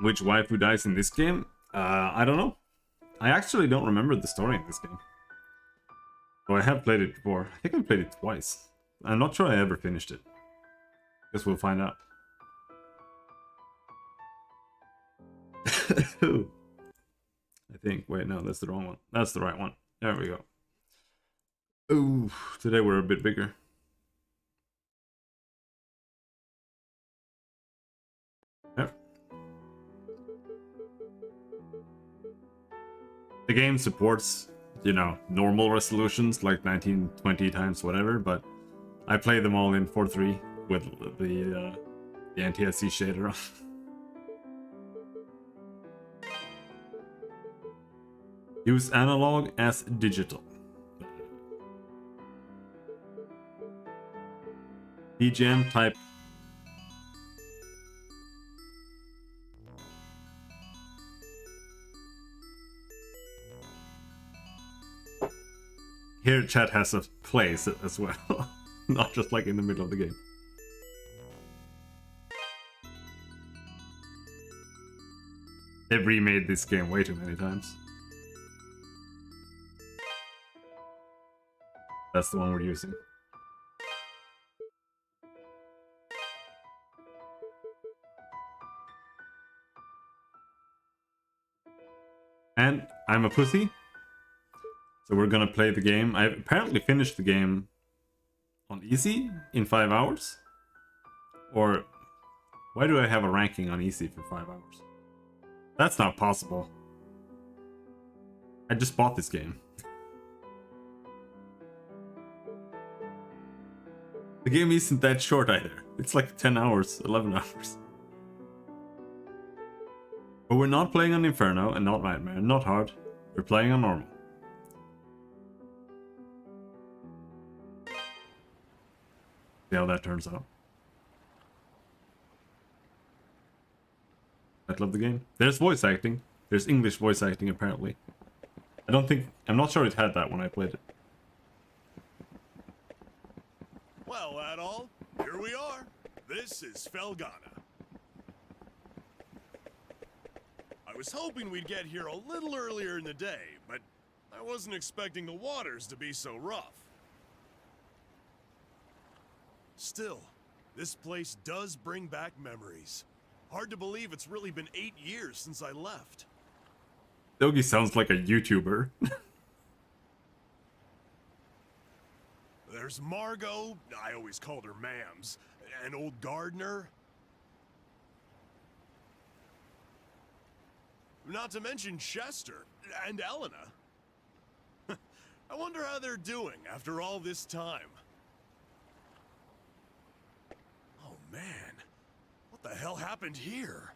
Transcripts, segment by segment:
Which waifu dies in this game? I don't know. I actually don't remember the story in this game. Oh, I have played it before. I think I played it twice. I'm not sure I ever finished it. Guess we'll find out. I think. Wait, no, that's the wrong one. That's the right one. There we go. Ooh, today we're a bit bigger. Yep. The game supports, you know, normal resolutions like 1920 times whatever, but I play them all in 4:3 with the NTSC shader on. Use analog as digital. BGM type. Here chat has a place as well. Not just like in the middle of the game. They've remade this game way too many times. That's the one we're using. And I'm a pussy. So we're gonna play the game. I apparently finished the game on easy in 5 hours. Or why do I have a ranking on easy for 5 hours? That's not possible. I just bought this game. The game isn't that short either. It's like 10 hours, 11 hours. But we're not playing on Inferno and not Nightmare, not hard. We're playing on normal. See how that turns out. I love the game. There's voice acting. There's English voice acting apparently. I'm not sure it had that when I played it. Well, that all. Here we are. This is Felghana. I was hoping we'd get here a little earlier in the day, but I wasn't expecting the waters to be so rough. Still, this place does bring back memories. Hard to believe it's really been 8 years since I left. Dogi sounds like a YouTuber. There's Margot, I always called her Mams, and old Gardner. Not to mention Chester and Elena. I wonder how they're doing after all this time. Oh man, what the hell happened here?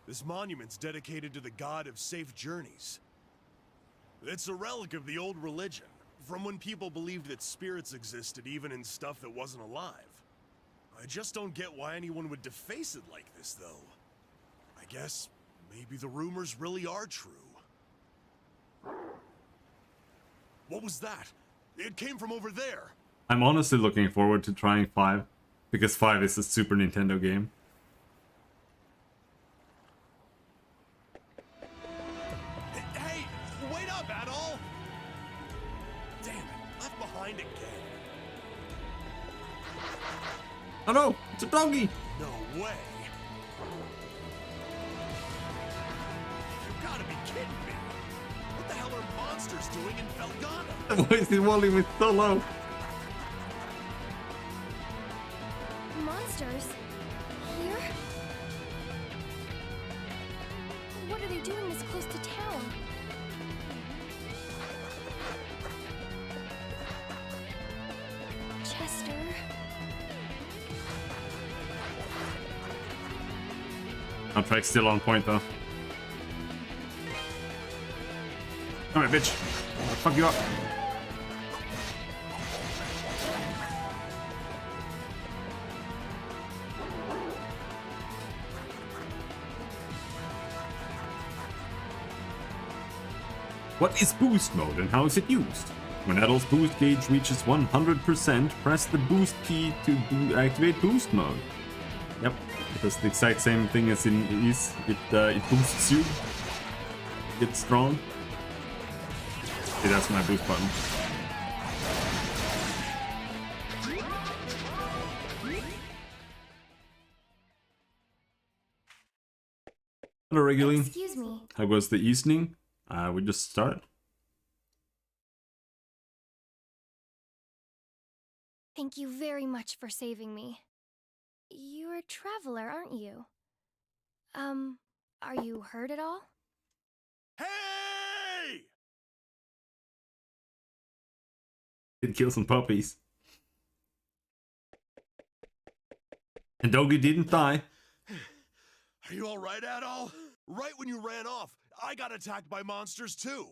This monument's dedicated to the god of safe journeys. It's a relic of the old religion, from when people believed that spirits existed even in stuff that wasn't alive. I just don't get why anyone would deface it like this, though. I guess maybe the rumors really are true. What was that? It came from over there. I'm honestly looking forward to trying 5, because 5 is a Super Nintendo game. Hey, wait up, Adol! Damn it, left behind again. Oh no, it's a doggy! No way. You've got to be kidding me. What the hell are monsters doing in Felghana? The voice is volume is so low. Monsters? Here? What are they doing this close to town? Chester? Soundtrack's still on point though. Alright, bitch. I'll fuck you up. What is boost mode and how is it used? When Adol's boost gauge reaches 100%, press the boost key to activate boost mode. Yep. It does the exact same thing as in Ease. It boosts you. Get strong. See, that's my boost button. Hello, Reguline. Excuse me. How was the evening? We just started. Thank you very much for saving me. You're a traveler, aren't you? Are you hurt at all? Hey! Did kill some puppies. And Doggy didn't die. Are you alright, Adol? Right when you ran off, I got attacked by monsters too.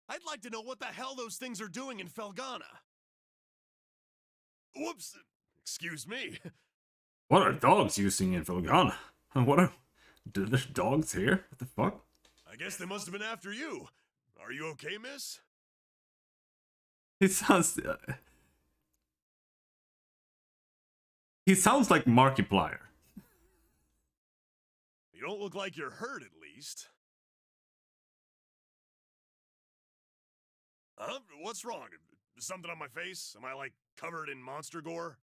I'd like to know what the hell those things are doing in Felghana. Whoops! Excuse me. What are dogs using in Felghana? What are... There's dogs here? What the fuck? I guess they must have been after you. Are you okay, miss? He sounds... he sounds like Markiplier. You don't look like you're hurt, at least. Huh? What's wrong? Something on my face? Am I, like, covered in monster gore?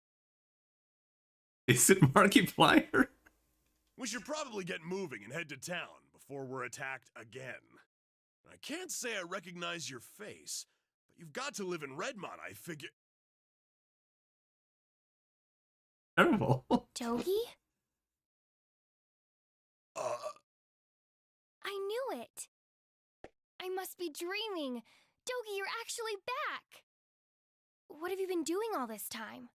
Is it Markiplier? We should probably get moving and head to town before we're attacked again. I can't say I recognize your face, but you've got to live in Redmont, I figure. Terrible. Dogi? I knew it! I must be dreaming! Dogi, you're actually back! What have you been doing all this time?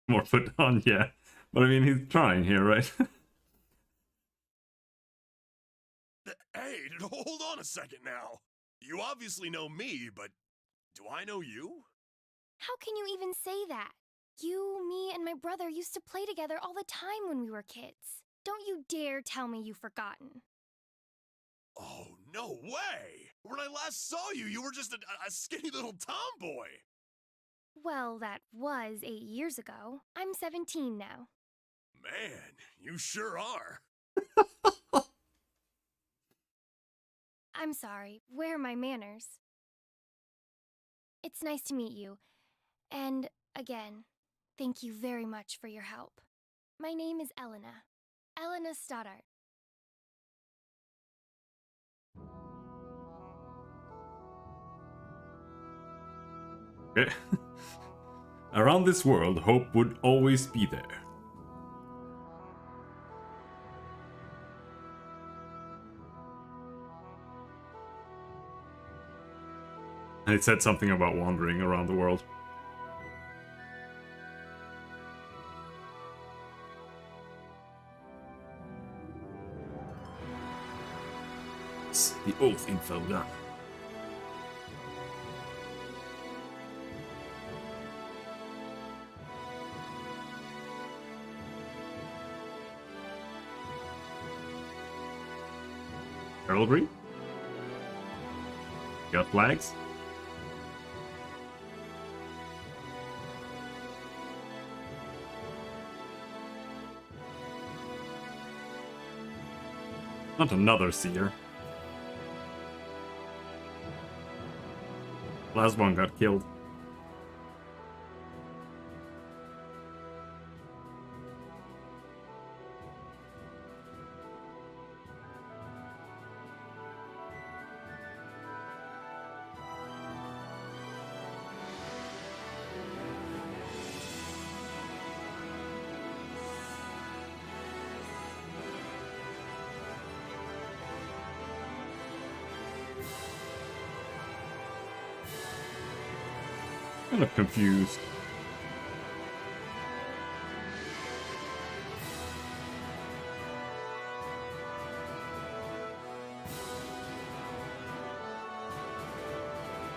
More put on, yeah. But I mean, he's trying here, right? Hey, hold on a second now. You obviously know me, but do I know you? How can you even say that? You, me, and my brother used to play together all the time when we were kids. Don't you dare tell me you've forgotten. Oh, no way! When I last saw you, you were just a skinny little tomboy! Well, that was 8 years ago. I'm 17 now. Man, you sure are. I'm sorry, where are my manners? It's nice to meet you. And, again, thank you very much for your help. My name is Elena. Elena Stoddart. Okay. Around this world, hope would always be there. And it said something about wandering around the world. It's the oath in Felghana. Heraldry? Got flags? Not another seer. Last one got killed. Kind of confused.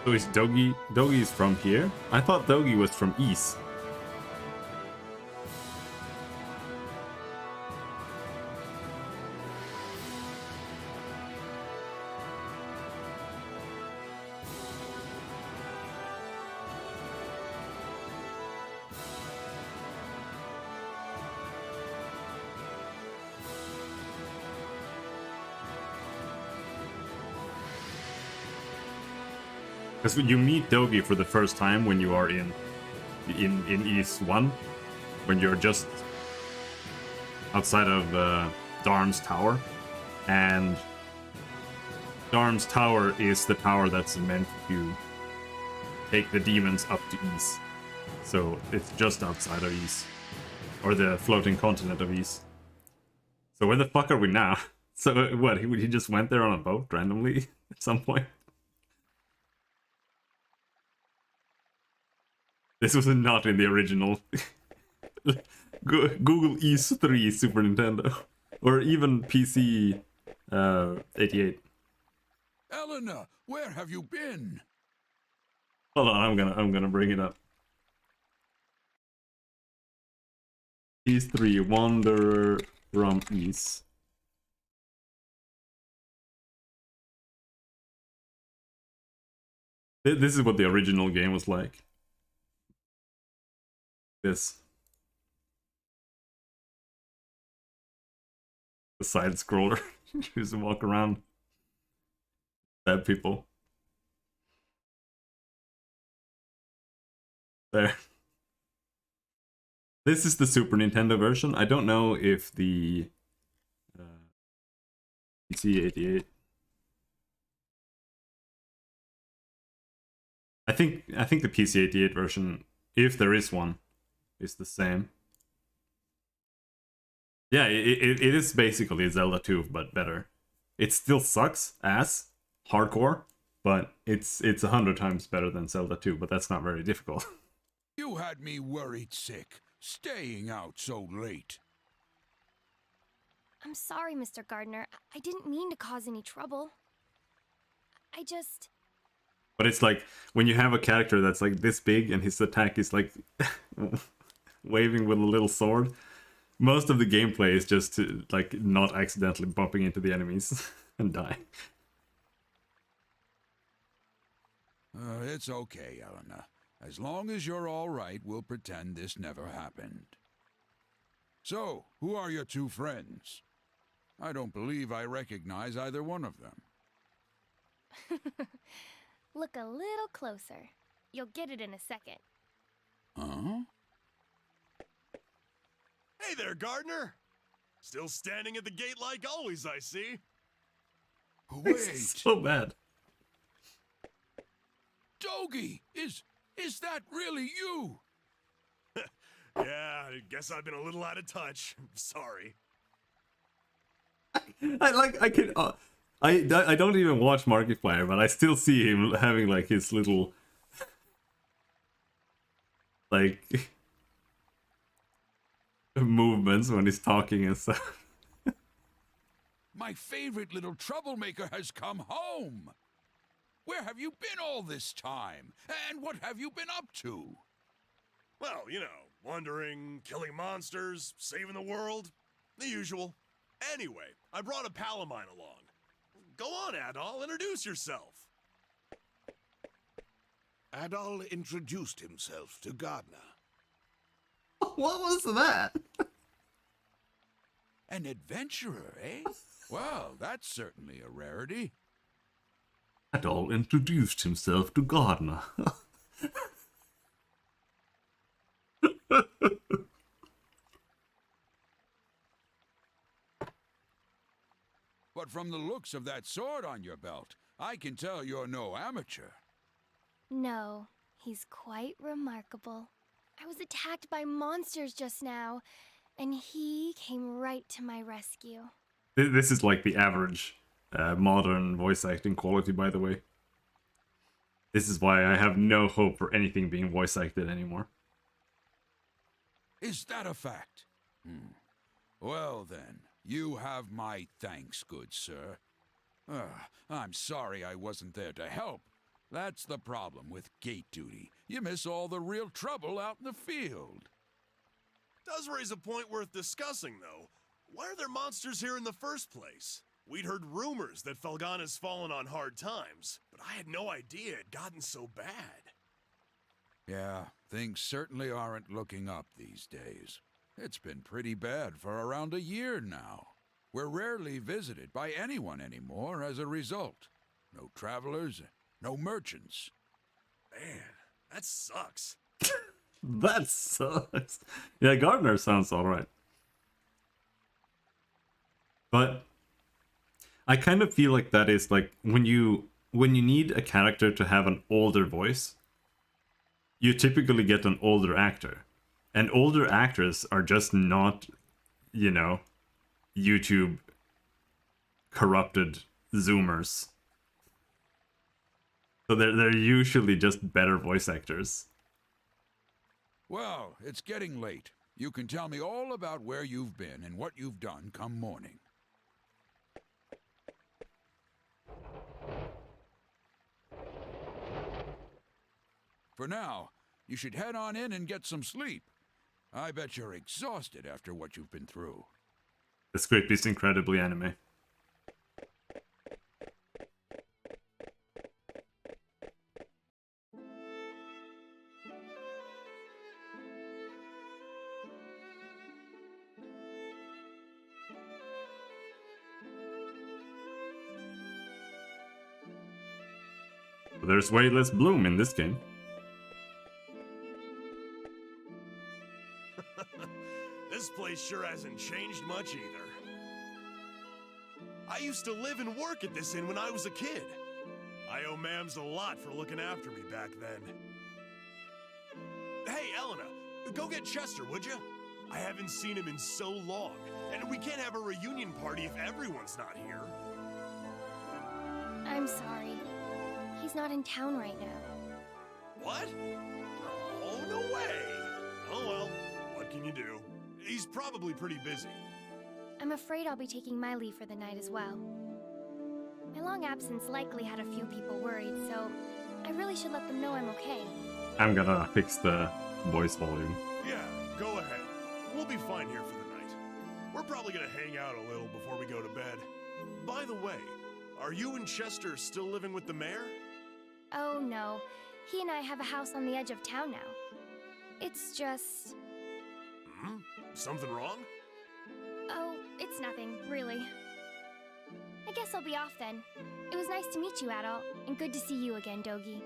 So is Dogi's from here? I thought Dogi was from East. Because you meet Dogi for the first time when you are in East 1, when you're just outside of Darm's Tower, and Darm's Tower is the tower that's meant to take the demons up to Ys. So it's just outside of Ys, or the floating continent of Ys. So where the fuck are we now? So what, he just went there on a boat randomly at some point? This was not in the original Google Ys 3 Super Nintendo, or even PC 88. Elena, where have you been? Hold on, I'm gonna bring it up. Ys 3 Wanderer from Ys. This is what the original game was like. This. The side scroller. You just walk around. Stab people. There. This is the Super Nintendo version. I don't know if the PC 88. I think the PC 88 version, if there is one, is the same. Yeah, it is basically Zelda 2, but better. It still sucks ass, hardcore, but it's 100 times better than Zelda 2, but that's not very difficult. You had me worried sick, staying out so late. I'm sorry, Mr. Gardner. I didn't mean to cause any trouble. I just... But it's like, when you have a character that's like this big and his attack is like waving with a little sword, most of the gameplay is just to, like, not accidentally bumping into the enemies and die. It's okay, Elena. As long as you're all right, we'll pretend this never happened. So, who are your two friends? I don't believe I recognize either one of them. Look a little closer. You'll get it in a second. Huh? Hey there, Gardner! Still standing at the gate like always, I see. Wait! So bad. Dogi! Is that really you? Yeah, I guess I've been a little out of touch. Sorry. I don't even watch Markiplier, but I still see him having like his little like movements when he's talking and stuff. My favorite little troublemaker has come home! Where have you been all this time? And what have you been up to? Well, you know, wandering, killing monsters, saving the world. The usual. Anyway, I brought a pal of mine along. Go on, Adol, introduce yourself. Adol introduced himself to Gardner. What was that? An adventurer, eh? Well, that's certainly a rarity. Adol introduced himself to Gardner. But from the looks of that sword on your belt, I can tell you're no amateur. No, he's quite remarkable. I was attacked by monsters just now, and he came right to my rescue. This is like the average modern voice acting quality, by the way. This is why I have no hope for anything being voice acted anymore. Is that a fact? Well then, you have my thanks, good sir. I'm sorry I wasn't there to help. That's the problem with gate duty. You miss all the real trouble out in the field. Does raise a point worth discussing, though. Why are there monsters here in the first place? We'd heard rumors that Felghana's fallen on hard times, but I had no idea it'd gotten so bad. Yeah, things certainly aren't looking up these days. It's been pretty bad for around a year now. We're rarely visited by anyone anymore as a result. No travelers, no merchants. Man, that sucks. That sucks. Yeah, Gardner sounds alright. But I kind of feel like that is like when you need a character to have an older voice, you typically get an older actor. And older actors are just not, you know, YouTube corrupted Zoomers. So they're usually just better voice actors. Well, it's getting late. You can tell me all about where you've been and what you've done come morning. For now, you should head on in and get some sleep. I bet you're exhausted after what you've been through. The script is incredibly anime. But there's way less bloom in this game. This place sure hasn't changed much either. I used to live and work at this inn when I was a kid. I owe Mams a lot for looking after me back then. Hey, Elena, go get Chester, would you? I haven't seen him in so long, and we can't have a reunion party if everyone's not here. I'm sorry. He's not in town right now. What? Oh, no way. Oh well, what can you do? He's probably pretty busy. I'm afraid I'll be taking my leave for the night as well. My long absence likely had a few people worried, so I really should let them know I'm okay. I'm gonna fix the voice volume. Yeah, go ahead. We'll be fine here for the night. We're probably gonna hang out a little before we go to bed. By the way, are you and Chester still living with the mayor? Oh no, he and I have a house on the edge of town now. It's just... Hmm? Something wrong? Oh, it's nothing, really. I guess I'll be off then. It was nice to meet you, Adult, and good to see you again, Dogi.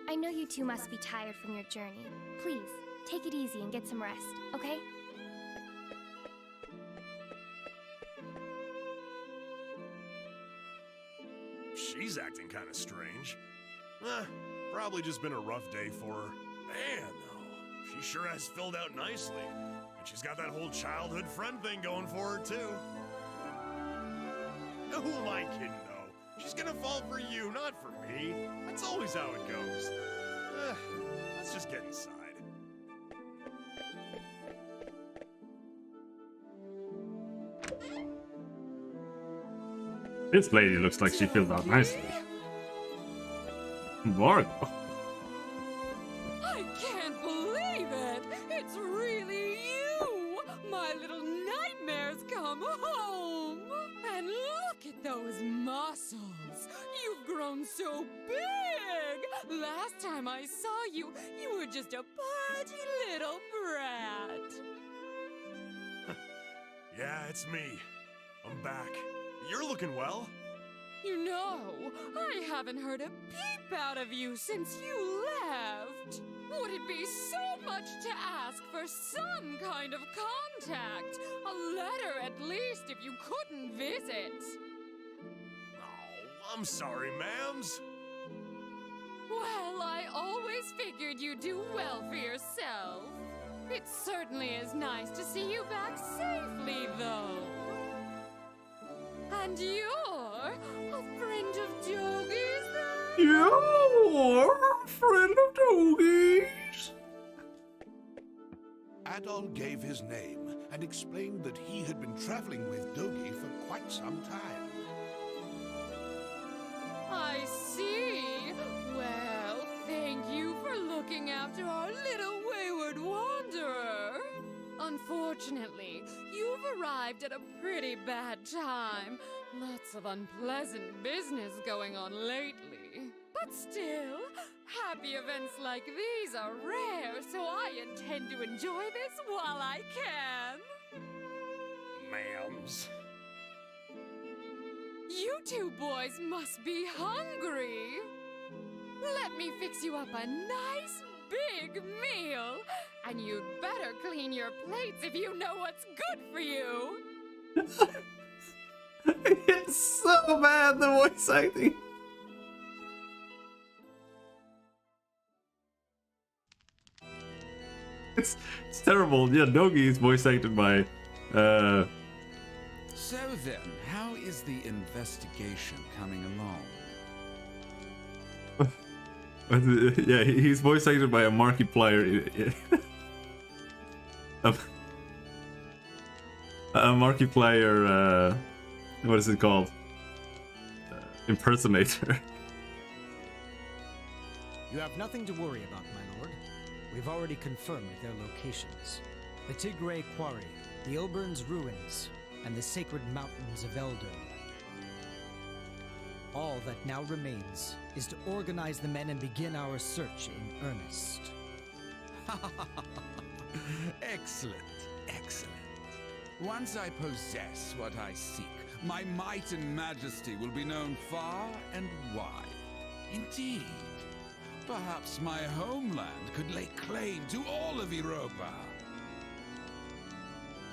I know you two must be tired from your journey. Please, take it easy and get some rest, okay? She's acting kind of strange. Probably just been a rough day for her. Man, though, she sure has filled out nicely. And she's got that whole childhood friend thing going for her, too. Who am I kidding, though? She's gonna fall for you, not for me. That's always how it goes. Let's just get inside. This lady looks like she filled out nicely. Margo. I can't believe it! It's really you! My little nightmares come home! And look at those muscles! You've grown so big! Last time I saw you, you were just a pudgy little brat. Yeah, it's me. I'm back. You're looking well. You know, I haven't heard a peep out of you since you left. Would it be so much to ask for some kind of contact? A letter at least if you couldn't visit. Oh, I'm sorry, Mams. Well, I always figured you'd do well for yourself. It certainly is nice to see you back safely, though. And you're a friend of Dogi's, then? You're a friend of Dogi's. Adol gave his name and explained that he had been traveling with Dogi for quite some time. I see. Well, thank you for looking after our little wayward wanderer. Unfortunately, you've arrived at a pretty bad time. Lots of unpleasant business going on lately. But still, happy events like these are rare, so I intend to enjoy this while I can. Mams. You two boys must be hungry. Let me fix you you up a nice big meal. And you'd better clean your plates if you know what's good for you. It's so bad, the voice acting. It's terrible. Yeah, Dogi is voice acted by So then, how is the investigation coming along? yeah, he's voice acted by a Markiplier. A Markiplier, what is it called? Impersonator. You have nothing to worry about, my lord. We've already confirmed their locations. The Tigray Quarry, the Ilburn's Ruins, and the Sacred Mountains of Eldon. All that now remains is to organize the men and begin our search in earnest. Excellent, excellent. Once I possess what I seek, my might and majesty will be known far and wide. Indeed, perhaps my homeland could lay claim to all of Europa.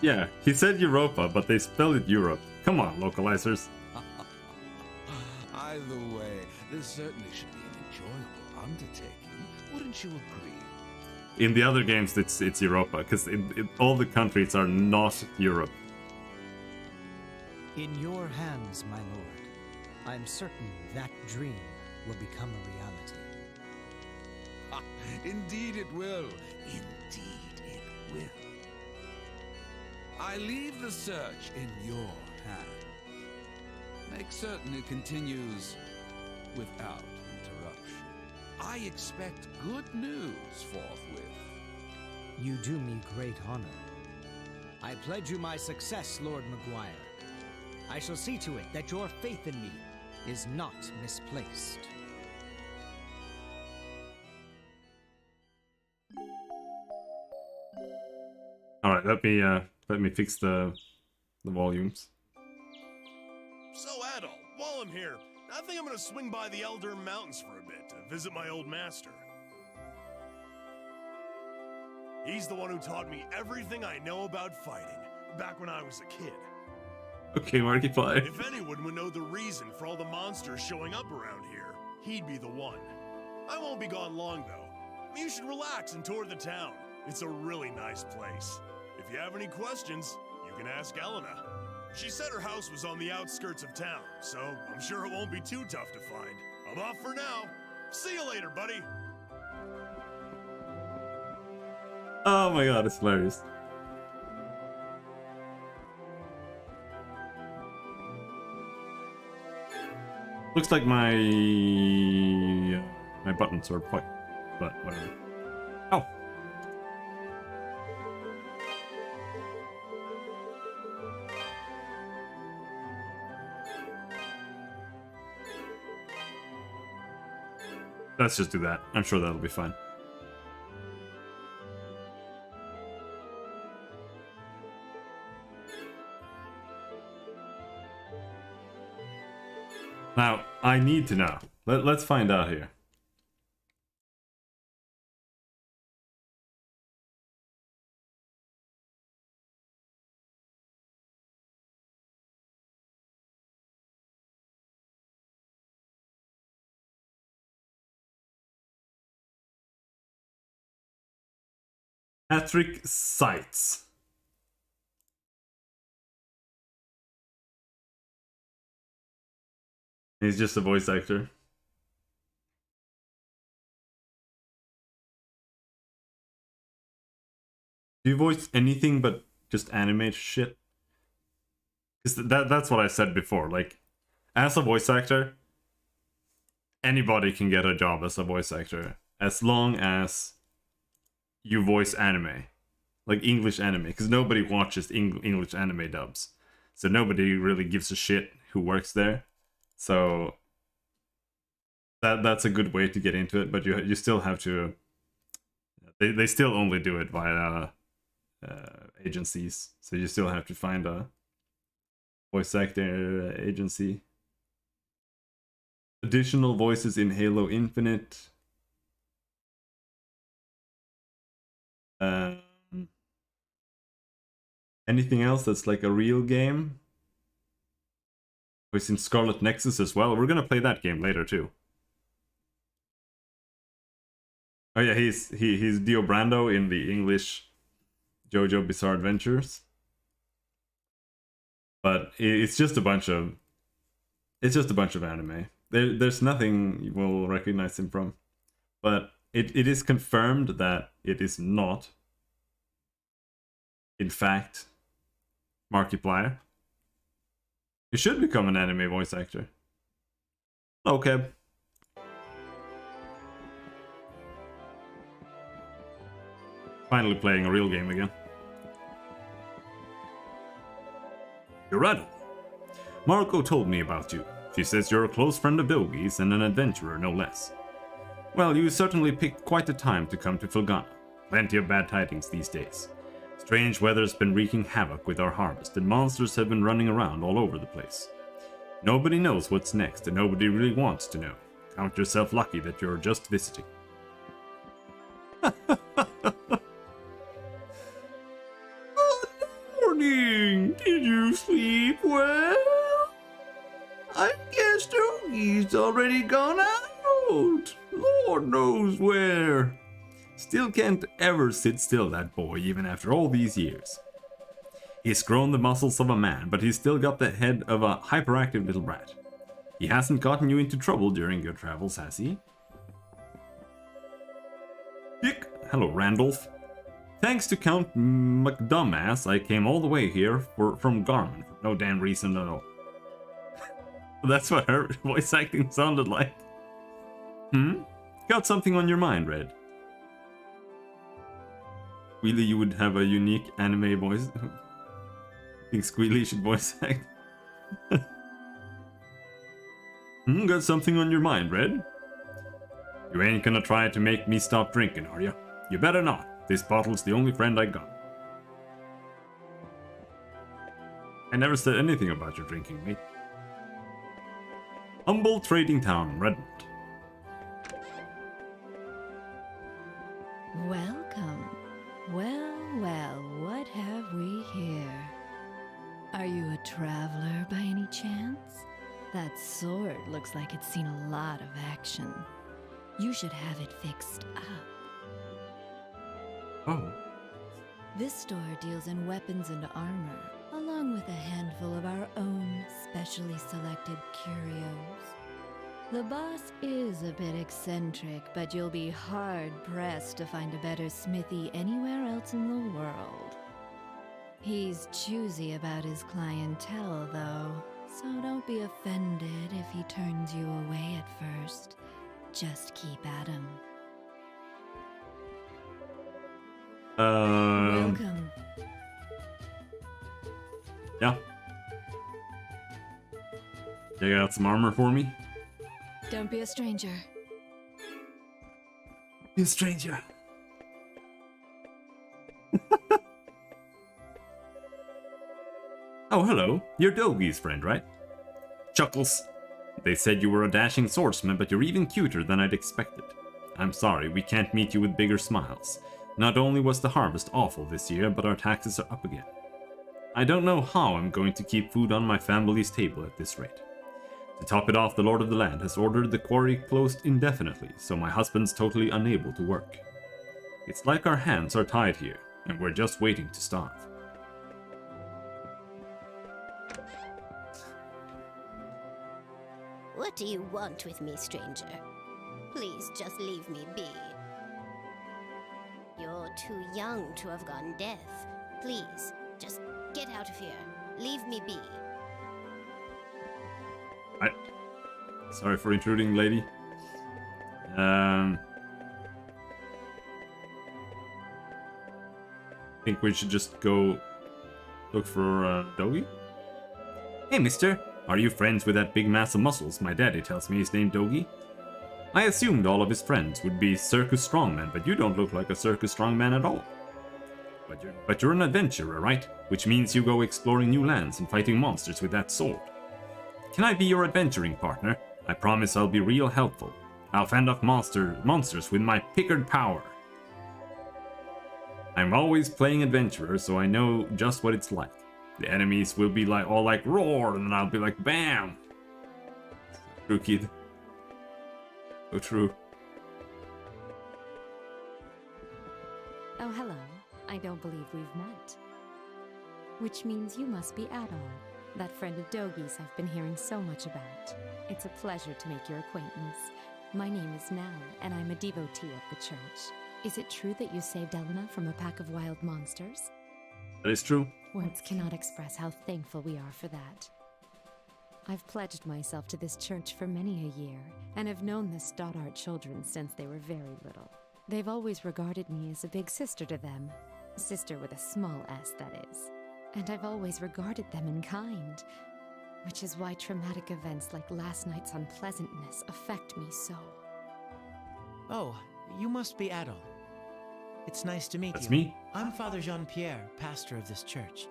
Yeah, he said Europa, but they spelled it Europe. Come on, localizers. Either way, this certainly should be an enjoyable undertaking. Wouldn't you agree? In the other games, it's Europa, because all the countries are not Europe. In your hands, my lord, I'm certain that dream will become a reality. Indeed it will. Indeed it will. I leave the search in your hands. Make certain it continues without interruption. I expect good news forthwith. You do me great honor. I pledge you my success, Lord Maguire. I shall see to it that your faith in me is not misplaced. All right, let me fix the volumes. So, Adol, while I'm here, I think I'm gonna swing by the Elder Mountains for a bit to visit my old master. He's the one who taught me everything I know about fighting, back when I was a kid. Okay, Markiplier. If anyone would know the reason for all the monsters showing up around here, he'd be the one. I won't be gone long, though. You should relax and tour the town. It's a really nice place. If you have any questions, you can ask Elena. She said her house was on the outskirts of town, so I'm sure it won't be too tough to find. I'm off for now. See you later, buddy. Oh my god, it's hilarious. Looks like my buttons are quite, but whatever. Oh. Let's just do that. I'm sure that'll be fine. Now, I need to know. Let's find out here. Patrick Seitz. He's just a voice actor. Do you voice anything but just animate shit? Because that's what I said before. Like, as a voice actor, anybody can get a job as a voice actor. As long as you voice anime. Like English anime. Because nobody watches English anime dubs. So nobody really gives a shit who works there. So that's a good way to get into it, but you still have to. They still only do it via agencies, so you still have to find a voice actor agency. Additional voices in Halo Infinite. Um, anything else that's like a real game? We've seen Scarlet Nexus as well. We're gonna play that game later too. Oh yeah, he's Dio Brando in the English JoJo Bizarre Adventures. But it's just a bunch of anime. There's nothing you will recognize him from. But it is confirmed that it is not, in fact, Markiplier. You should become an anime voice actor. Okay. Finally playing a real game again. You're right. Marco told me about you. She says you're a close friend of Dogi's and an adventurer, no less. Well, you certainly picked quite a time to come to Felghana. Plenty of bad tidings these days. Strange weather's been wreaking havoc with our harvest, and monsters have been running around all over the place. Nobody knows what's next, and nobody really wants to know. Count yourself lucky that you're just visiting. Morning! Did you sleep well? I guess Dogi's already gone out. Lord knows where. Still can't ever sit still, that boy, even after all these years. He's grown the muscles of a man, but he's still got the head of a hyperactive little brat. He hasn't gotten you into trouble during your travels, has he? Dick! Hello, Randolph. Thanks to Count McDumbass, I came all the way here from Garmin for no damn reason at all. That's what her voice acting sounded like. Got something on your mind, Red? Squealy, you would have a unique anime voice. I think Squealy should voice act. Got something on your mind, Red? You ain't gonna try to make me stop drinking, are you? You better not. This bottle's the only friend I got. I never said anything about your drinking, mate. Humble trading town, Redmond. Welcome. Well, well, what have we here? Are you a traveler by any chance? That sword looks like it's seen a lot of action. You should have it fixed up. Oh. This store deals in weapons and armor, along with a handful of our own specially selected curios. The boss is a bit eccentric, but you'll be hard-pressed to find a better smithy anywhere else in the world. He's choosy about his clientele, though, so don't be offended if he turns you away at first. Just keep at him. Welcome. Yeah. You got some armor for me? Don't be a stranger. Be a stranger. Oh, hello. You're Dogi's friend, right? Chuckles. They said you were a dashing swordsman, but you're even cuter than I'd expected. I'm sorry, we can't meet you with bigger smiles. Not only was the harvest awful this year, but our taxes are up again. I don't know how I'm going to keep food on my family's table at this rate. To top it off, the Lord of the Land has ordered the quarry closed indefinitely, so my husband's totally unable to work. It's like our hands are tied here, and we're just waiting to starve. What do you want with me, stranger? Please just leave me be. You're too young to have gone deaf. Please, just get out of here. Leave me be. Sorry for intruding, lady. I think we should just go look for Dogi. Hey, mister. Are you friends with that big mass of muscles? My daddy tells me he's named Dogi. I assumed all of his friends would be circus strongmen, but you don't look like a circus strongman at all. But you're an adventurer, right? Which means you go exploring new lands and fighting monsters with that sword. Can I be your adventuring partner? I promise I'll be real helpful. I'll fend off monsters with my Pickard power. I'm always playing adventurer, so I know just what it's like. The enemies will be like all like roar, and then I'll be like bam. True, kid. So true. Oh, hello. I don't believe we've met. Which means you must be Adol, that friend of Dogi's I've been hearing so much about. It's a pleasure to make your acquaintance. My name is Nell, and I'm a devotee of the church. Is it true that you saved Elena from a pack of wild monsters? That is true. Words cannot express how thankful we are for that. I've pledged myself to this church for many a year, and have known the Stoddart children since they were very little. They've always regarded me as a big sister to them. Sister with a small s, that is. And I've always regarded them in kind. Which is why traumatic events like last night's unpleasantness affect me so. Oh, you must be Adol. It's nice to meet you. That's me. I'm Father Jean-Pierre, pastor of this church.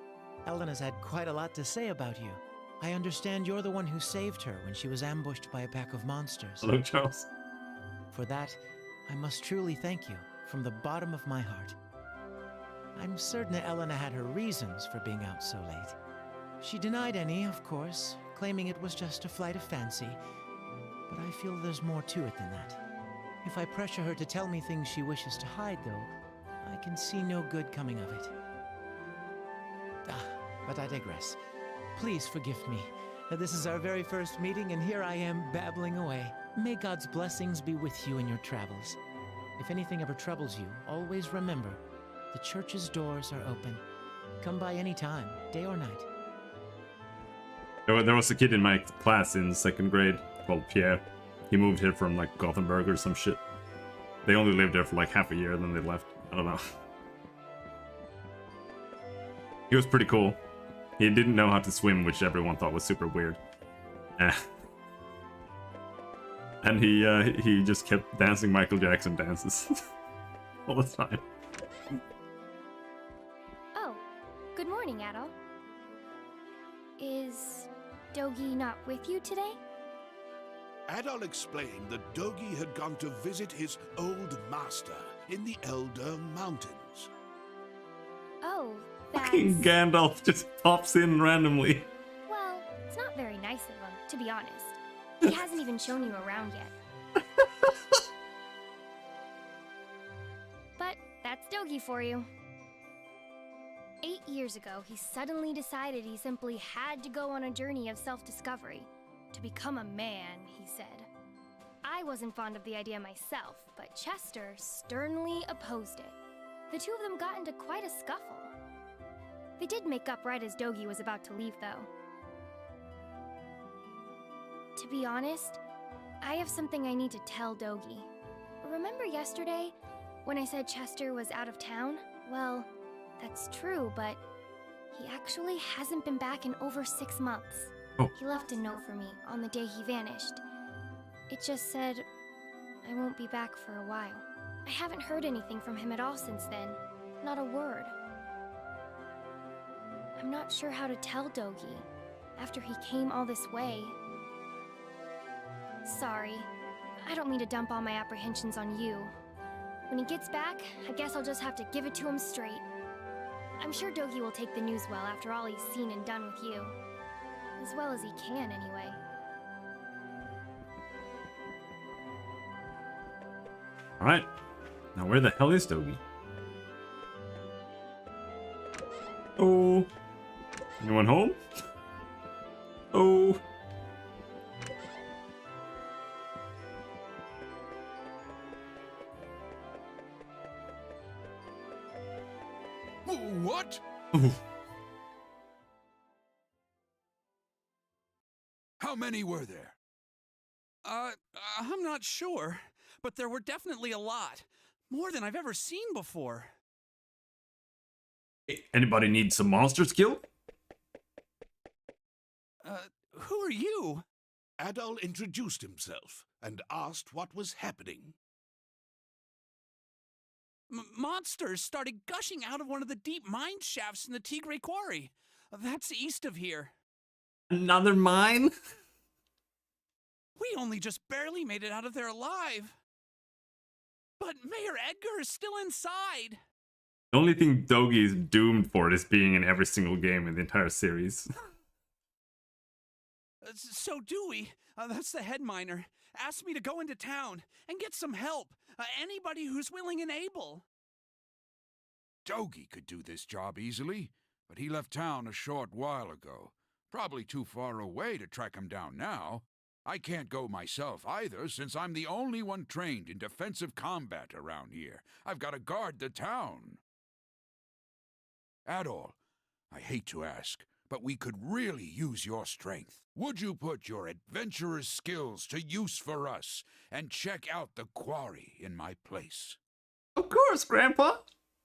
Elena's had quite a lot to say about you. I understand you're the one who saved her when she was ambushed by a pack of monsters. Hello, Charles. For that, I must truly thank you from the bottom of my heart. I'm certain Elena had her reasons for being out so late. She denied any, of course, claiming it was just a flight of fancy. But I feel there's more to it than that. If I pressure her to tell me things she wishes to hide, though, I can see no good coming of it. But I digress. Please forgive me. This is our very first meeting, and here I am babbling away. May God's blessings be with you in your travels. If anything ever troubles you, always remember, the church's doors are open. Come by any time, day or night. There was a kid in my class in 2nd grade called Pierre. He moved here from like Gothenburg or some shit. They only lived there for like half a year, then they left. I don't know. He was pretty cool. He didn't know how to swim, which everyone thought was super weird. And he just kept dancing Michael Jackson dances all the time. Oh, good morning, Adol. Is Dogi not with you today? Adol explained that Dogi had gone to visit his old master in the Elder Mountains. Oh, that's... Fucking Gandalf just pops in randomly. Well, it's not very nice of him, to be honest. He hasn't even shown you around yet. But that's Dogi for you. 8 years ago, he suddenly decided he simply had to go on a journey of self-discovery. To become a man, he said. I wasn't fond of the idea myself, but Chester sternly opposed it. The two of them got into quite a scuffle. They did make up right as Dogi was about to leave, though. To be honest, I have something I need to tell Dogi. Remember yesterday, when I said Chester was out of town? Well, that's true, but he actually hasn't been back in over 6 months. Oh. He left a note for me on the day he vanished. It just said, I won't be back for a while. I haven't heard anything from him at all since then. Not a word. I'm not sure how to tell Dogi, after he came all this way. Sorry. I don't mean to dump all my apprehensions on you. When he gets back, I guess I'll just have to give it to him straight. I'm sure Dogi will take the news well after all he's seen and done with you. As well as he can, anyway. Alright. Now where the hell is Dogi? Oh. Anyone home? Oh. What? Ooh. How many were there? I'm not sure, but there were definitely a lot. More than I've ever seen before. Anybody need some monster skill? Who are you? Adol introduced himself and asked what was happening. Monsters started gushing out of one of the deep mine shafts in the Tigre Quarry. That's east of here. Another mine? We only just barely made it out of there alive. But Mayor Edgar is still inside. The only thing Dogi is doomed for is being in every single game in the entire series. So Dewey, that's the head miner, asked me to go into town and get some help. Anybody who's willing and able. Dogi could do this job easily, but he left town a short while ago. Probably too far away to track him down now. I can't go myself either, since I'm the only one trained in defensive combat around here. I've got to guard the town. Adol, I hate to ask, but we could really use your strength. Would you put your adventurer's skills to use for us and check out the quarry in my place? Of course, Grandpa!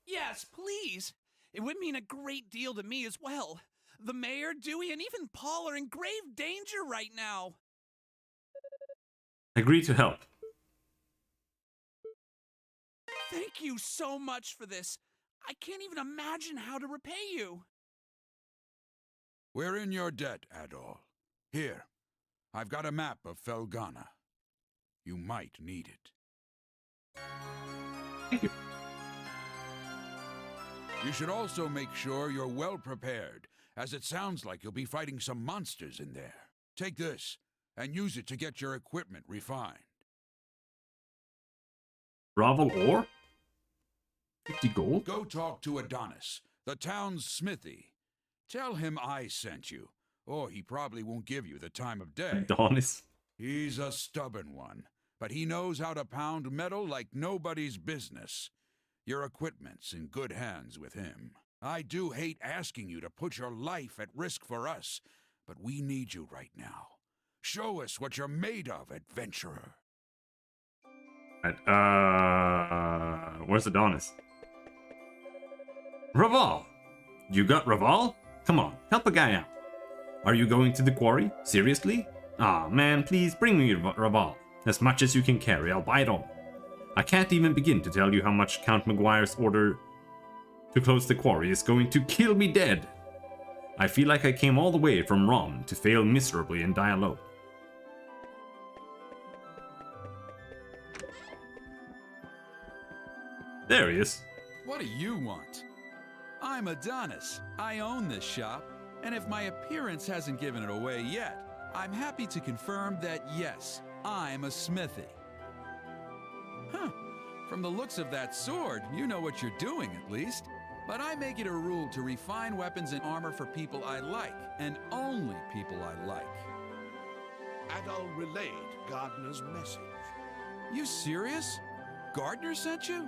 Yes, please. It would mean a great deal to me as well. The mayor, Dewey, and even Paul are in grave danger right now. Agree to help. Thank you so much for this. I can't even imagine how to repay you. We're in your debt, Adol. Here, I've got a map of Felghana. You might need it. Thank you. You should also make sure you're well prepared, as it sounds like you'll be fighting some monsters in there. Take this, and use it to get your equipment refined. Gravel ore? 50 gold? Go talk to Adonis, the town's smithy. Tell him I sent you, or he probably won't give you the time of day. Adonis. He's a stubborn one, but he knows how to pound metal like nobody's business. Your equipment's in good hands with him. I do hate asking you to put your life at risk for us, but we need you right now. Show us what you're made of, adventurer. Right, where's Adonis? Raval! You got Raval? Come on, help a guy out. Are you going to the quarry? Seriously? Aw, man, please bring me Raval. As much as you can carry, I'll buy it all. I can't even begin to tell you how much Count Maguire's order to close the quarry is going to kill me dead. I feel like I came all the way from Rom to fail miserably and die alone. There he is. What do you want? I'm Adonis. I own this shop, and if my appearance hasn't given it away yet, I'm happy to confirm that yes, I'm a smithy. Huh. From the looks of that sword, you know what you're doing at least. But I make it a rule to refine weapons and armor for people I like, and only people I like. Adol relayed Gardner's message. You serious? Gardner sent you?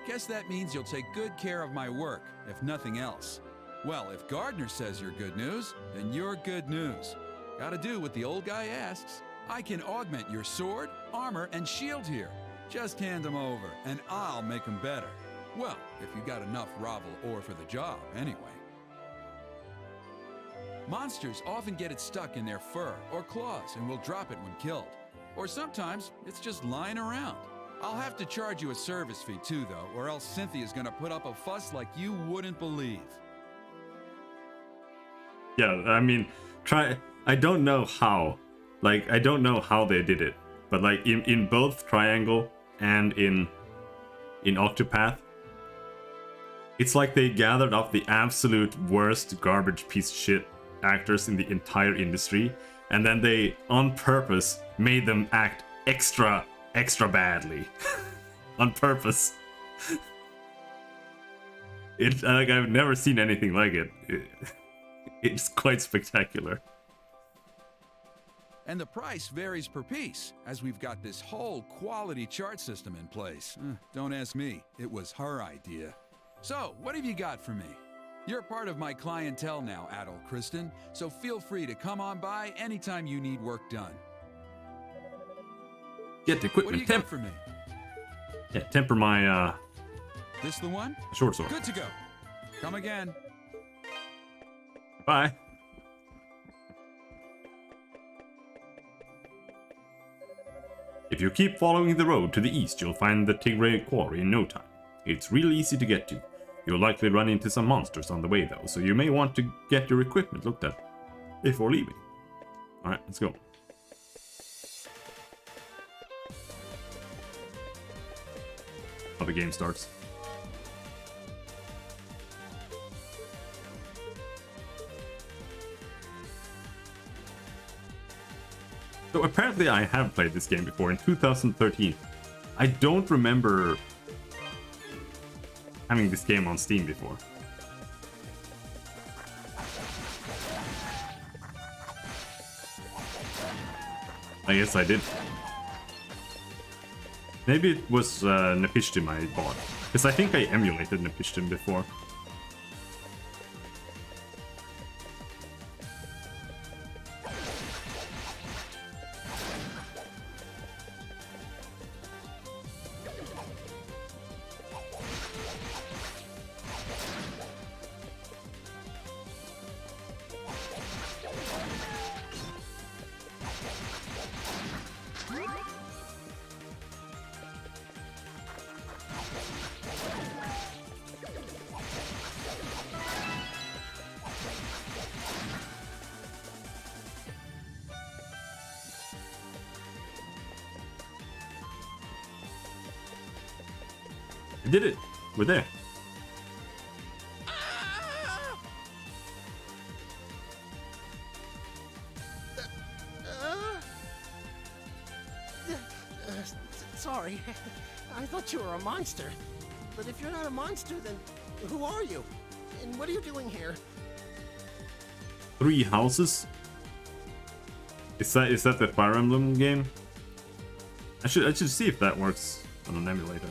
Guess that means you'll take good care of my work, if nothing else. Well, if Gardner says you're good news, then you're good news. Gotta do what the old guy asks. I can augment your sword, armor, and shield here. Just hand them over, and I'll make them better. Well, if you got enough Ravel ore for the job, anyway. Monsters often get it stuck in their fur or claws and will drop it when killed. Or sometimes, it's just lying around. I'll have to charge you a service fee too, though, or else Cynthia's gonna put up a fuss like you wouldn't believe. Yeah, I mean, I don't know how. Like, I don't know how they did it. But like, in both Triangle and in Octopath, it's like they gathered up the absolute worst garbage piece of shit actors in the entire industry, and then they, on purpose, made them act extra badly. On purpose. It's like, I've never seen anything like it. It's quite spectacular. And the price varies per piece, as we've got this whole quality chart system in place. Don't ask me, it was her idea. So, what have you got for me? You're part of my clientele now, Adol Kristen, so feel free to come on by anytime you need work done. Get the equipment. What do you got for me? Yeah, temper my This the one? short sword. Good to go. Come again. Bye. If you keep following the road to the east, you'll find the Tigray quarry in no time. It's real easy to get to. You'll likely run into some monsters on the way though, so you may want to get your equipment looked at before leaving. Alright, let's go. How the game starts. So apparently I have played this game before in 2013. I don't remember having this game on Steam before. I guess I did. Maybe it was Nepishtim I bought. Because I think I emulated Nepishtim before. We did it! We're there. Sorry, I thought you were a monster. But if you're not a monster, then who are you? And what are you doing here? 3 houses? Is that the Fire Emblem game? I should see if that works on an emulator.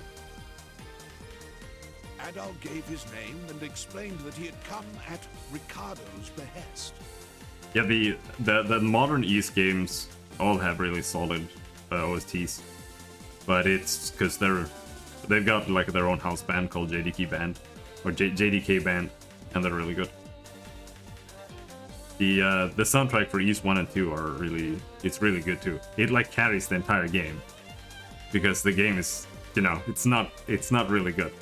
Adal gave his name and explained that he had come at Ricardo's behest. Yeah, the modern East games all have really solid OSTs, but it's because they've got like their own house band called JDK Band or JDK Band, and they're really good. The soundtrack for East 1 and 2 are really good too. It like carries the entire game because the game is, you know, it's not really good.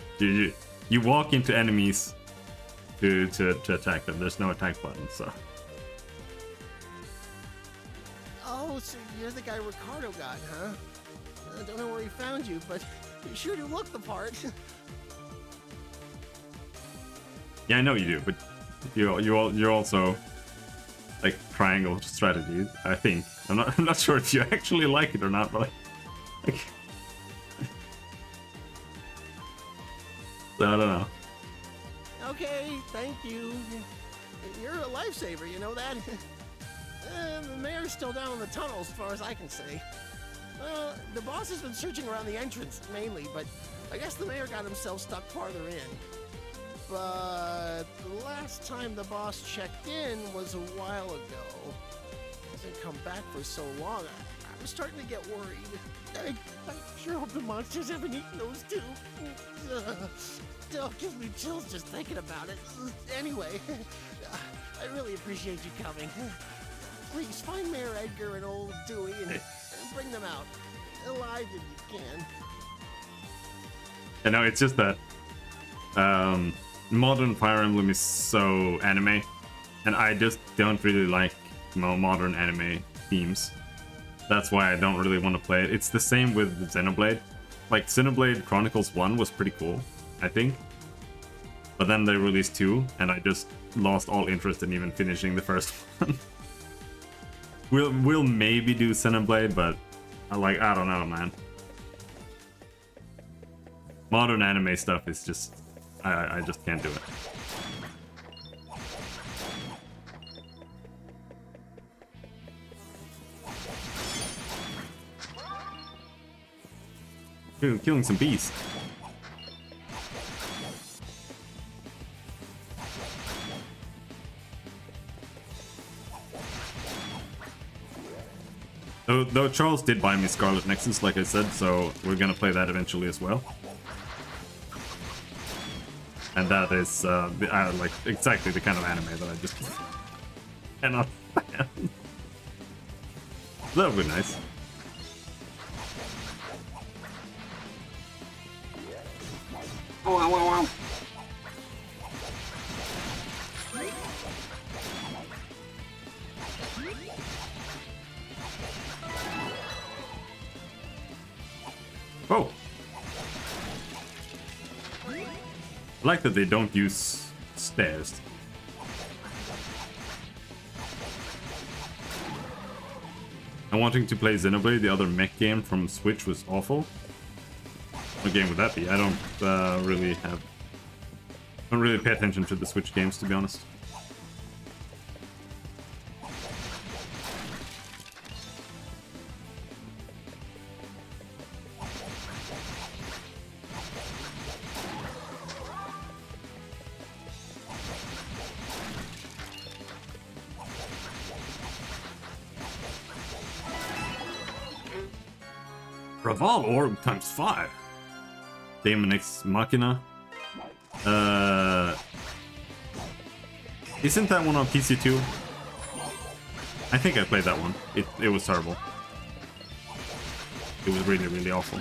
You walk into enemies to attack them. There's no attack button, so. Oh, so you're the guy Ricardo got, huh? I don't know where he found you, but you sure do look the part. Yeah, I know you do, but you're also like triangle strategy. I think I'm not sure if you actually like it or not, but like I don't know. Okay, thank you. You're a lifesaver, you know that? The mayor's still down in the tunnel as far as I can see. The boss has been searching around the entrance, mainly, but I guess the mayor got himself stuck farther in. But the last time the boss checked in was a while ago. Hasn't come back for so long. I'm starting to get worried. I sure hope the monsters haven't eaten those two. Still gives me chills just thinking about it. Anyway, I really appreciate you coming. Please find Mayor Edgar and old Dewey and bring them out. Alive if you can. You know, it's just that modern Fire Emblem is so anime, and I just don't really like modern anime themes. That's why I don't really want to play it. It's the same with Xenoblade. Like, Xenoblade Chronicles 1 was pretty cool, I think. But then they released 2, and I just lost all interest in even finishing the first one. We'll maybe do Xenoblade, but I don't know, man. Modern anime stuff is just... I just can't do it. Killing some bees. Though Charles did buy me Scarlet Nexus, like I said, so we're gonna play that eventually as well. And that is like exactly the kind of anime that I just cannot stand. That would be nice. Oh, wow, wow, wow. Oh. I like that they don't use stairs. And wanting to play Xenoblade, the other mech game from Switch, was awful. What game would that be? I don't really pay attention to the Switch games, to be honest. Raval Orb times 5. Daemon X Machina. Isn't that one on PC too? I think I played that one. It was terrible. It was really, really awful.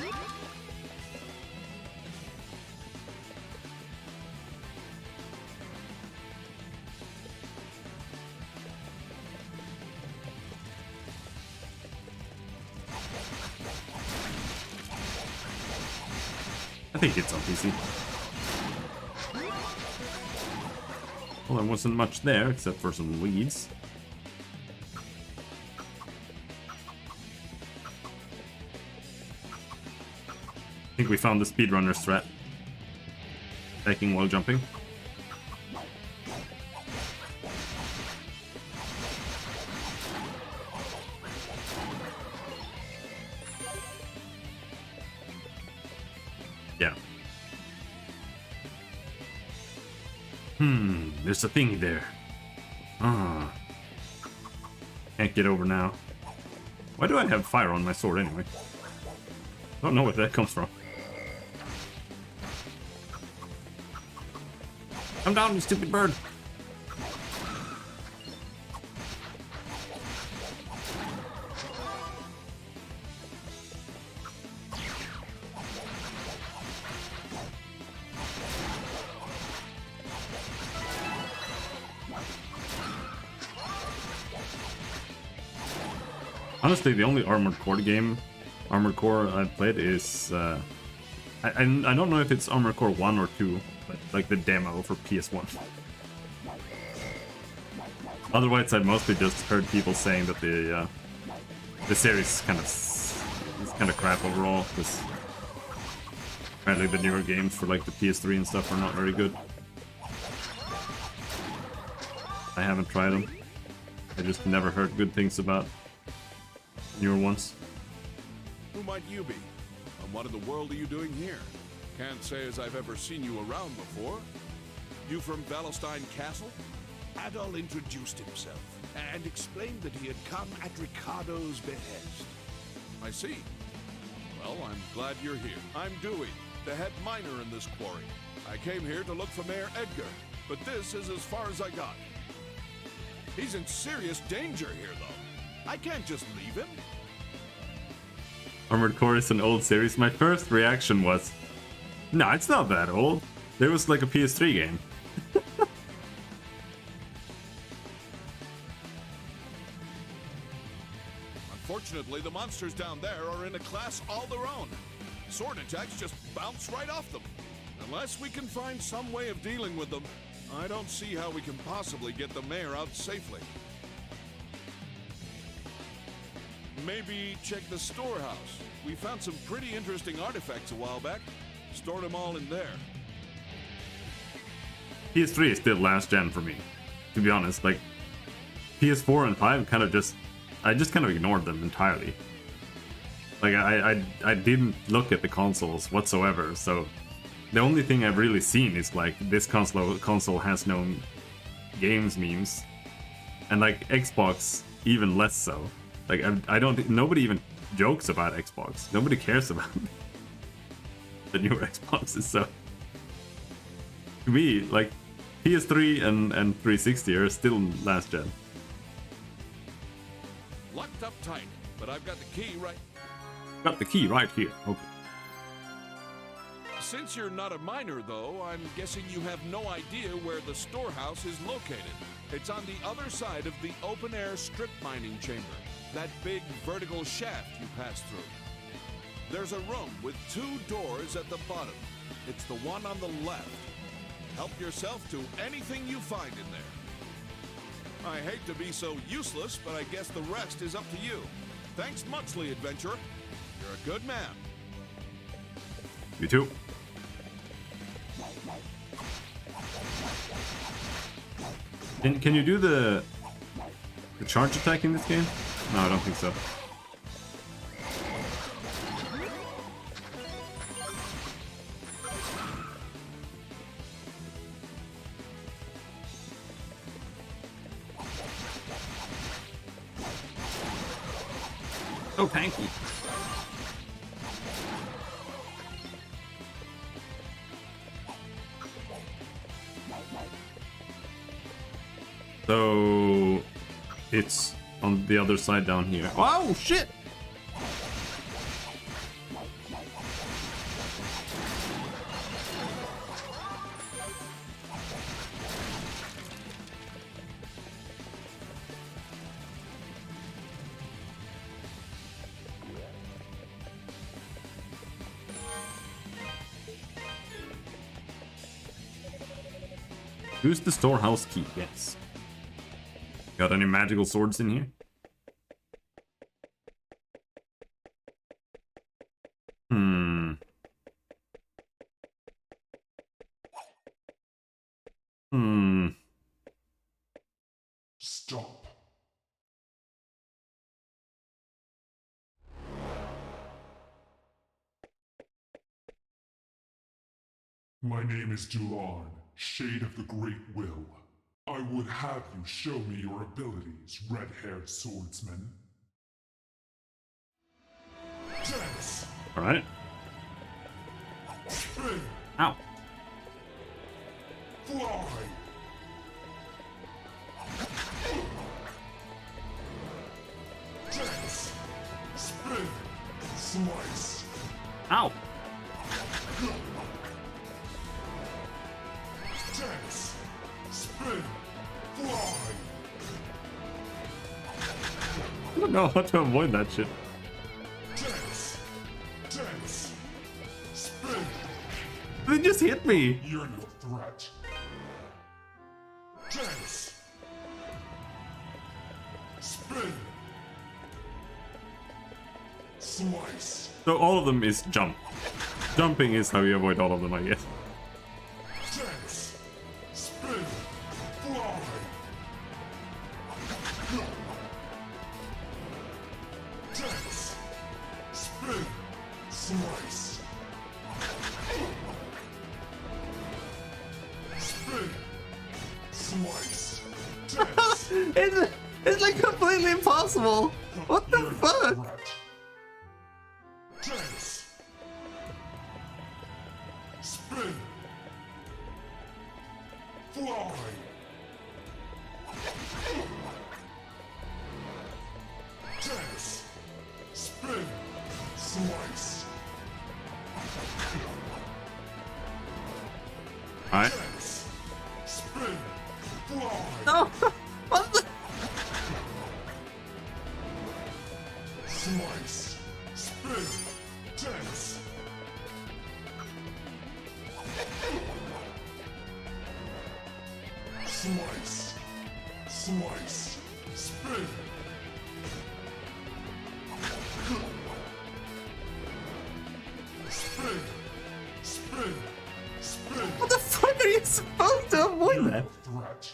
I think it's on PC. Well, there wasn't much there except for some leads. I think we found the speedrunner strat. Attacking while jumping. Yeah. There's a thing there. Ah. Can't get over now. Why do I have fire on my sword anyway? Don't know where that comes from. Come down, you stupid bird. Honestly, the only Armored Core I've played is I don't know if it's Armored Core 1 or 2, but like the demo for PS1. Otherwise, I've mostly just heard people saying that the series is kind of crap overall, because apparently the newer games for like the PS3 and stuff are not very good. I haven't tried them. I just never heard good things about newer ones. Who might you be? And what in the world are you doing here? Can't say as I've ever seen you around before. You from Valestein Castle? Adol introduced himself and explained that he had come at Ricardo's behest. I see. Well, I'm glad you're here. I'm Dewey, the head miner in this quarry. I came here to look for Mayor Edgar, but this is as far as I got. He's in serious danger here, though. I can't just leave him. Armored Core is an old series. My first reaction was, no, it's not that old. There was like a PS3 game. Unfortunately, the monsters down there are in a class all their own. Sword attacks just bounce right off them. Unless we can find some way of dealing with them, I don't see how we can possibly get the mayor out safely. Maybe check the storehouse. We found some pretty interesting artifacts a while back. Stored them all in there. PS3 is still last gen for me, to be honest. Like, PS4 and 5 I just kind of ignored them entirely. Like, I didn't look at the consoles whatsoever, so the only thing I've really seen is like, this console has no games memes. And like, Xbox, even less so. Like, nobody even jokes about Xbox. Nobody cares about the newer Xboxes, so to me, like, PS3 and 360 are still last gen. Locked up tight, but I've got the key right... Got the key right here, okay. Since you're not a miner, though, I'm guessing you have no idea where the storehouse is located. It's on the other side of the open-air strip mining chamber. That big vertical shaft you pass through. There's a room with 2 doors at the bottom. It's the one on the left. Help yourself to anything you find in there. I hate to be so useless, but I guess the rest is up to you. Thanks muchly, adventurer. You're a good man. You too. Can you do the charge attack in this game? No, I don't think so. Oh, tanky. So it's on the other side down here. Oh shit! Use the storehouse key, yes. Got any magical swords in here? Stop. My name is Dulan, Shade of the Great Will. I would have you show me your abilities, red-haired swordsman. Dance! Alright. Spin! Ow. Fly! Dance! Spin! Slice! Ow! Dance! Spin! Fly! I don't know how to avoid that shit. Dance! Dance! Spin! They just hit me! You're no threat. Dance! Spin! Slice! So all of them is jump. Jumping is how you avoid all of them, I guess. Dance! Spin! Fly! Dance! Spin! Slice! Spin! Slice! Dance! It's like completely impossible! What the fuck? Dance! Spin! Fly! Dance! Spin! Slice! Alright. Dance! Spin! Fly! No! What the? Slice! Spin! Dance! Slice! Slice! Spin! Spin! Spin! Spin! What the fuck are you supposed to avoid that? Threat!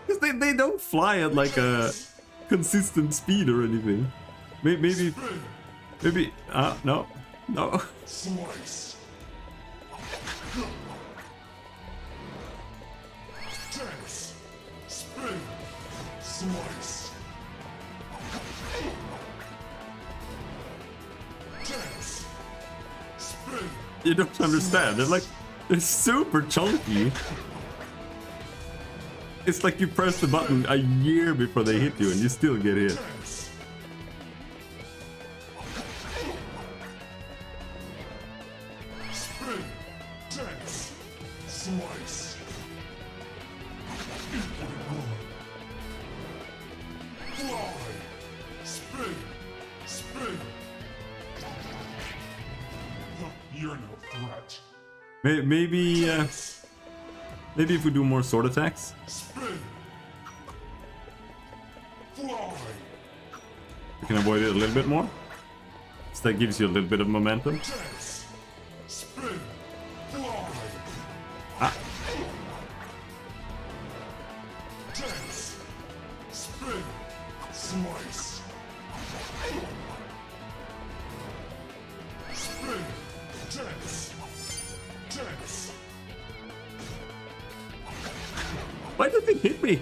Because they don't fly at like a consistent speed or anything. Maybe... no. No. Slice! Dance! Spin! Slice! Dance! Spin! You don't understand. They're super chunky. It's like you press the button a year before they hit you and you still get hit. Dance! Spin! Dance! Slice! Fly! Spin! Spin! You're no threat. Maybe if we do more sword attacks. Spin! Fly! You can avoid it a little bit more. So that gives you a little bit of momentum. Spin. Fly. Ah. Dance. Spin. Slice. Spin. Dance. Dance. Why does it hit me?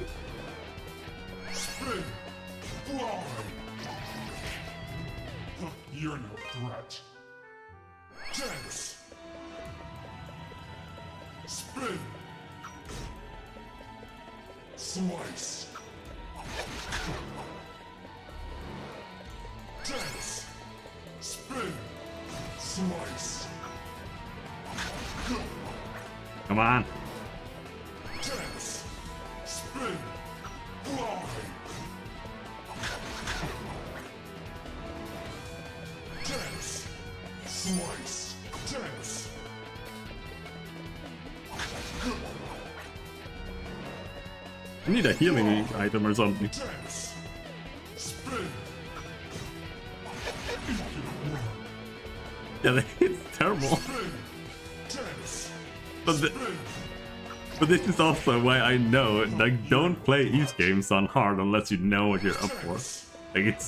Spin. Fly. You're no threat. Dance. Spin. Slice. Dance. Spin. Slice. Come on. Dance. Spin. Fly. Dance. Slice. Dance. I need a healing item or something. Dance. Spin. Yeah, it's terrible. Spin. Dance. But this is also why I know, like, don't play these games on hard unless you know what you're up for. Like,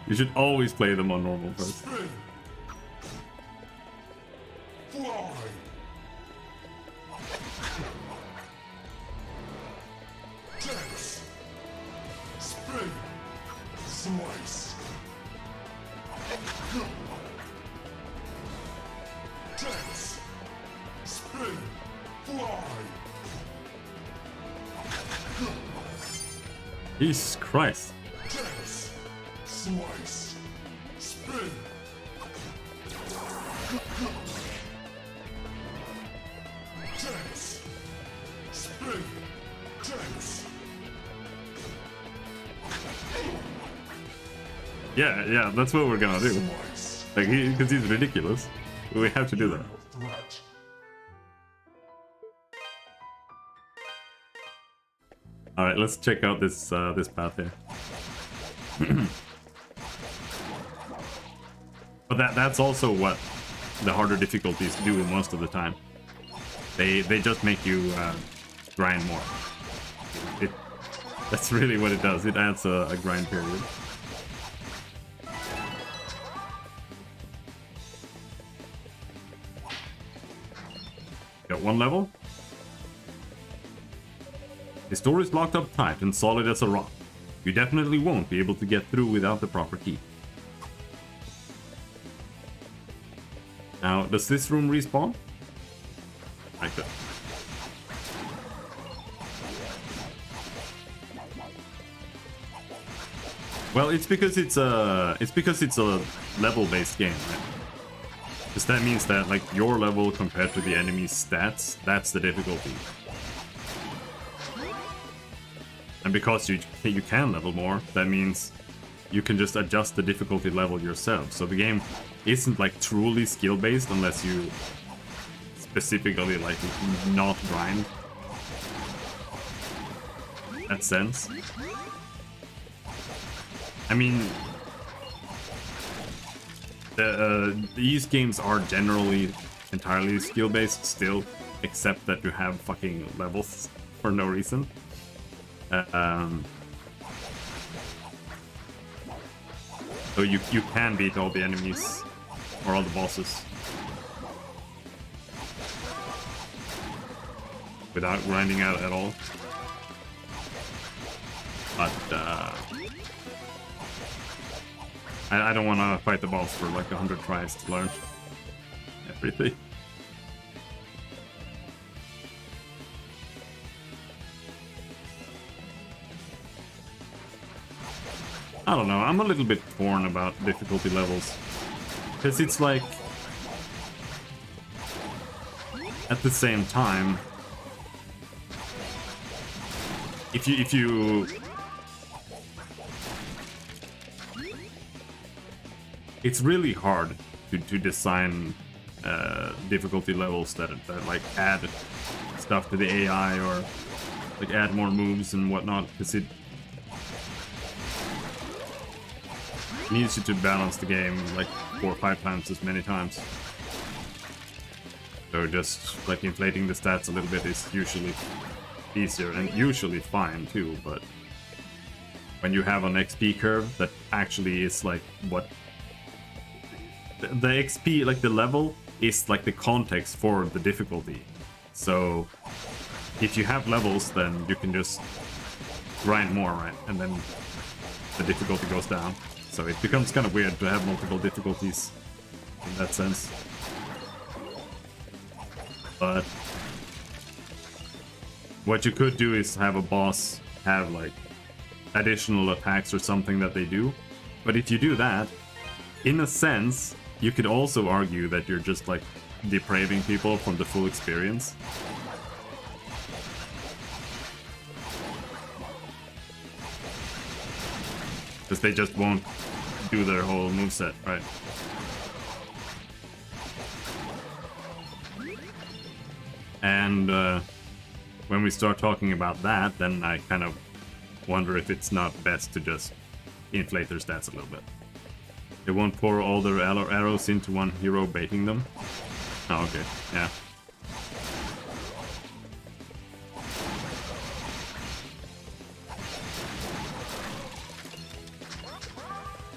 you should always play them on normal first. Spin. Fly. Dance. Spin. Slice. Dance. Spin. Fly. Jesus Christ. Dance. Slice. Spin. Dance. Spin. Dance. Yeah, that's what we're gonna do. Like, because he's ridiculous. We have to do that. Threat. Alright, let's check out this this path here. But that's also what the harder difficulties do most of the time. They just make you grind more. That's really what it does. It adds a grind period. Got one level. This door is locked up tight and solid as a rock. You definitely won't be able to get through without the proper key. Now, does this room respawn? I could. Well, it's because it's a level-based game, right? Because that means that, like, your level compared to the enemy's stats, that's the difficulty. And because you can level more, that means you can just adjust the difficulty level yourself. So the game isn't like truly skill-based unless you specifically like not grind. In that sense. I mean, these games are generally entirely skill-based still, except that you have fucking levels for no reason. So you can beat all the enemies or all the bosses without grinding out at all. But I don't want to fight the boss for like 100 tries to learn everything. I don't know, I'm a little bit torn about difficulty levels. Because it's like... At the same time... If you... It's really hard to design difficulty levels that like add stuff to the AI or like add more moves and whatnot, because needs you to balance the game like 4 or 5 times as many times. So just like inflating the stats a little bit is usually easier and usually fine too, but when you have an XP curve that actually is like what the XP, like the level is like the context for the difficulty. So if you have levels, then you can just grind more, right? And then the difficulty goes down. So it becomes kind of weird to have multiple difficulties in that sense. But what you could do is have a boss have like additional attacks or something that they do. But if you do that, in a sense, you could also argue that you're just like depraving people from the full experience. Because they just won't do their whole moveset, right? And when we start talking about that, then I kind of wonder if it's not best to just inflate their stats a little bit. They won't pour all their arrows into one hero, baiting them. Oh, okay, yeah.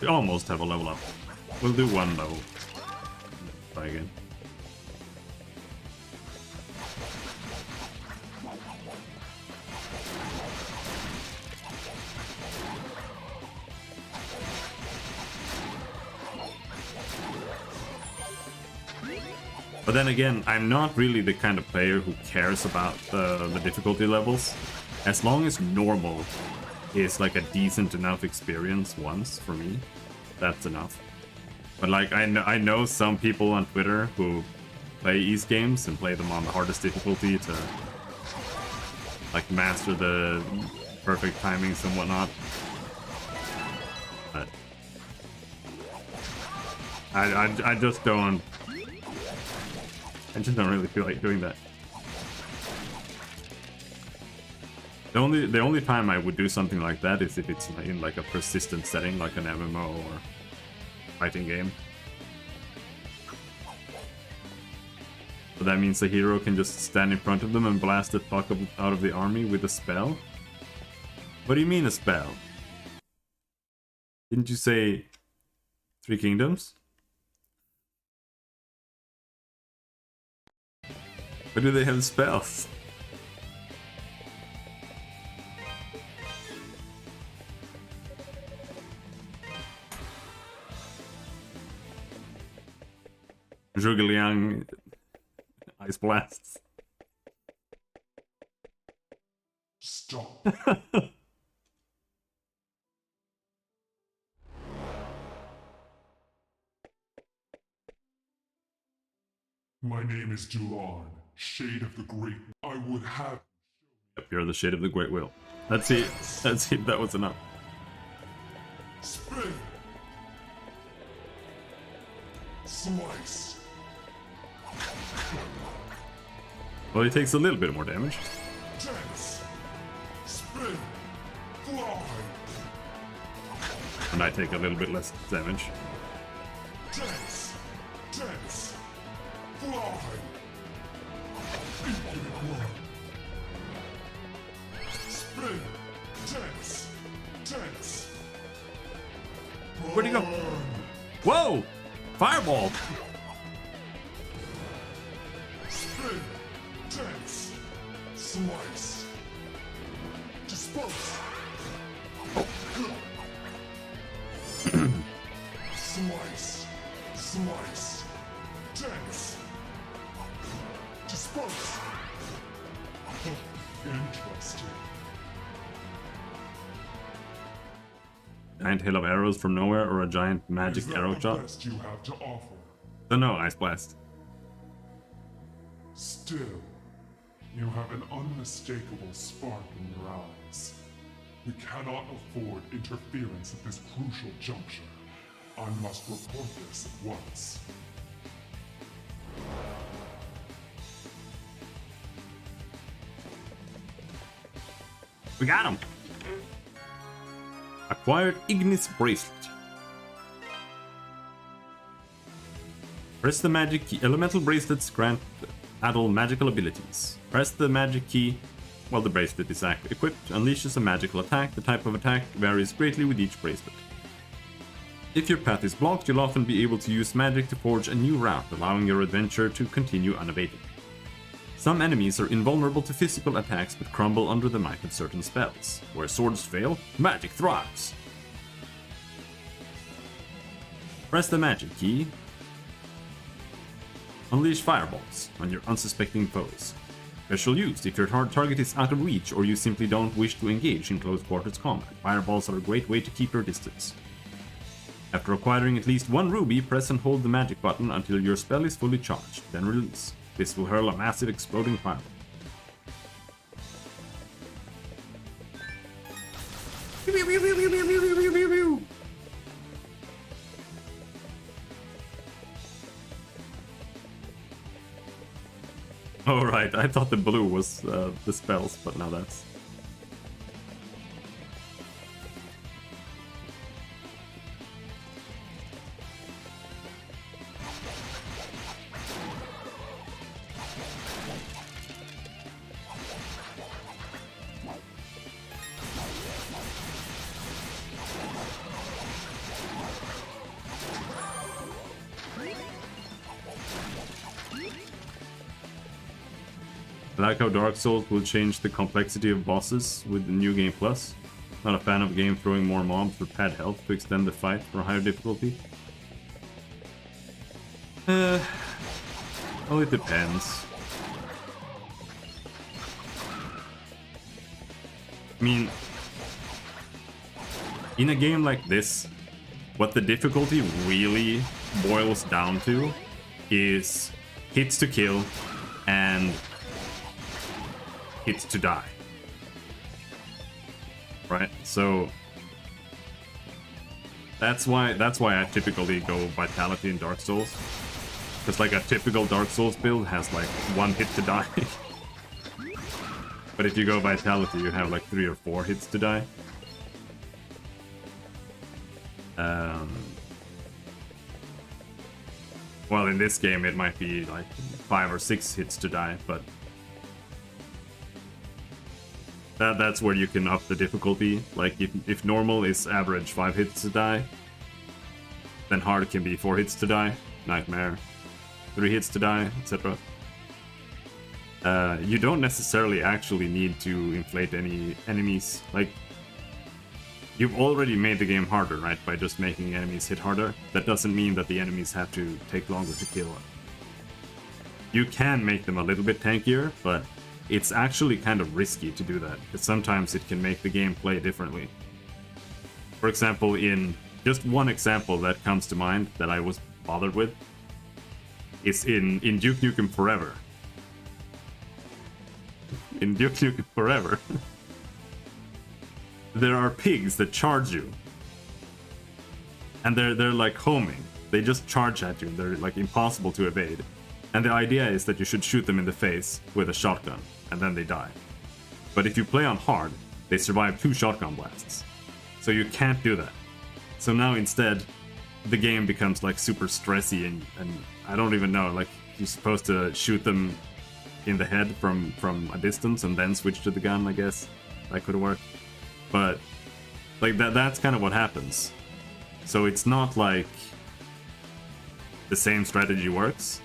We almost have a level up. We'll do one level. Try again. But then again, I'm not really the kind of player who cares about the difficulty levels. As long as normal is like a decent enough experience once for me, that's enough. But like I know some people on Twitter who play Ys games and play them on the hardest difficulty to like master the perfect timings and whatnot. But I just don't. I just don't really feel like doing that. The only time I would do something like that is if it's in like a persistent setting, like an MMO or fighting game. So that means the hero can just stand in front of them and blast the fuck out of the army with a spell? What do you mean a spell? Didn't you say 3 kingdoms? Why do they have spells? Zhuge Liang Ice Blasts. Stop. My name is Dulan, Shade of the Great. I would have. Yep, you're the Shade of the Great Will. Let's see if that was enough. Spin. Slice. Well, he takes a little bit more damage. Dance. Spin. Fly. And I take a little bit less damage. Dance. Dance. Fly. Infinite one. Spin. Dance. Dance. Where'd he go? Whoa! Fireball! Spin. Dance. Slice. Dispose. Slice. Slice. Dance. Dispose. Interesting. Giant hail of arrows from nowhere or a giant magic arrow shot? Best you have to offer. No, Ice Blast. Still, you have an unmistakable spark in your eyes. We cannot afford interference at this crucial juncture. I must report this at once. We got him! Acquired Ignis Bracelet. Press the magic key. Elemental bracelets grant adult magical abilities. Press the magic key while the bracelet is equipped. Unleashes a magical attack. The type of attack varies greatly with each bracelet. If your path is blocked, you'll often be able to use magic to forge a new route, allowing your adventure to continue unabated. Some enemies are invulnerable to physical attacks but crumble under the might of certain spells. Where swords fail, magic thrives. Press the magic key. Unleash fireballs on your unsuspecting foes. Special use if your target is out of reach or you simply don't wish to engage in close quarters combat. Fireballs are a great way to keep your distance. After acquiring at least one ruby, press and hold the magic button until your spell is fully charged, then release. This will hurl a massive exploding fireball. Alright, I thought the blue was the spells, but now that's... I like how Dark Souls will change the complexity of bosses with the new game plus. Not a fan of a game throwing more mobs or pad health to extend the fight for higher difficulty. Well, it depends. I mean, in a game like this, what the difficulty really boils down to is hits to kill and hits to die. Right? So that's why I typically go Vitality in Dark Souls. Because like a typical Dark Souls build has like one hit to die. But if you go Vitality, you have like 3 or 4 hits to die. Well, in this game it might be like 5 or 6 hits to die, but that's where you can up the difficulty. Like if normal is average 5 hits to die, then hard can be 4 hits to die, nightmare 3 hits to die, etc. You don't necessarily actually need to inflate any enemies. Like, you've already made the game harder, right, by just making enemies hit harder. That doesn't mean that the enemies have to take longer to kill. You can make them a little bit tankier, but it's actually kind of risky to do that, because sometimes it can make the game play differently. For example, in just one example that comes to mind that I was bothered with is in Duke Nukem Forever. In Duke Nukem Forever, there are pigs that charge you, and they're like homing. They just charge at you. They're like impossible to evade. And the idea is that you should shoot them in the face with a shotgun, and then they die. But if you play on hard, they survive 2 shotgun blasts. So you can't do that. So now instead, the game becomes like super stressy, and I don't even know, like you're supposed to shoot them in the head from a distance and then switch to the gun, I guess. That could work. But like that's kind of what happens. So it's not like the same strategy works.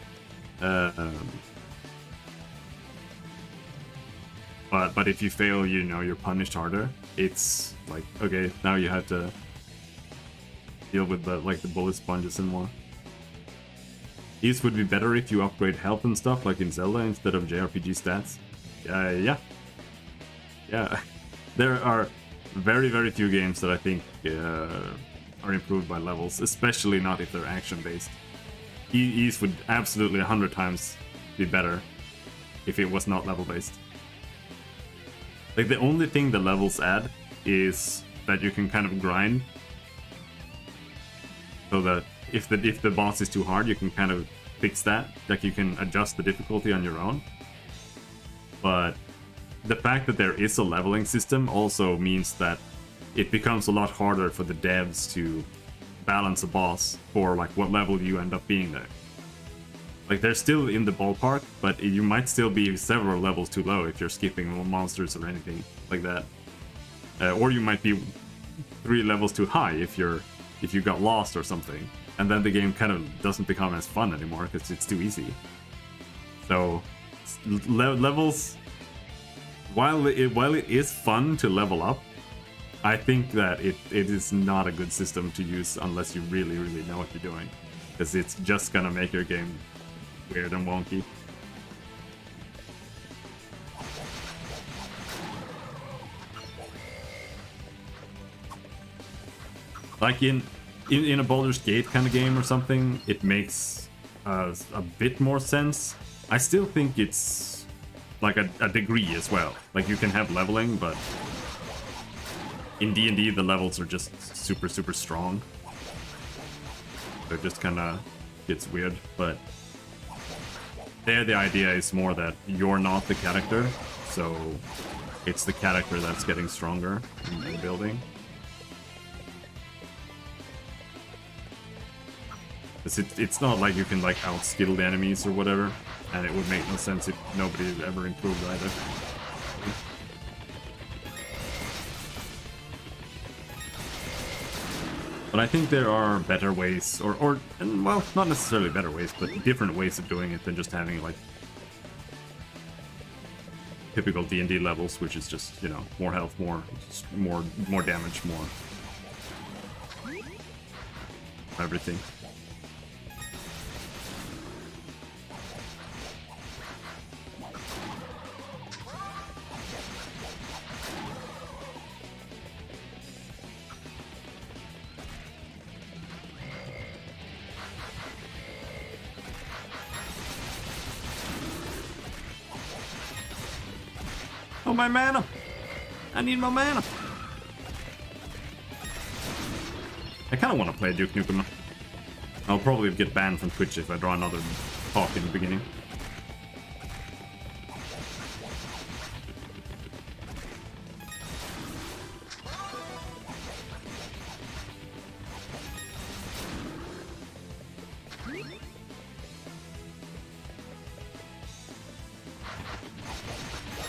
But if you fail, you know, you're punished harder. It's like, okay, now you have to deal with the bullet sponges and more. These would be better if you upgrade health and stuff like in Zelda instead of JRPG stats. Yeah. There are very, very few games that I think are improved by levels, especially not if they're action-based. Ease would absolutely 100 times be better if it was not level-based. Like, the only thing the levels add is that you can kind of grind, so that if the boss is too hard, you can kind of fix that. Like, you can adjust the difficulty on your own. But the fact that there is a leveling system also means that it becomes a lot harder for the devs to balance a boss for like what level you end up being there. Like, they're still in the ballpark, but you might still be several levels too low if you're skipping monsters or anything like that. Or you might be 3 levels too high if you got lost or something. And then the game kind of doesn't become as fun anymore because it's too easy. So, levels... While it is fun to level up, I think that it is not a good system to use unless you really, really know what you're doing. Because it's just gonna make your game weird and wonky. Like in a Baldur's Gate kind of game or something, it makes a bit more sense. I still think it's like a degree as well. Like you can have leveling, but in D&D the levels are just super, super strong. So it just kind of gets weird, but there the idea is more that you're not the character, so it's the character that's getting stronger in building. It's not like you can like outskill the enemies or whatever, and it would make no sense if nobody ever improved either. But I think there are better ways, or well, not necessarily better ways, but different ways of doing it than just having like typical D&D levels, which is just, you know, more health, more damage, more everything. Oh, my mana! I need my mana! I kind of want to play Duke Nukem. I'll probably get banned from Twitch if I draw another talk in the beginning.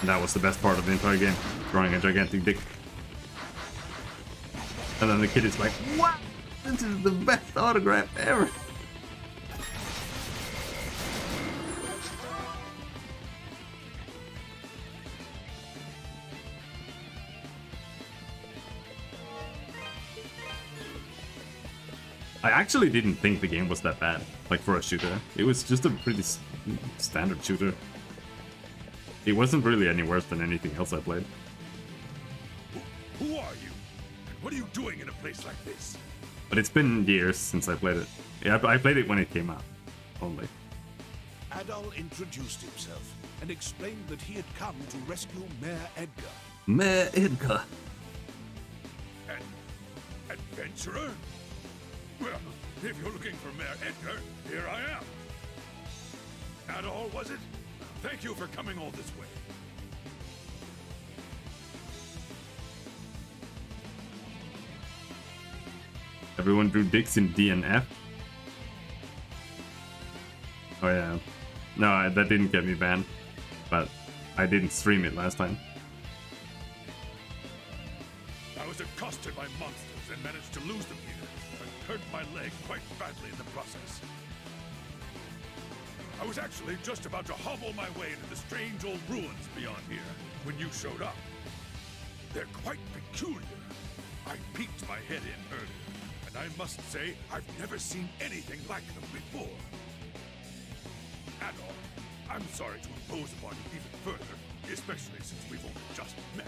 And that was the best part of the entire game, drawing a gigantic dick. And then the kid is like, "What? This is the best autograph ever!" I actually didn't think the game was that bad, like for a shooter. It was just a pretty standard shooter. It wasn't really any worse than anything else I played. Who are you? And what are you doing in a place like this? But it's been years since I played it. Yeah, I played it when it came out, only. Adol introduced himself and explained that he had come to rescue Mayor Edgar. Mayor Edgar. An adventurer? Well, if you're looking for Mayor Edgar, here I am. Adol, was it? Thank you for coming all this way. Everyone drew dicks in D and F. Oh yeah. No, that didn't get me banned. But I didn't stream it last time. I was accosted by monsters and managed to lose them here, and hurt my leg quite badly in the process. I was actually just about to hobble my way into the strange old ruins beyond here when you showed up. They're quite peculiar. I peeked my head in earlier, and I must say I've never seen anything like them before. Adol, I'm sorry to impose upon you even further, especially since we've only just met.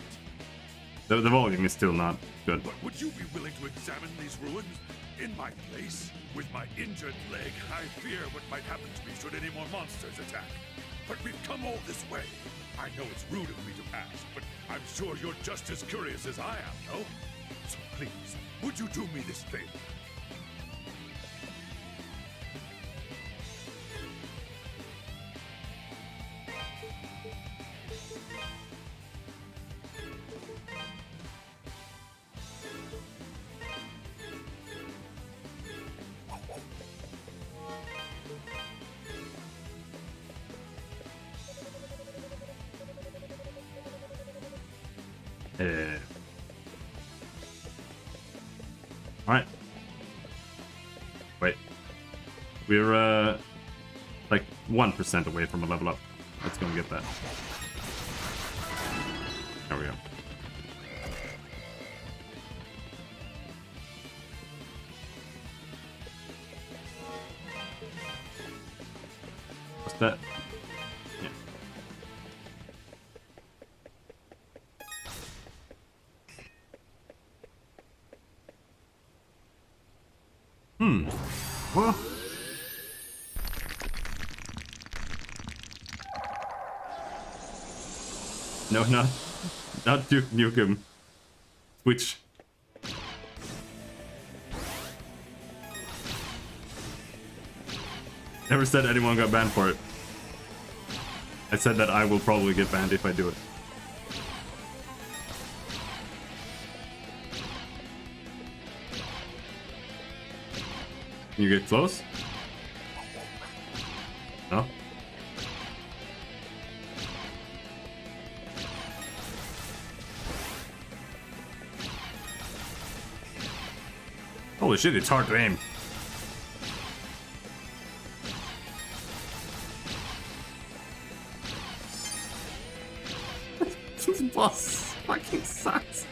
The volume is still not good. But would you be willing to examine these ruins in my place? With my injured leg, I fear what might happen to me should any more monsters attack. But we've come all this way. I know it's rude of me to ask, but I'm sure you're just as curious as I am, no? So please, would you do me this favor? Alright. Wait. We're, like 1% away from a level up. Let's go and get that. There we go. What's that? Yeah. Well. No, not Duke Nukem. Switch. Never said anyone got banned for it. I said that I will probably get banned if I do it. Can you get close? No? Holy shit, it's hard to aim. This boss fucking sucks.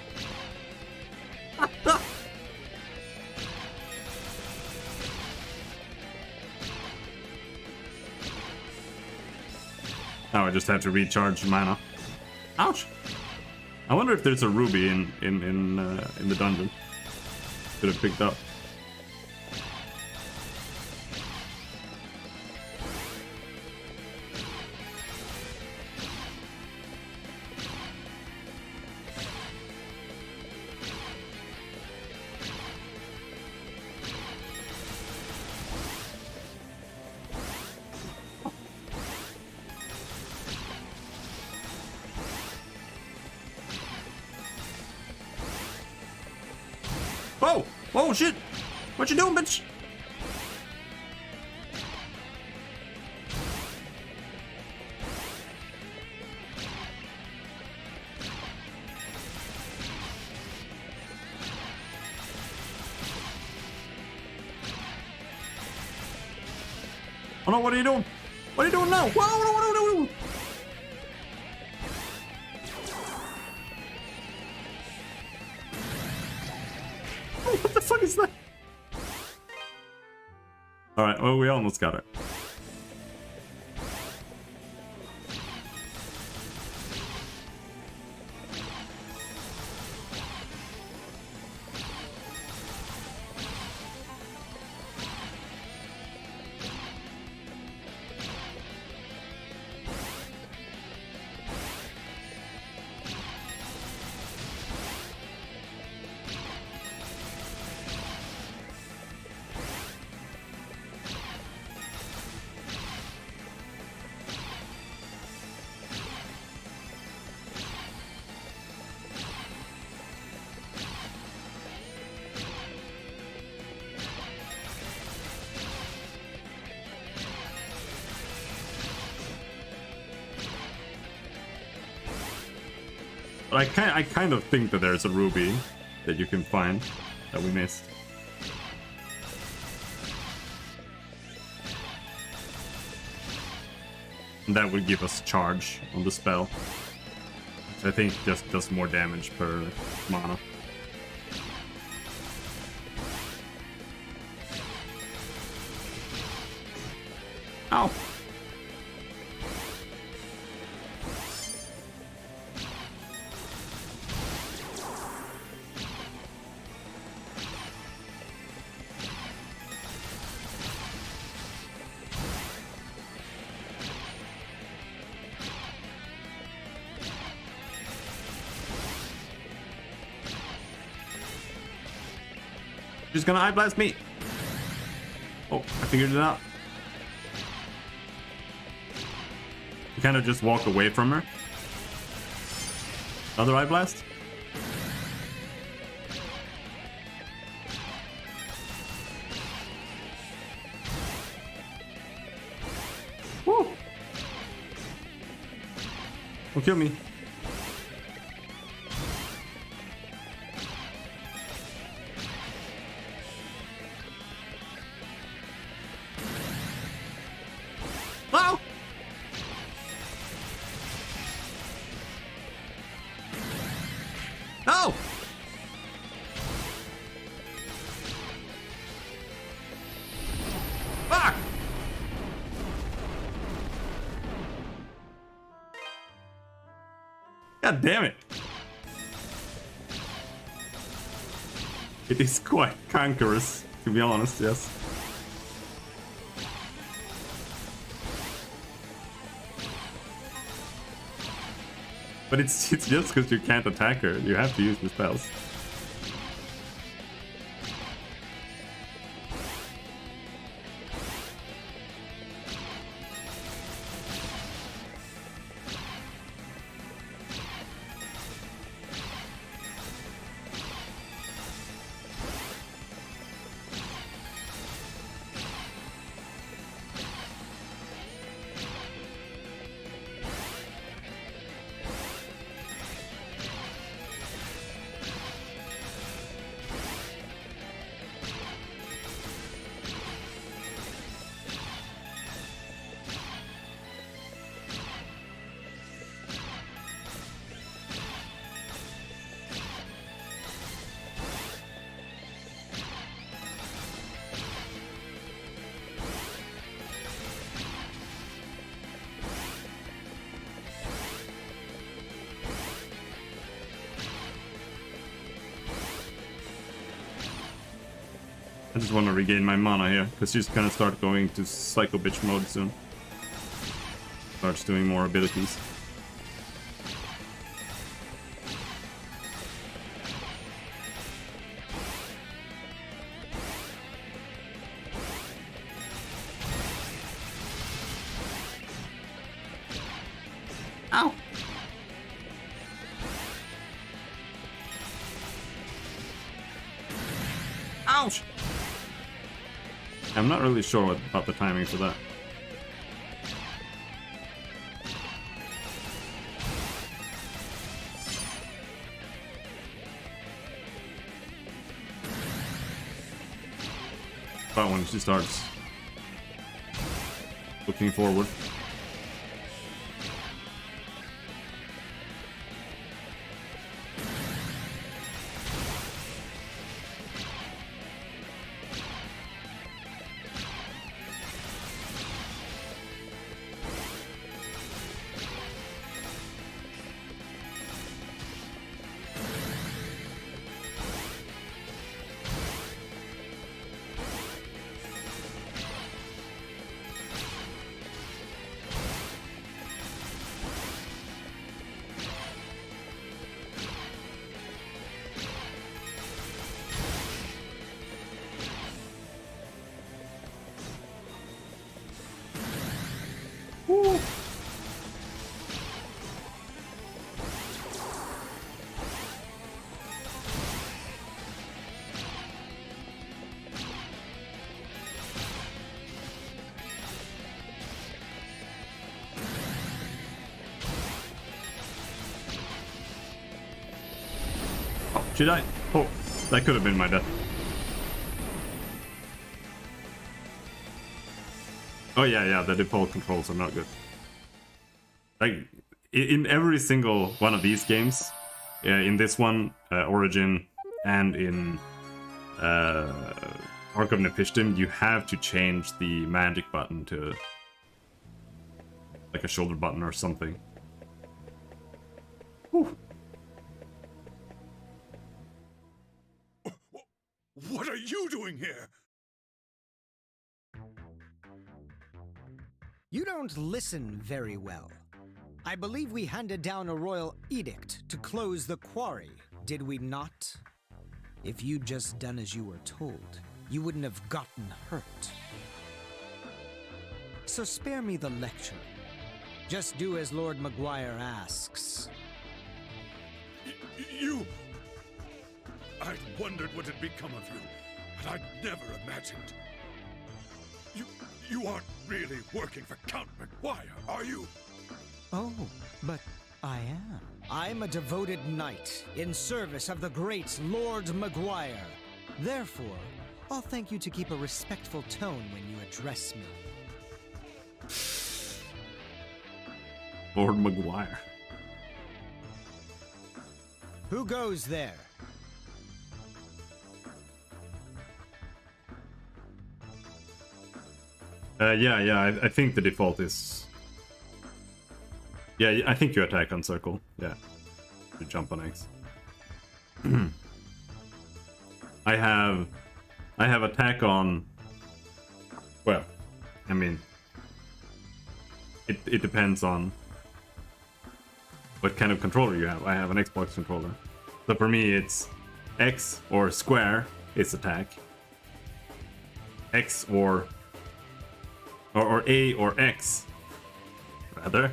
Oh, I just had to recharge mana. Ouch! I wonder if there's a ruby in the dungeon. Could have picked up. Whoa! Whoa, shit! What you doing, bitch? Oh no, what are you doing? What are you doing now? Whoa, whoa. What the fuck is that? Alright, well, we almost got it. But I kind of think that there's a ruby that you can find that we missed. And that would give us charge on the spell, which I think just does more damage per mana. Ow! She's gonna eye blast me. Oh, I figured it out. You kind of just walk away from her. Another eye blast. Woo! Don't kill me. No! Fuck! God damn it! It is quite cankerous, to be honest, yes. But it's just because you can't attack her, you have to use the spells. I just want to regain my mana here, because she's gonna start going to Psycho Bitch mode soon. Starts doing more abilities. Ow! Ouch! I'm not really sure about the timing for that. But when she starts looking forward. Woo. Oh, should I? Oh, that could have been my death. Oh yeah, the default controls are not good. Like, in every single one of these games, in this one, Origin, and in Ark of Nepishtim, you have to change the magic button to like a shoulder button or something. Whew. What are you doing here? You don't listen very well. I believe we handed down a royal edict to close the quarry, did we not? If you'd just done as you were told, you wouldn't have gotten hurt. So spare me the lecture. Just do as Lord Maguire asks. You... I'd wondered what had become of you, but I'd never imagined. You aren't really working for Count Maguire, are you? Oh, but I am. I'm a devoted knight in service of the great Lord Maguire. Therefore, I'll thank you to keep a respectful tone when you address me. Lord Maguire. Who goes there? Yeah, I think the default is... Yeah, I think you attack on circle, yeah. You jump on X. I have attack on... Well, I mean... It depends on what kind of controller you have. I have an Xbox controller. So for me it's X or square is attack. X or A or X, rather.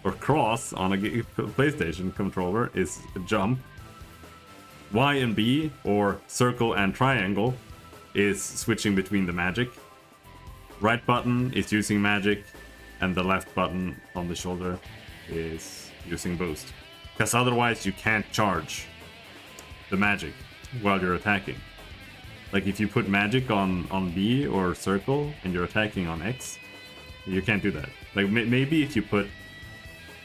Or cross on a PlayStation controller is jump. Y and B or circle and triangle is switching between the magic. Right button is using magic, and the left button on the shoulder is using boost. Because otherwise you can't charge the magic while you're attacking. Like if you put magic on B or circle and you're attacking on X, you can't do that. Like maybe if you put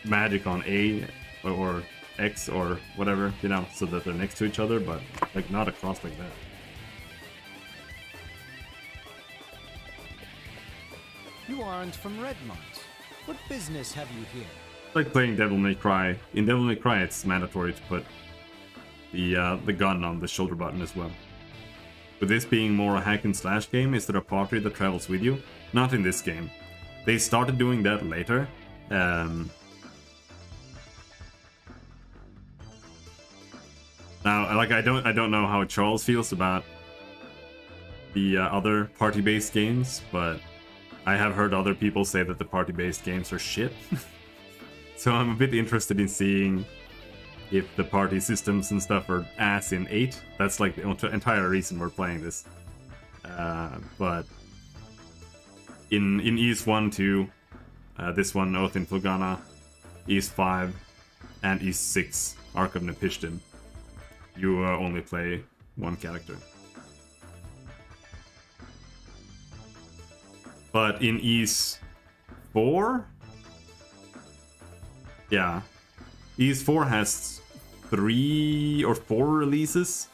magic on A or X or whatever, you know, so that they're next to each other, but like not across like that. You aren't from Redmont. What business have you here? Like playing Devil May Cry. In Devil May Cry, it's mandatory to put the gun on the shoulder button as well. With this being more a hack and slash game, is there a party that travels with you? Not in this game. They started doing that later. Now, like I don't know how Charles feels about the other party-based games, but I have heard other people say that the party-based games are shit. So I'm a bit interested in seeing if the party systems and stuff are ass in 8. That's like the entire reason we're playing this. But in East 1, 2, this one, Oath in Felghana, East 5, and East 6, Ark of Nepishtim, you only play one character. But in East 4? Yeah. East 4 has 3 or 4 releases.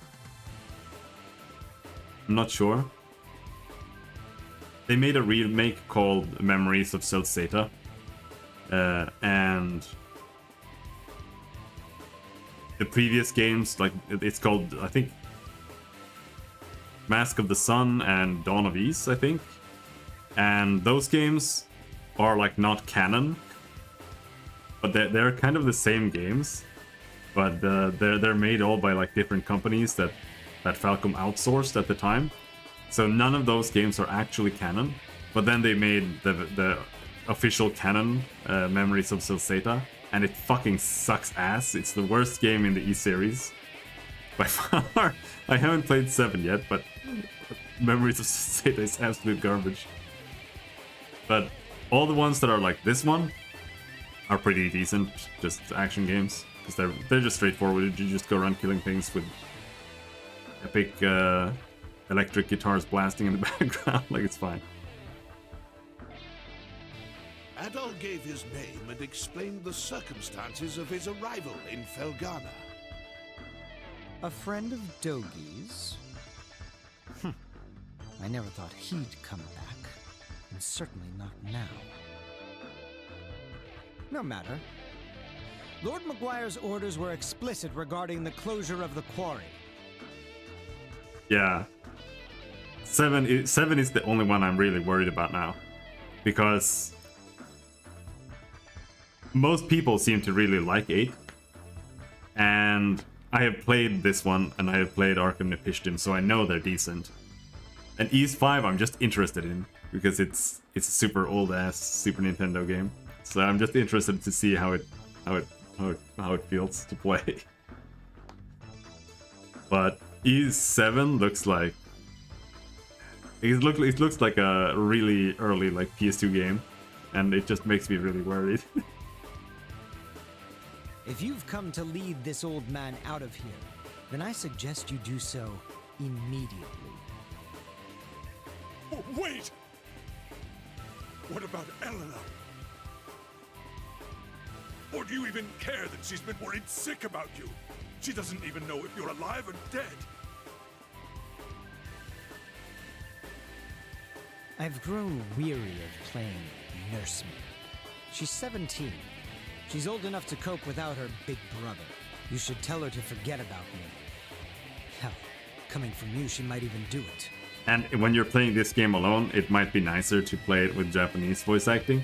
I'm not sure. They made a remake called Memories of Celceta. And the previous games, like it's called, I think, Mask of the Sun and Dawn of East, I think. And those games are like not canon, but they're kind of the same games, but they're made all by like different companies that Falcom outsourced at the time. So none of those games are actually canon, but then they made the official canon Memories of Celceta, and it fucking sucks ass. It's the worst game in the E series by far. I haven't played 7 yet, but Memories of Celceta is absolute garbage. But all the ones that are like this one are pretty decent, just action games, because they're just straightforward. You just go around killing things with epic electric guitars blasting in the background. Like, it's fine. Adol gave his name and explained the circumstances of his arrival in Felghana. A friend of Dogi's? I never thought he'd come back, and certainly not now. No matter. Lord Maguire's orders were explicit regarding the closure of the quarry. Yeah. 7 is the only one I'm really worried about now, because most people seem to really like 8, and I have played this one, and I have played Ark of Nepishtim, so I know they're decent. And East 5 I'm just interested in, because it's a super old-ass Super Nintendo game. So I'm just interested to see how it feels to play. But East 7 looks like it looks like a really early like PS2 game, and it just makes me really worried. If you've come to lead this old man out of here, then I suggest you do so immediately. Wait! What about Eleanor? Or do you even care that she's been worried sick about you? She doesn't even know if you're alive or dead. I've grown weary of playing nursemaid. She's 17. She's old enough to cope without her big brother. You should tell her to forget about me. Hell, coming from you, she might even do it. And when you're playing this game alone, it might be nicer to play it with Japanese voice acting.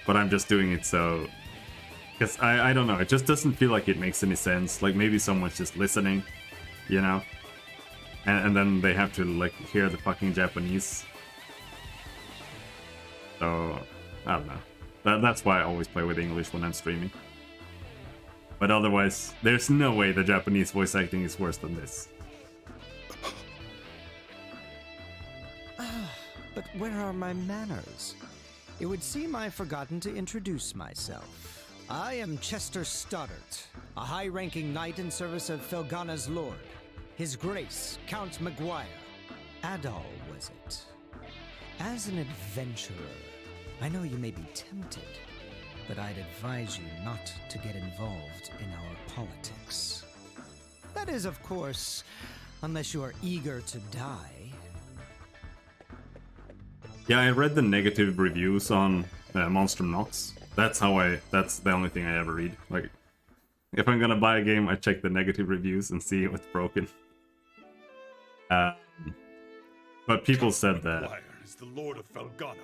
But I'm just doing it so... Because I don't know, it just doesn't feel like it makes any sense. Like maybe someone's just listening, you know? And then they have to like hear the fucking Japanese. So, I don't know. That's why I always play with English when I'm streaming. But otherwise, there's no way the Japanese voice acting is worse than this. But where are my manners? It would seem I've forgotten to introduce myself. I am Chester Stoddart, a high-ranking knight in service of Felghana's lord. His Grace, Count Maguire. Adol, was it? As an adventurer, I know you may be tempted, but I'd advise you not to get involved in our politics. That is, of course, unless you are eager to die. Yeah, I read the negative reviews on Monster Knots. That's the only thing I ever read. Like, if I'm gonna buy a game, I check the negative reviews and see what's broken. But people said that... Maguire is the Lord of Felghana,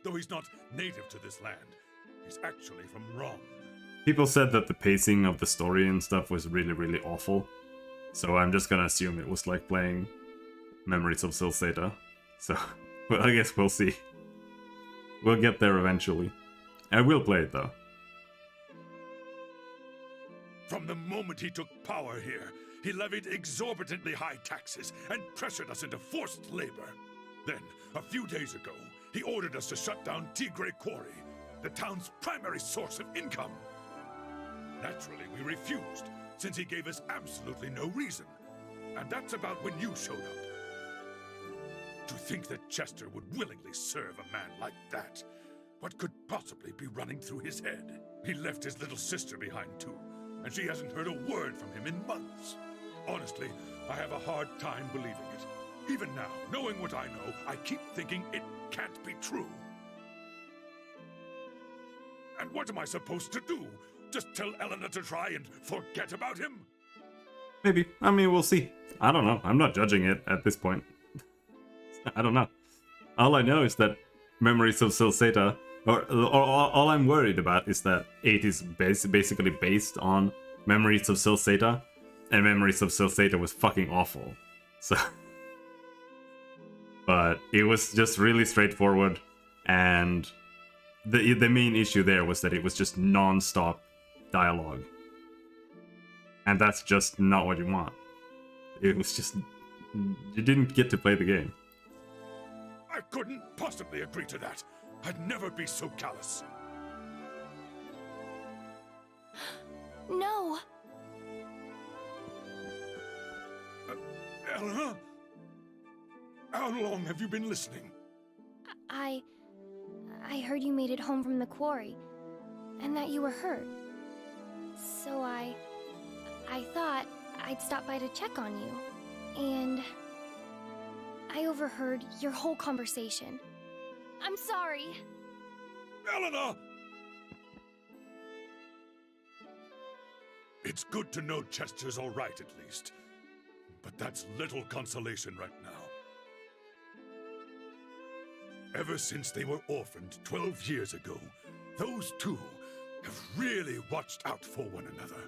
though he's not native to this land. He's actually from Rom. People said that the pacing of the story and stuff was really, really awful. So I'm just gonna assume it was like playing Memories of Silseta. So, well, I guess we'll see. We'll get there eventually. I will play it though. From the moment he took power here, he levied exorbitantly high taxes and pressured us into forced labor. Then, a few days ago, he ordered us to shut down Tigre Quarry, the town's primary source of income. Naturally, we refused, since he gave us absolutely no reason. And that's about when you showed up. To think that Chester would willingly serve a man like that. What could possibly be running through his head? He left his little sister behind too, and she hasn't heard a word from him in months. Honestly, I have a hard time believing it. Even now, knowing what I know, I keep thinking it can't be true. And what am I supposed to do? Just tell Elena to try and forget about him? Maybe. I mean, we'll see. I don't know. I'm not judging it at this point. I don't know. All I know is that Memories of Silseta, or all I'm worried about is that 8 is basically based on Memories of Silseta, and Memories of Silseta was fucking awful. So, but it was just really straightforward, and the main issue there was that it was just non-stop dialogue, and that's just not what you want. It was just, you didn't get to play the game. I couldn't possibly agree to that. I'd never be so callous. No! Elena? How long have you been listening? I heard you made it home from the quarry, and that you were hurt. So I thought I'd stop by to check on you, and I overheard your whole conversation. I'm sorry. Elena! It's good to know Chester's all right, at least. But that's little consolation right now. Ever since they were orphaned 12 years ago, those two have really watched out for one another.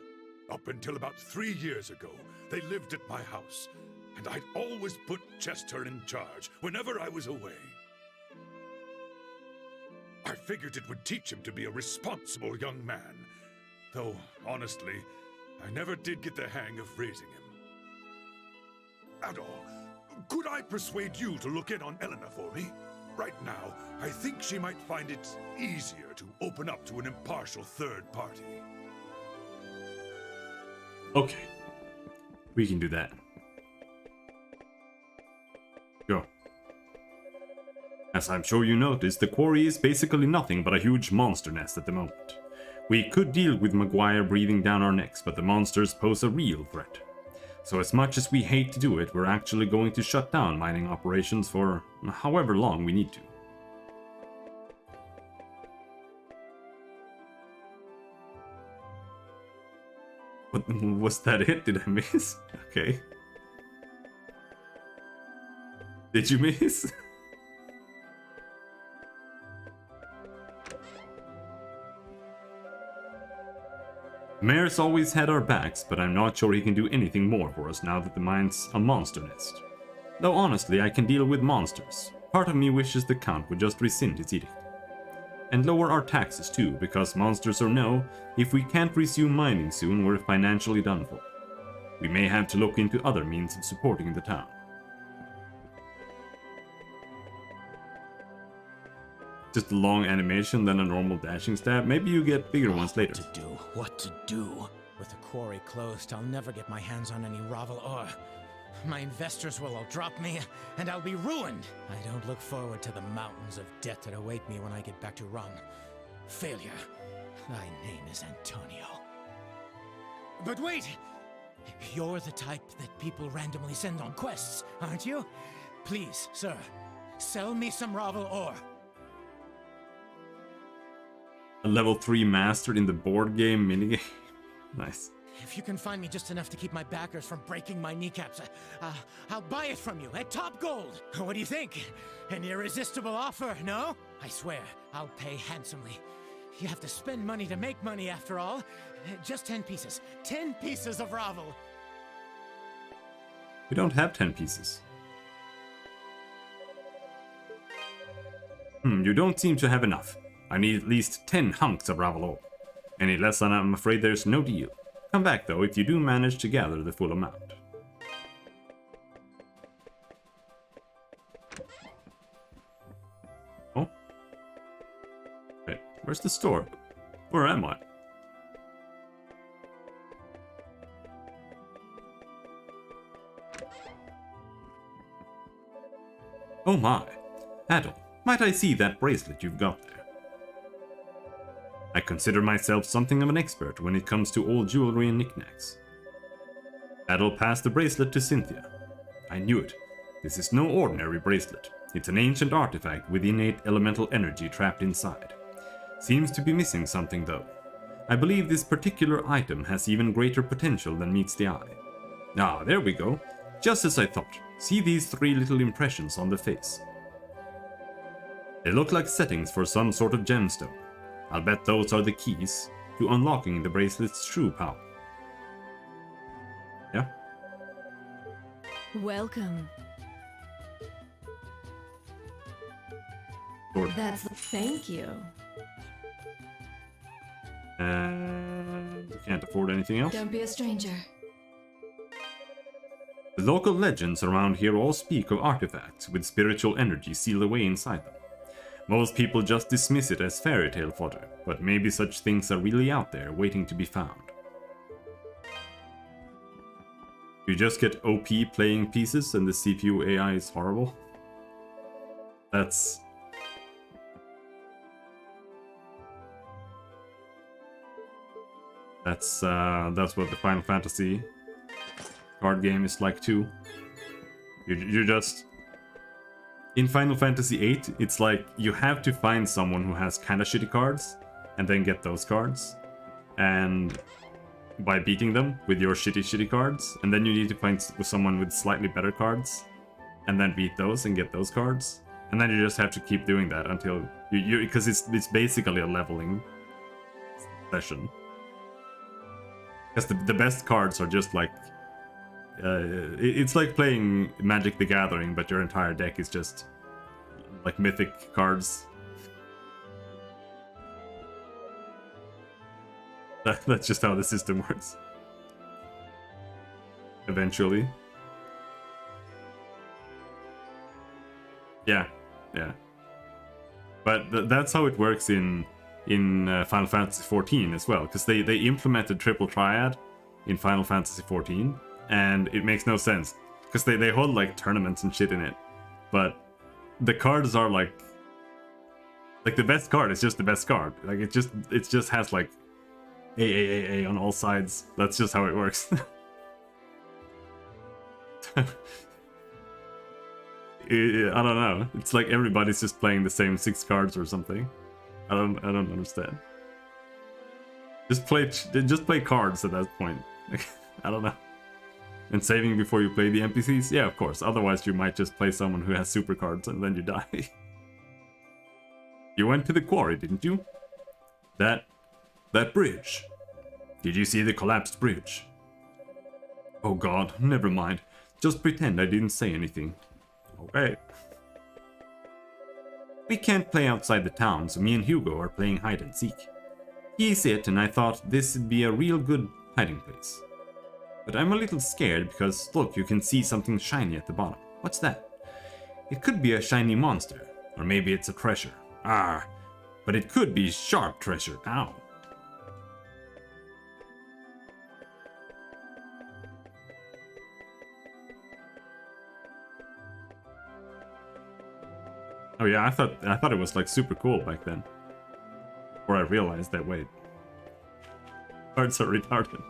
Up until about 3 years ago, they lived at my house, and I'd always put Chester in charge whenever I was away. I figured it would teach him to be a responsible young man, though, honestly, I never did get the hang of raising him. Adol, could I persuade you to look in on Elena for me? Right now, I think she might find it easier to open up to an impartial third party. Okay. We can do that. Go. As I'm sure you noticed, the quarry is basically nothing but a huge monster nest at the moment. We could deal with Maguire breathing down our necks, but the monsters pose a real threat. So as much as we hate to do it, we're actually going to shut down mining operations for however long we need to. What, was that it? Did I miss? Okay. Did you miss? The mayor's always had our backs, but I'm not sure he can do anything more for us now that the mine's a monster nest. Though honestly, I can deal with monsters. Part of me wishes the Count would just rescind his edict. And lower our taxes too, because monsters or no, if we can't resume mining soon, we're financially done for. We may have to look into other means of supporting the town. Just a long animation, then a normal dashing stab. Maybe you get bigger ones later. What to do? With the quarry closed, I'll never get my hands on any Ravel ore. My investors will all drop me, and I'll be ruined. I don't look forward to the mountains of debt that await me when I get back to Rung. Failure. Thy name is Antonio. But wait! You're the type that people randomly send on quests, aren't you? Please, sir, sell me some Ravel ore. A level 3 master in the board game minigame. Nice. If you can find me just enough to keep my backers from breaking my kneecaps, I'll buy it from you at top gold. What do you think? An irresistible offer, no? I swear, I'll pay handsomely. You have to spend money to make money after all. Just 10 pieces. 10 pieces of Ravel. We don't have 10 pieces. You don't seem to have enough. I need at least 10 hunks of Ravel ore. Any less and I'm afraid there's no deal. Come back though if you do manage to gather the full amount. Oh? Wait, where's the store? Where am I? Oh my. Adol, might I see that bracelet you've got there? I consider myself something of an expert when it comes to old jewelry and knickknacks. Adol passed the bracelet to Cynthia. I knew it. This is no ordinary bracelet. It's an ancient artifact with innate elemental energy trapped inside. Seems to be missing something though. I believe this particular item has even greater potential than meets the eye. Ah, there we go. Just as I thought. See these 3 little impressions on the face. They look like settings for some sort of gemstone. I'll bet those are the keys to unlocking the bracelet's true power. Yeah? Welcome. Lord. That's thank you. And we can't afford anything else. Don't be a stranger. The local legends around here all speak of artifacts with spiritual energy sealed away inside them. Most people just dismiss it as fairy tale fodder, but maybe such things are really out there waiting to be found. You just get OP playing pieces and the CPU AI is horrible? That's what the Final Fantasy card game is like too. You're just... In Final Fantasy VIII, it's like you have to find someone who has kinda shitty cards, and then get those cards. And by beating them with your shitty cards, and then you need to find someone with slightly better cards, and then beat those and get those cards. And then you just have to keep doing that until you because it's basically a leveling session. Because the best cards are just like it's like playing Magic the Gathering, but your entire deck is just like mythic cards. That's just how the system works. Eventually. Yeah. But that's how it works in Final Fantasy XIV as well, because they implemented Triple Triad in Final Fantasy XIV, and it makes no sense, because they hold like tournaments and shit in it, but the cards are like the best card is just the best card. Like it just has like A on all sides. That's just how it works. I don't know. It's like everybody's just playing the same 6 cards or something. I don't understand. Just play cards at that point. I don't know. And saving before you play the NPCs? Yeah, of course. Otherwise you might just play someone who has super cards and then you die. You went to the quarry, didn't you? That bridge. Did you see the collapsed bridge? Oh god, never mind. Just pretend I didn't say anything. Okay. We can't play outside the town, so me and Hugo are playing hide and seek. He's it, and I thought this would be a real good hiding place. But I'm a little scared because, look, you can see something shiny at the bottom. What's that? It could be a shiny monster, or maybe it's a treasure. Ah, but it could be sharp treasure. Ow. Oh yeah, I thought it was like super cool back then. Before I realized that, wait. Cards are retarded.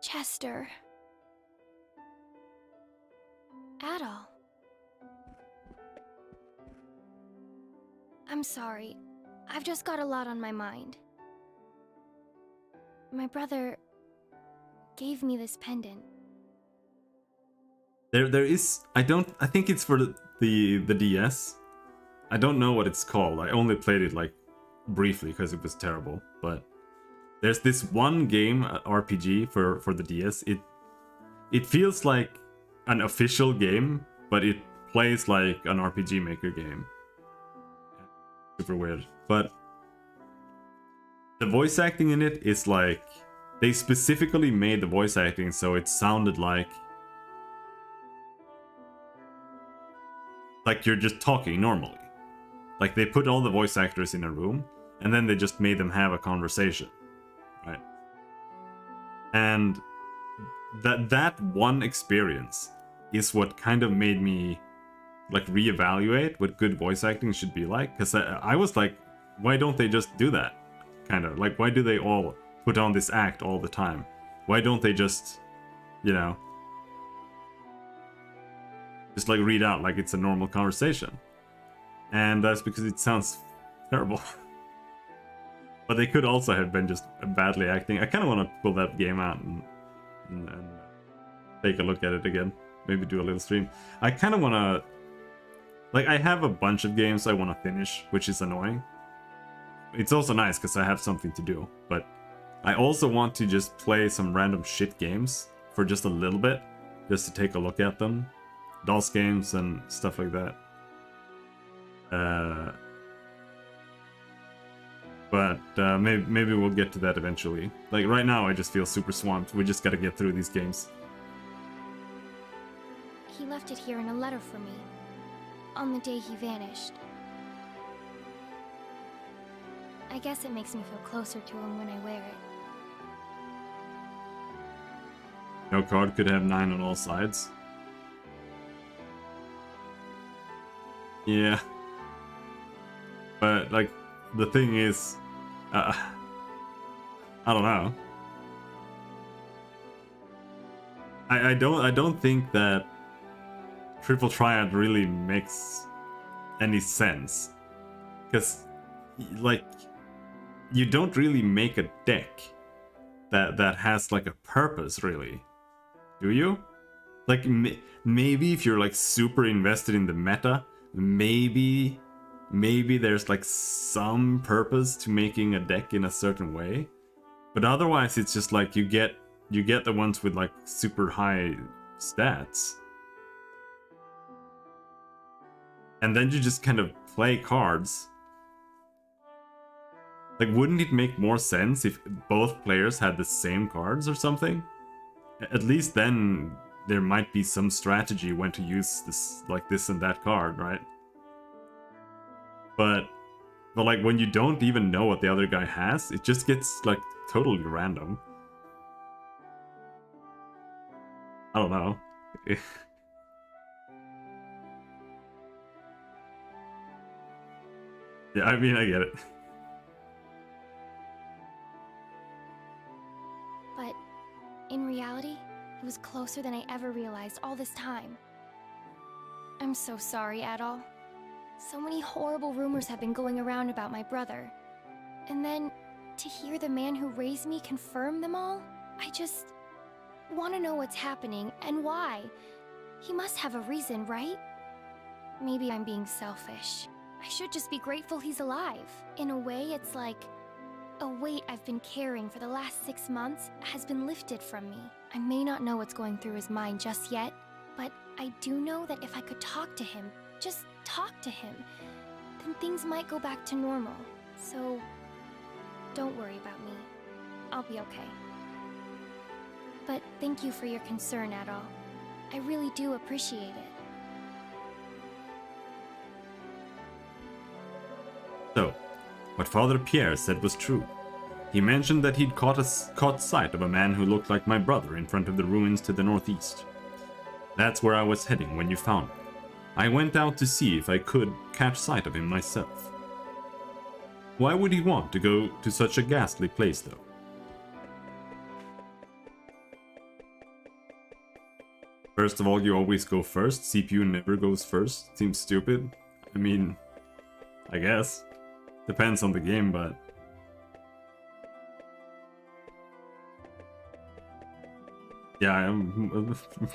Chester. Adol. I'm sorry. I've just got a lot on my mind. My brother gave me this pendant. There is I think it's for the DS. I don't know what it's called. I only played it like briefly because it was terrible, but there's this one game RPG for the DS. It feels like an official game, but it plays like an RPG Maker game. Super weird. But the voice acting in it is like, they specifically made the voice acting so it sounded like you're just talking normally. Like they put all the voice actors in a room and then they just made them have a conversation, right? And that one experience is what kind of made me like reevaluate what good voice acting should be like, because I was like, why don't they just do that? Kind of like, why do they all put on this act all the time? Why don't they just, you know, just like read out like it's a normal conversation? And that's because it sounds terrible. But they could also have been just badly acting. I kind of want to pull that game out and take a look at it again. Maybe do a little stream. I kind of want to, like, I have a bunch of games I want to finish, which is annoying. It's also nice because I have something to do, but I also want to just play some random shit games for just a little bit, just to take a look at them. DOS games and stuff like that. But maybe we'll get to that eventually. Like right now I just feel super swamped. We just gotta get through these games. He left it here in a letter for me, on the day he vanished. I guess it makes me feel closer to him when I wear it. No card could have 9 on all sides. Yeah. But, like, the thing is, I don't know. I don't think that Triple Triad really makes any sense. Because, like, you don't really make a deck that has, like, a purpose, really. Do you? Like, maybe if you're, like, super invested in the meta, maybe there's like some purpose to making a deck in a certain way, but otherwise it's just like you get the ones with like super high stats, and then you just kind of play cards. Like, wouldn't it make more sense if both players had the same cards or something? At least then there might be some strategy when to use this, like this and that card, right? But like when you don't even know what the other guy has, it just gets like totally random. I don't know. Yeah, I mean, I get it. But in reality, it was closer than I ever realized all this time. I'm so sorry, Adol. So many horrible rumors have been going around about my brother. And then, to hear the man who raised me confirm them all, I just want to know what's happening and why. He must have a reason, right? Maybe I'm being selfish. I should just be grateful he's alive. In a way, it's like a weight I've been carrying for the last 6 months has been lifted from me. I may not know what's going through his mind just yet, but I do know that if I could talk to him, just talk to him, then things might go back to normal. So, don't worry about me. I'll be okay. But thank you for your concern, Adol. I really do appreciate it. So, what Father Pierre said was true. He mentioned that he'd caught sight of a man who looked like my brother in front of the ruins to the northeast. That's where I was heading when you found me. I went out to see if I could catch sight of him myself. Why would he want to go to such a ghastly place, though? First of all, you always go first. CPU never goes first. Seems stupid. I mean, I guess. Depends on the game, but... yeah,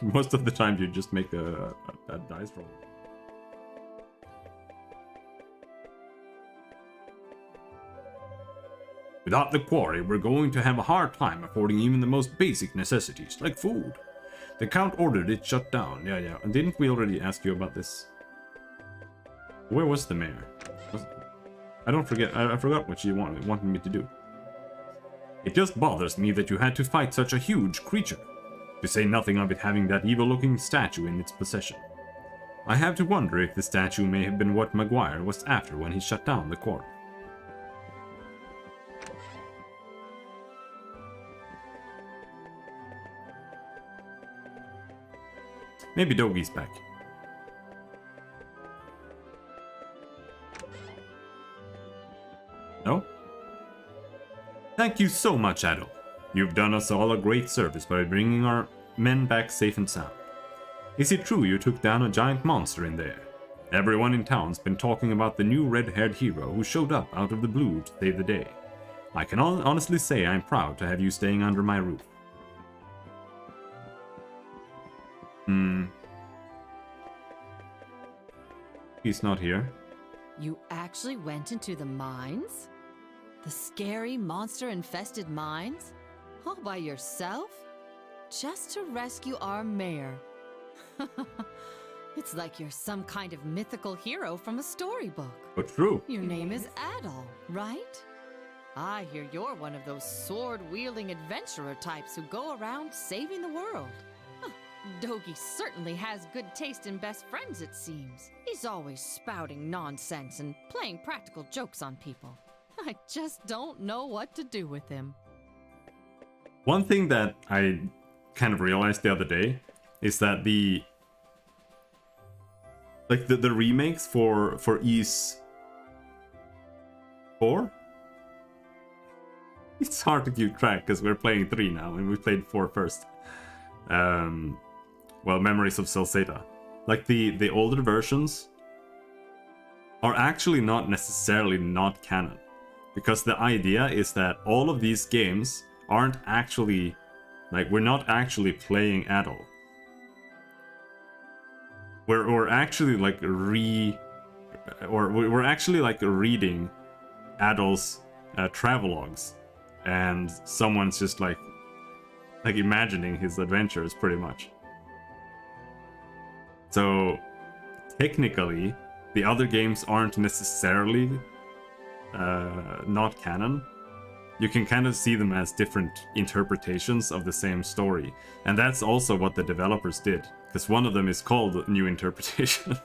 most of the time you just make a dice roll. Without the quarry, we're going to have a hard time affording even the most basic necessities, like food. The Count ordered it shut down. Yeah. And didn't we already ask you about this? Where was the mayor? I forgot what she wanted me to do. It just bothers me that you had to fight such a huge creature. To say nothing of it having that evil-looking statue in its possession. I have to wonder if the statue may have been what Maguire was after when he shut down the quarry. Maybe Dogi's back. No? Thank you so much, Adol. You've done us all a great service by bringing our men back safe and sound. Is it true you took down a giant monster in there? Everyone in town's been talking about the new red-haired hero who showed up out of the blue to save the day. I can honestly say I'm proud to have you staying under my roof. He's not here. You actually went into the mines? The scary monster-infested mines? All by yourself? Just to rescue our mayor? It's like you're some kind of mythical hero from a storybook. But true. Your name is Adol, right? I hear you're one of those sword-wielding adventurer types who go around saving the world. Dogi certainly has good taste in best friends, it seems. He's always spouting nonsense and playing practical jokes on people. I just don't know what to do with him. One thing that I kind of realized the other day is that the remakes for Ys 4? It's hard to keep track because we're playing 3 now and we played 4 first. Well, Memories of Celceta. Like the older versions are actually not necessarily not canon. Because the idea is that all of these games aren't actually, like, we're not actually playing Adol. We're actually like we're actually like reading Adol's travelogues, and someone's just like imagining his adventures pretty much. So technically, the other games aren't necessarily not canon. You can kind of see them as different interpretations of the same story. And that's also what the developers did, because one of them is called New Interpretation.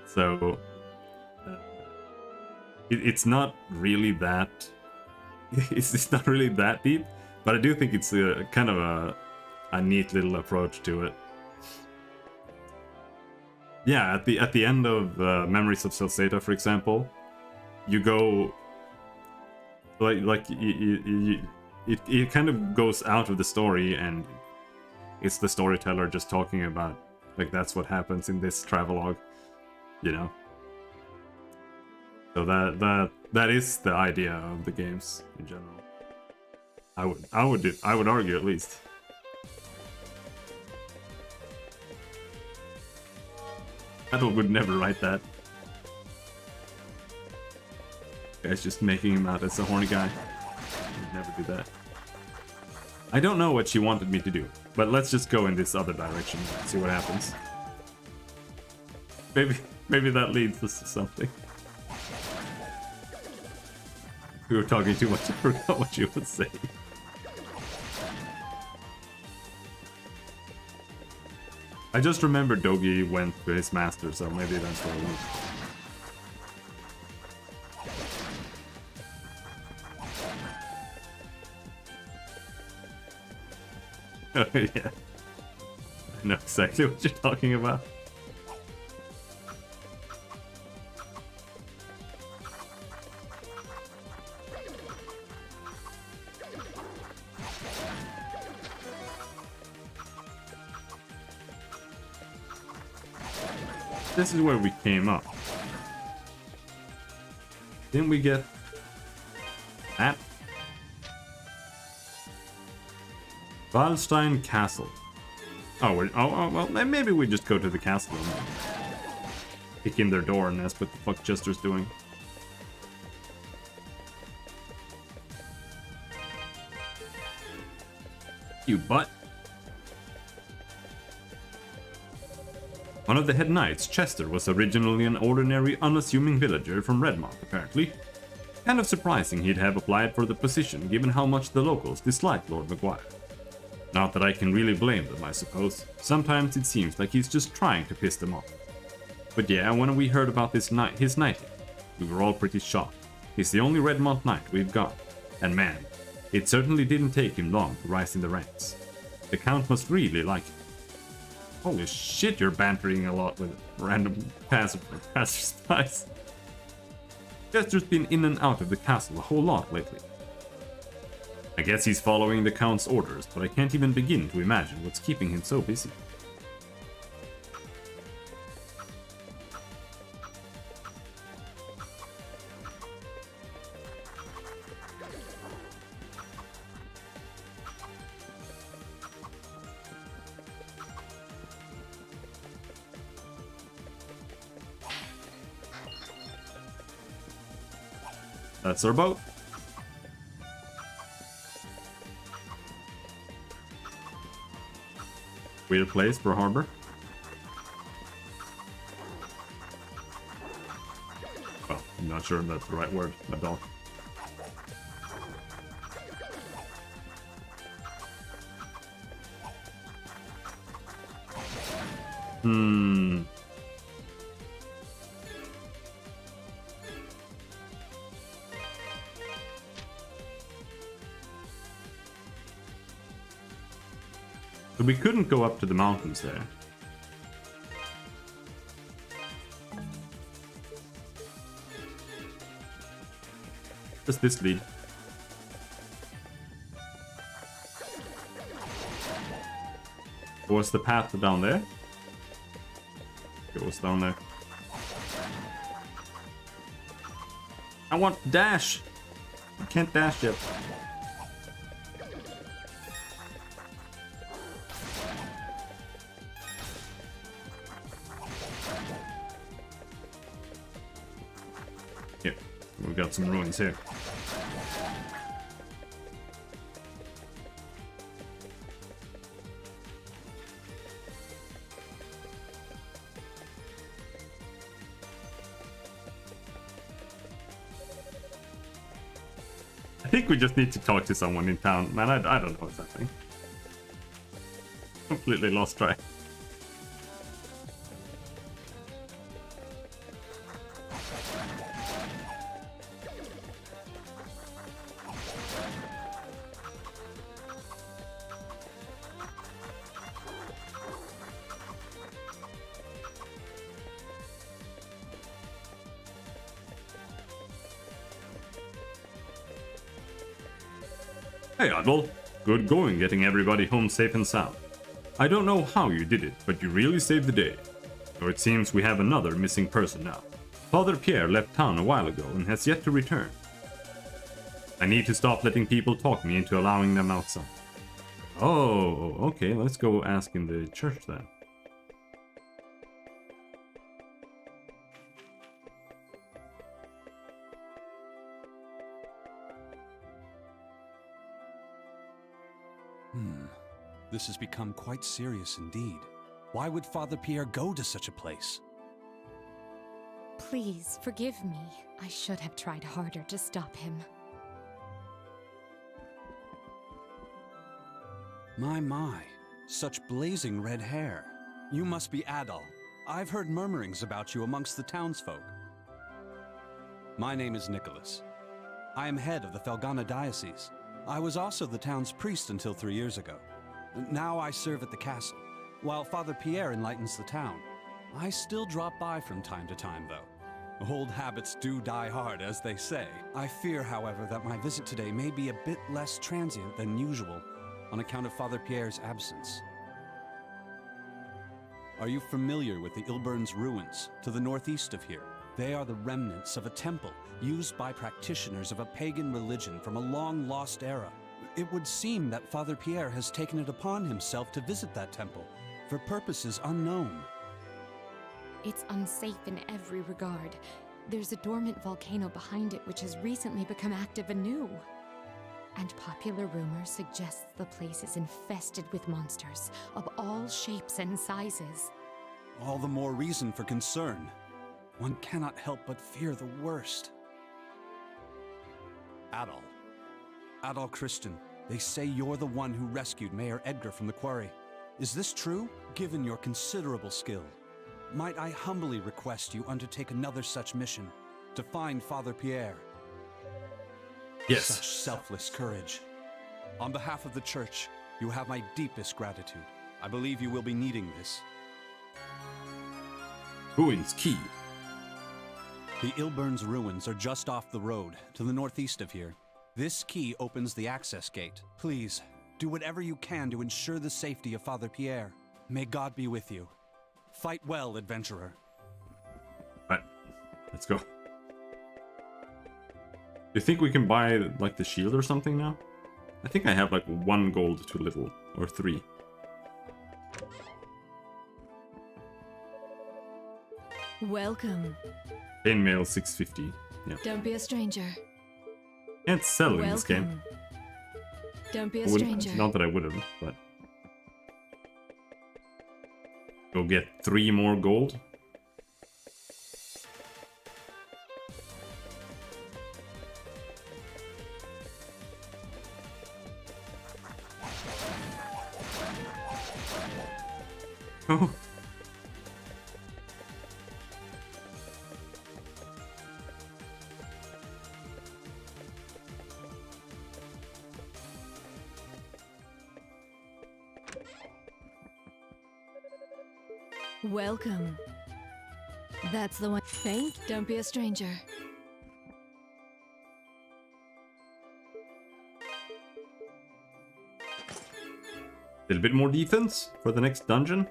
So it's not really that it's not really that deep, but I do think it's a kind of a neat little approach to it. Yeah, at the end of Memories of Celceta, for example, you go it kind of goes out of the story, and it's the storyteller just talking about like that's what happens in this travelogue, you know. So that is the idea of the games in general. I would argue, at least. Adult would never write that. Guy's just making him out as a horny guy. Would never do that. I don't know what she wanted me to do, but let's just go in this other direction and see what happens. Maybe that leads us to something. We were talking too much, I forgot what you would say. I just remember Dogi went to his master, so maybe that's what I went. Oh yeah. I know exactly what you're talking about. This is where we came up. Didn't we get that? Valstein Castle. Oh, well, maybe we just go to the castle and kick in their door and ask what the fuck Jester's doing. You butt. One of the head knights, Chester, was originally an ordinary, unassuming villager from Redmont, apparently. Kind of surprising he'd have applied for the position, given how much the locals disliked Lord Maguire. Not that I can really blame them, I suppose. Sometimes it seems like he's just trying to piss them off. But yeah, when we heard about his knighting, we were all pretty shocked. He's the only Redmont knight we've got. And man, it certainly didn't take him long to rise in the ranks. The Count must really like him. Holy shit, you're bantering a lot with random passers-by. Chester's been in and out of the castle a whole lot lately. I guess he's following the Count's orders, but I can't even begin to imagine what's keeping him so busy. That's our boat. Weird place for a harbor. Well, I'm not sure if that's the right word, my dog. So we couldn't go up to the mountains there. Does this lead? Was the path down there? It was down there. I want dash! I can't dash yet. Here, we've got some ruins here. I think we just need to talk to someone in town. Man, I don't know what's happening. Completely lost track. Hey, Adol. Good going getting everybody home safe and sound. I don't know how you did it, but you really saved the day. So it seems we have another missing person now. Father Pierre left town a while ago and has yet to return. I need to stop letting people talk me into allowing them outside. Oh, okay, let's go ask in the church then. This has become quite serious indeed. Why would Father Pierre go to such a place? Please, forgive me. I should have tried harder to stop him. My. Such blazing red hair. You must be Adol. I've heard murmurings about you amongst the townsfolk. My name is Nicholas. I am head of the Felghana diocese. I was also the town's priest until 3 years ago. Now I serve at the castle, while Father Pierre enlightens the town. I still drop by from time to time, though. Old habits do die hard, as they say. I fear, however, that my visit today may be a bit less transient than usual on account of Father Pierre's absence. Are you familiar with the Ilburn's ruins to the northeast of here? They are the remnants of a temple used by practitioners of a pagan religion from a long-lost era. It would seem that Father Pierre has taken it upon himself to visit that temple for purposes unknown. It's unsafe in every regard. There's a dormant volcano behind it which has recently become active anew. And popular rumor suggests the place is infested with monsters of all shapes and sizes. All the more reason for concern. One cannot help but fear the worst. Adol Christian, they say you're the one who rescued Mayor Edgar from the quarry. Is this true? Given your considerable skill, might I humbly request you undertake another such mission to find Father Pierre? Yes. Such selfless courage. On behalf of the church, you have my deepest gratitude. I believe you will be needing this. Ruins Key. The Ilburn's ruins are just off the road, to the northeast of here. This key opens the access gate. Please, do whatever you can to ensure the safety of Father Pierre. May God be with you. Fight well, adventurer. Right, let's go. You think we can buy, like, the shield or something now? I think I have, like, 1 gold too little. Or 3. Welcome. Chainmail 650. Yeah. Don't be a stranger. Can't sell in this game. Don't be a stranger. Not that I would have, but... Go get 3 more gold. Oh. Welcome. That's the one. Don't be a stranger. A little bit more defense for the next dungeon.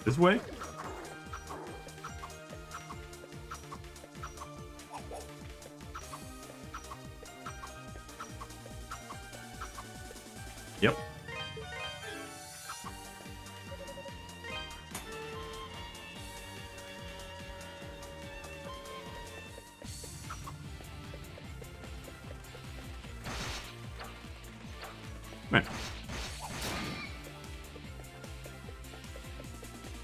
This way? Yep. Man.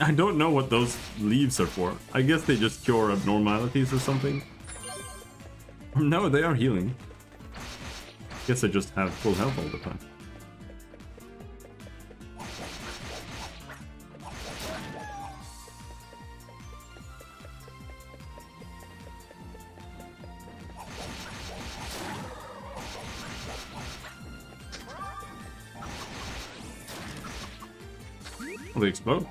I don't know what those leaves are for. I guess they just cure abnormalities or something. No, they are healing. Guess I just have full health all the time. Will they explode?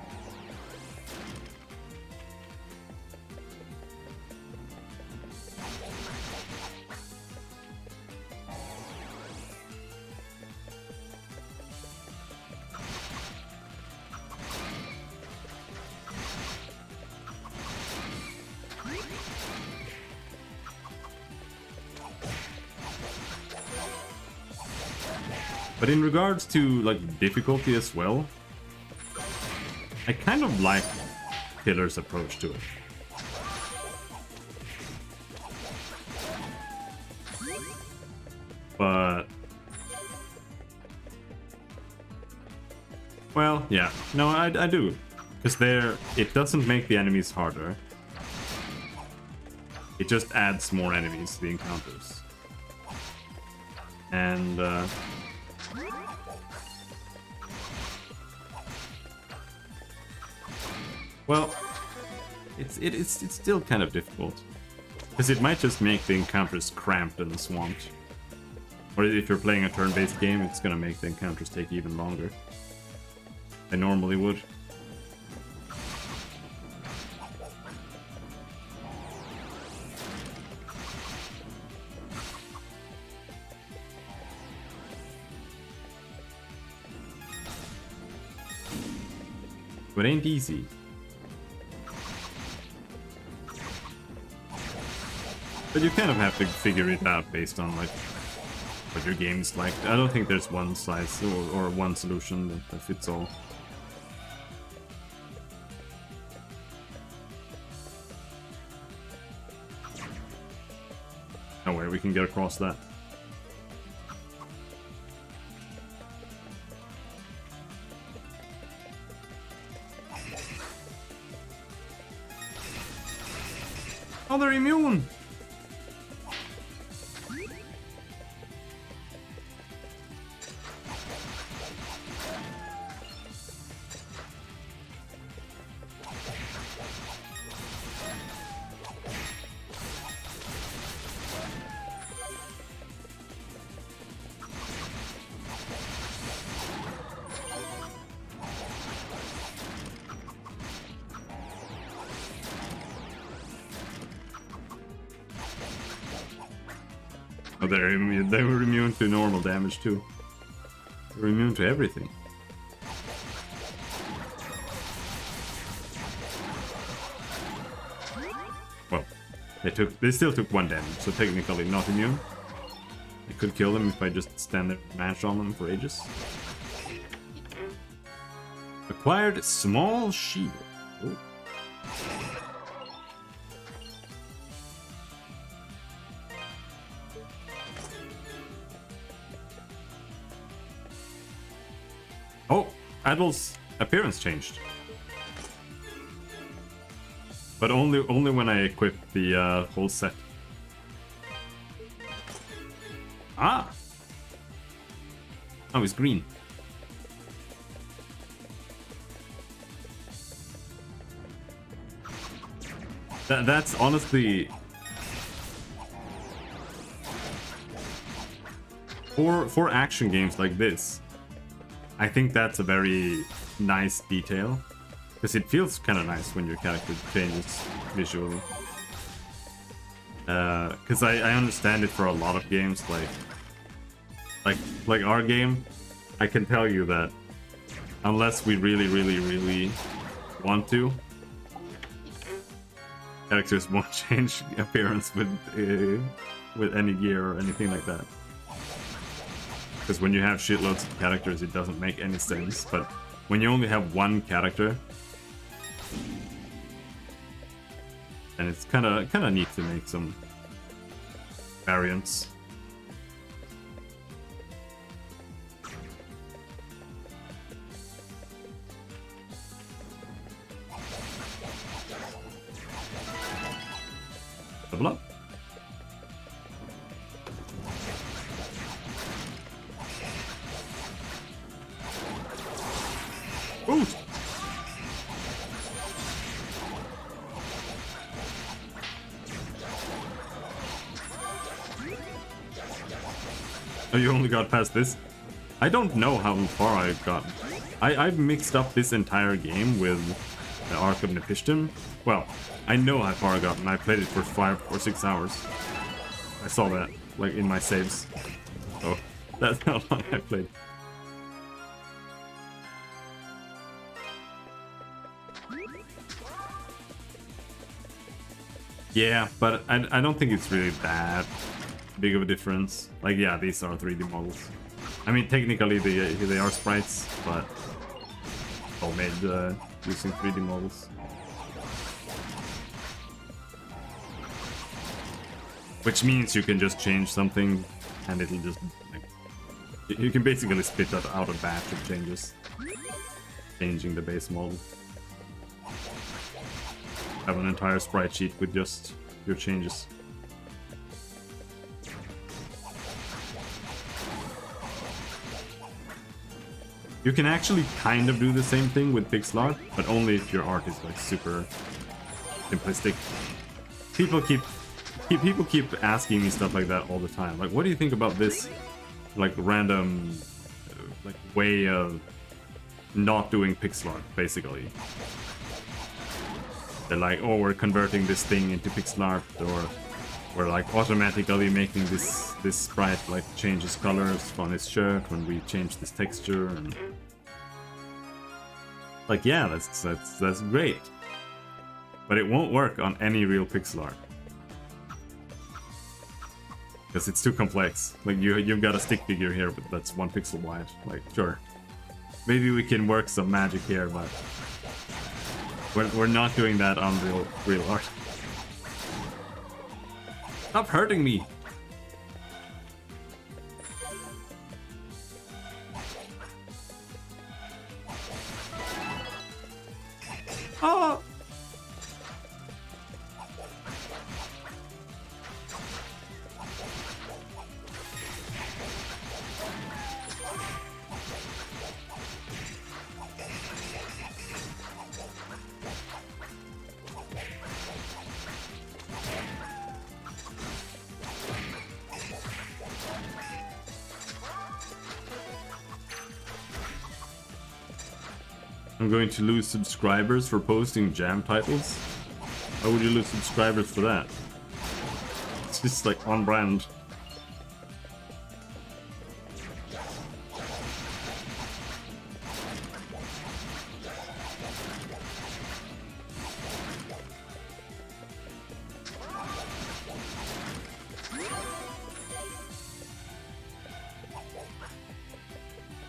But in regards to like difficulty as well, I kind of like Pillar's approach to it. But well, yeah, no, I do, because it doesn't make the enemies harder. It just adds more enemies to the encounters. And well, it's still kind of difficult, because it might just make the encounters cramped and swamped. Or if you're playing a turn-based game, it's gonna make the encounters take even longer. They normally would. But it ain't easy. But you kind of have to figure it out based on like what your game's like. I don't think there's one size or one solution that fits all. No way we can get across that. Oh, they're immune! Oh, they were immune to normal damage too. They were immune to everything. Well, they still took 1 damage, so technically not immune. I could kill them if I just stand there and mash on them for ages. Acquired small shield. Ooh. Oh, Adol's appearance changed. But only when I equip the whole set. Ah! Oh, he's green. That's honestly... For action games like this, I think that's a very nice detail, because it feels kind of nice when your character changes visually. Because I understand it for a lot of games, like our game. I can tell you that unless we really want to, characters won't change appearance with any gear or anything like that. Because when you have shitloads of characters, it doesn't make any sense. But when you only have one character, and it's kind of neat to make some variants. Level up. Boost! Oh, you only got past this? I don't know how far I've gotten. I've mixed up this entire game with the Ark of Nephishtim. Well, I know how far I got, and I played it for 5 or 6 hours. I saw that, like, in my saves. So, that's how long I played. Yeah, but I don't think it's really that big of a difference. Like, yeah, these are 3D models. I mean, technically they are sprites, but all made using 3D models. Which means you can just change something and it'll just, like, you can basically spit that out a batch of changes. Changing the base model. Have an entire sprite sheet with just your changes. You can actually kind of do the same thing with pixel art, but only if your art is like super simplistic. People keep asking me stuff like that all the time. Like, what do you think about this, like, random, like, way of not doing pixel art, basically? They're like, oh, we're converting this thing into pixel art, or we're like automatically making this sprite like changes colors on his shirt when we change this texture, and like, yeah, that's great, but it won't work on any real pixel art because it's too complex. Like, you've got a stick figure here, but that's 1 pixel wide. Like, sure, maybe we can work some magic here, but we're not doing that on real art. Stop hurting me! Oh! I'm going to lose subscribers for posting jam titles? Why would you lose subscribers for that? It's just like on brand.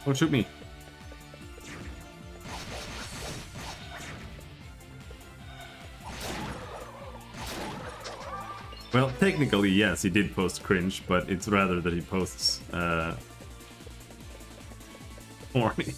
Don't shoot me. Well, technically, yes, he did post cringe, but it's rather that he posts, horny.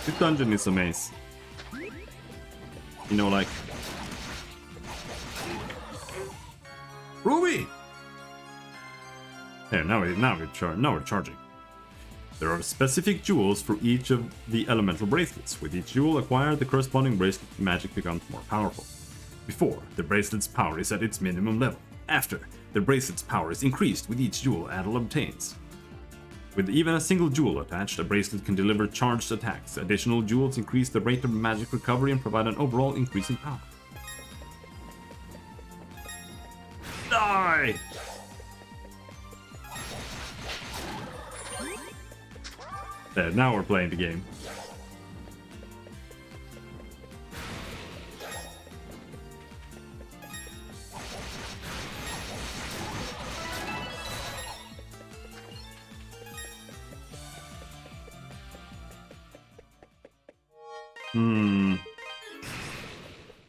This dungeon is a maze. You know, like... Ruby! There, now we're charging. There are specific jewels for each of the elemental bracelets. With each jewel acquired, the corresponding bracelet magic becomes more powerful. Before, the bracelet's power is at its minimum level. After, the bracelet's power is increased with each jewel Adel obtains. With even a single jewel attached, a bracelet can deliver charged attacks. Additional jewels increase the rate of magic recovery and provide an overall increase in power. Die! There, now we're playing the game.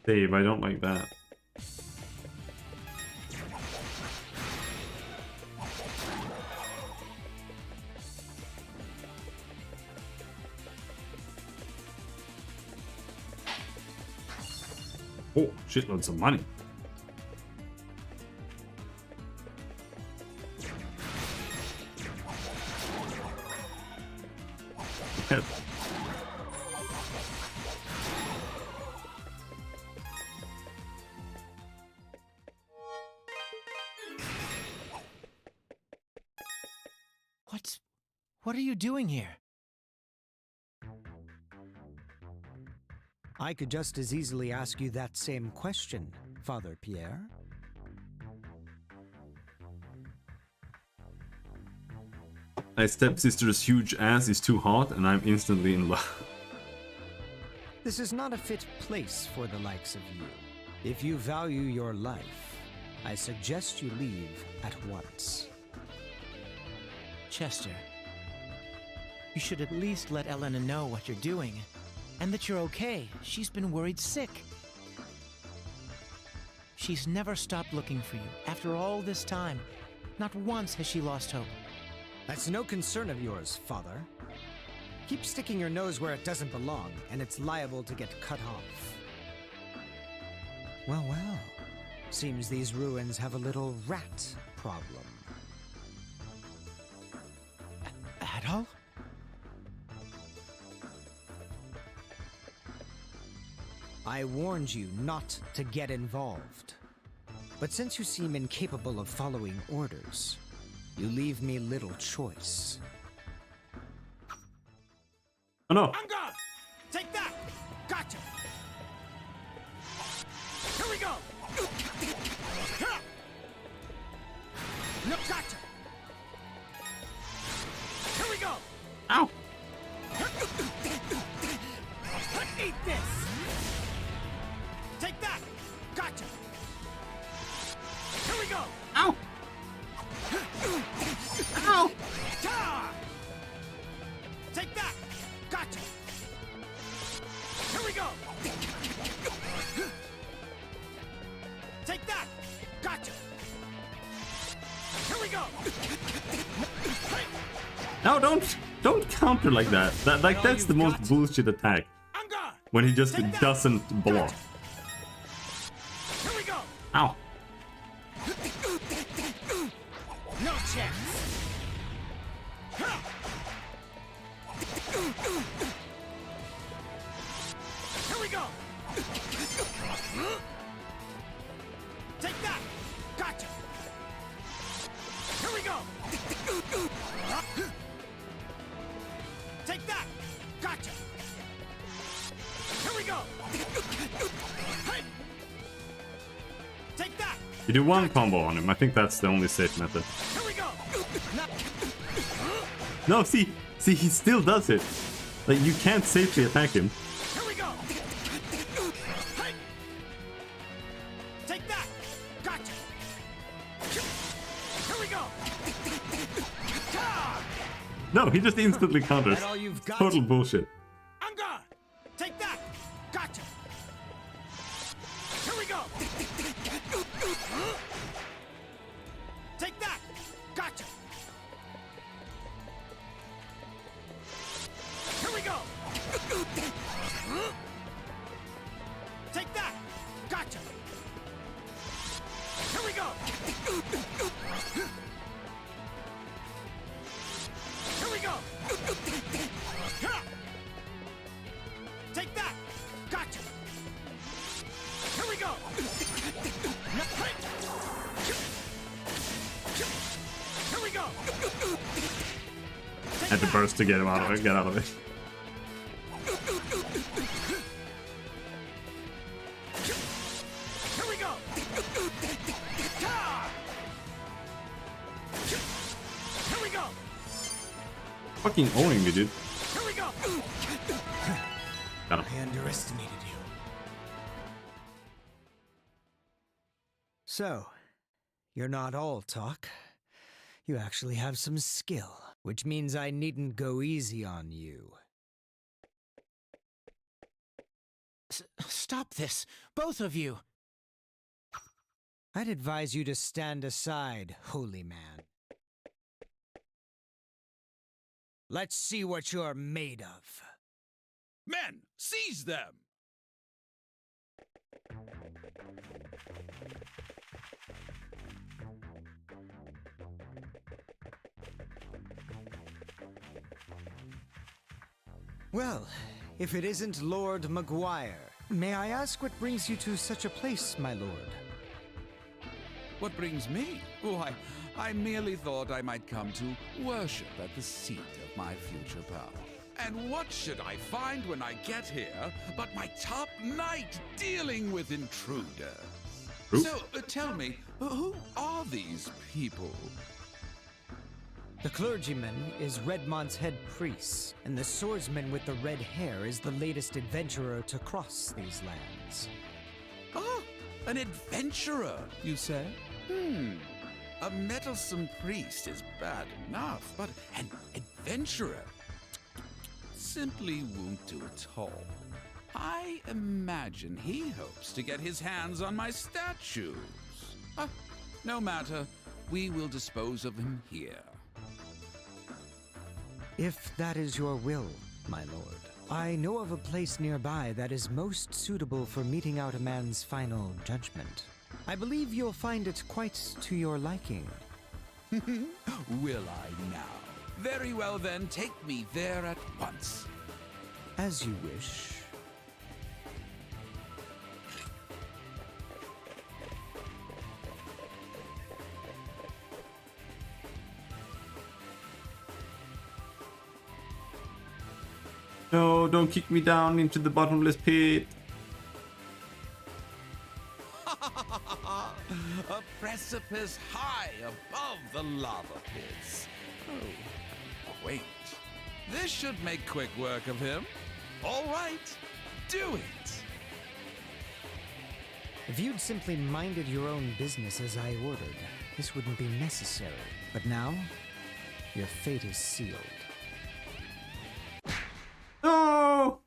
Dave, I don't like that. Oh, shitloads of money. Yes. What are you doing here? I could just as easily ask you that same question, Father Pierre. My stepsister's huge ass is too hot and I'm instantly in love. This is not a fit place for the likes of you. If you value your life, I suggest you leave at once. Chester, you should at least let Elena know what you're doing. And that you're okay. She's been worried sick. She's never stopped looking for you. After all this time, not once has she lost hope. That's no concern of yours, Father. Keep sticking your nose where it doesn't belong, and it's liable to get cut off. Well, well. Seems these ruins have a little rat problem. Adol? I warned you not to get involved. But since you seem incapable of following orders, you leave me little choice. Oh no! I'm gone! Take that! Gotcha! Here we go! No, gotcha! Here we go! Ow! Eat this! Take that! Gotcha! Here we go! Ow! Ow! Ta! Take that! Gotcha! Here we go! Take that! Gotcha! Here we go! No, don't counter like that. That's the most bullshit attack. When he just doesn't block. Here we go! Ow! No chance! Here we go! Take that! Gotcha! Here we go! Take that! Gotcha! Here we go! Hey! Take that! You do one combo on him. I think that's the only safe method. Here we go! No, see, he still does it. Like, you can't safely attack him. Here we go! Hey! Take that! Gotcha! Here we go! Ta! No, he just instantly counters. That all you've got? Total bullshit. I'm gone! Take that! Gotcha! Here we go! Take that! Gotcha! Here we go! Take that! Gotcha! Here we go! Here we go! Take that! Gotcha! Here we go! Here we go! Had to burst to get him out of it. Get out of it. Here we go! Ta! Here we go! Fucking owning me, dude. Here we go! Got him. I underestimated you. So, you're not all talk. You actually have some skill, which means I needn't go easy on you. Stop this, both of you. I'd advise you to stand aside, holy man. Let's see what you're made of. Men, seize them! Well, if it isn't Lord Maguire, may I ask what brings you to such a place, my lord? What brings me? Why, I merely thought I might come to worship at the seat of my future power. And what should I find when I get here but my top knight dealing with intruders? Who? So, tell me, who are these people? The clergyman is Redmont's head priest, and the swordsman with the red hair is the latest adventurer to cross these lands. Oh, an adventurer, you say? A meddlesome priest is bad enough, but an adventurer simply won't do at all. I imagine he hopes to get his hands on my statues. No matter, we will dispose of him here. If that is your will, my lord, I know of a place nearby that is most suitable for meting out a man's final judgment. I believe you'll find it quite to your liking. Will I now? Very well then, take me there at once. As you wish. No, don't kick me down into the bottomless pit. A precipice high above the lava pits. Oh, quaint. This should make quick work of him. All right, do it. If you'd simply minded your own business as I ordered, this wouldn't be necessary. But now, your fate is sealed. No!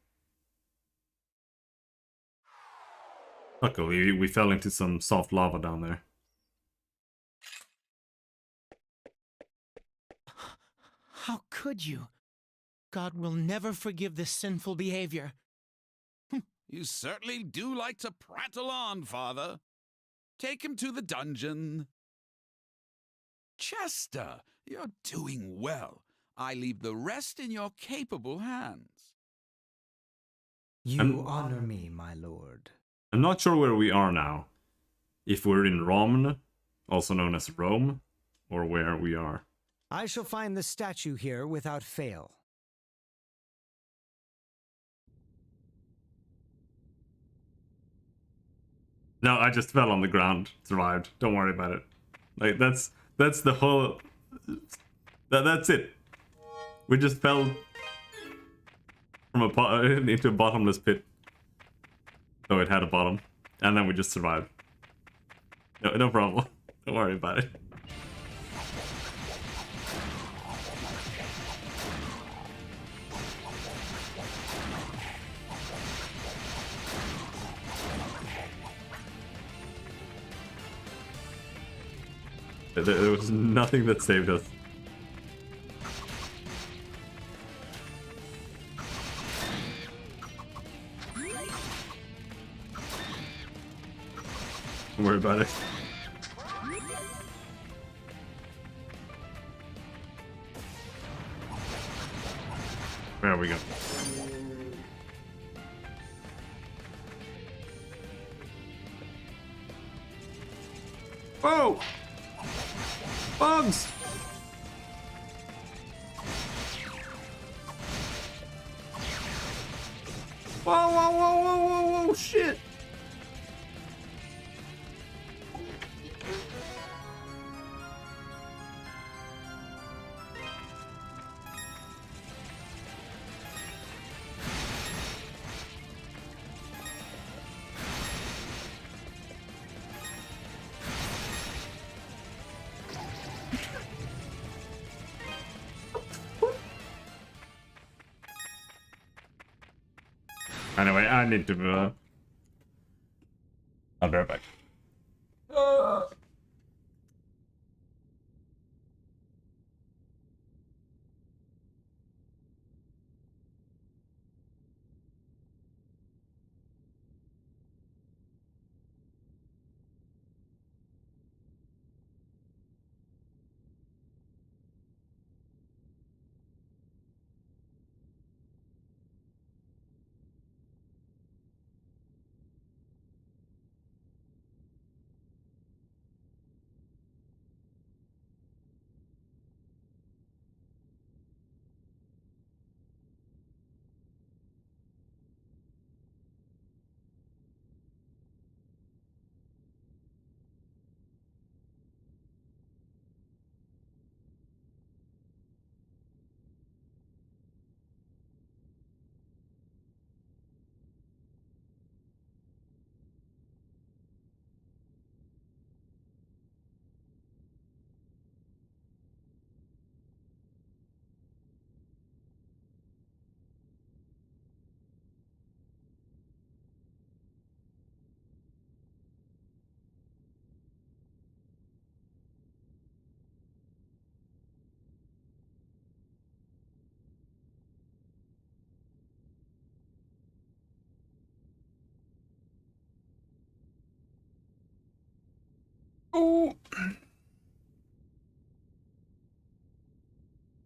Luckily, we fell into some soft lava down there. How could you? God will never forgive this sinful behavior. You certainly do like to prattle on, Father. Take him to the dungeon. Chester, you're doing well. I leave the rest in your capable hands. You honor me, my lord. I'm not sure where we are now. If we're in Rome, also known as Rome, or where we are. I shall find the statue here without fail. No, I just fell on the ground. Survived. Don't worry about it. Like that's the whole. That's it. We just fell from into a bottomless pit. So it had a bottom, and then we just survived. No problem. Don't worry about it. There was nothing that saved us. Don't worry about it. There we go. Whoa! Bugs! Whoa, whoa, whoa, whoa, whoa, whoa, shit! Anyway, I need to be right back. Oh.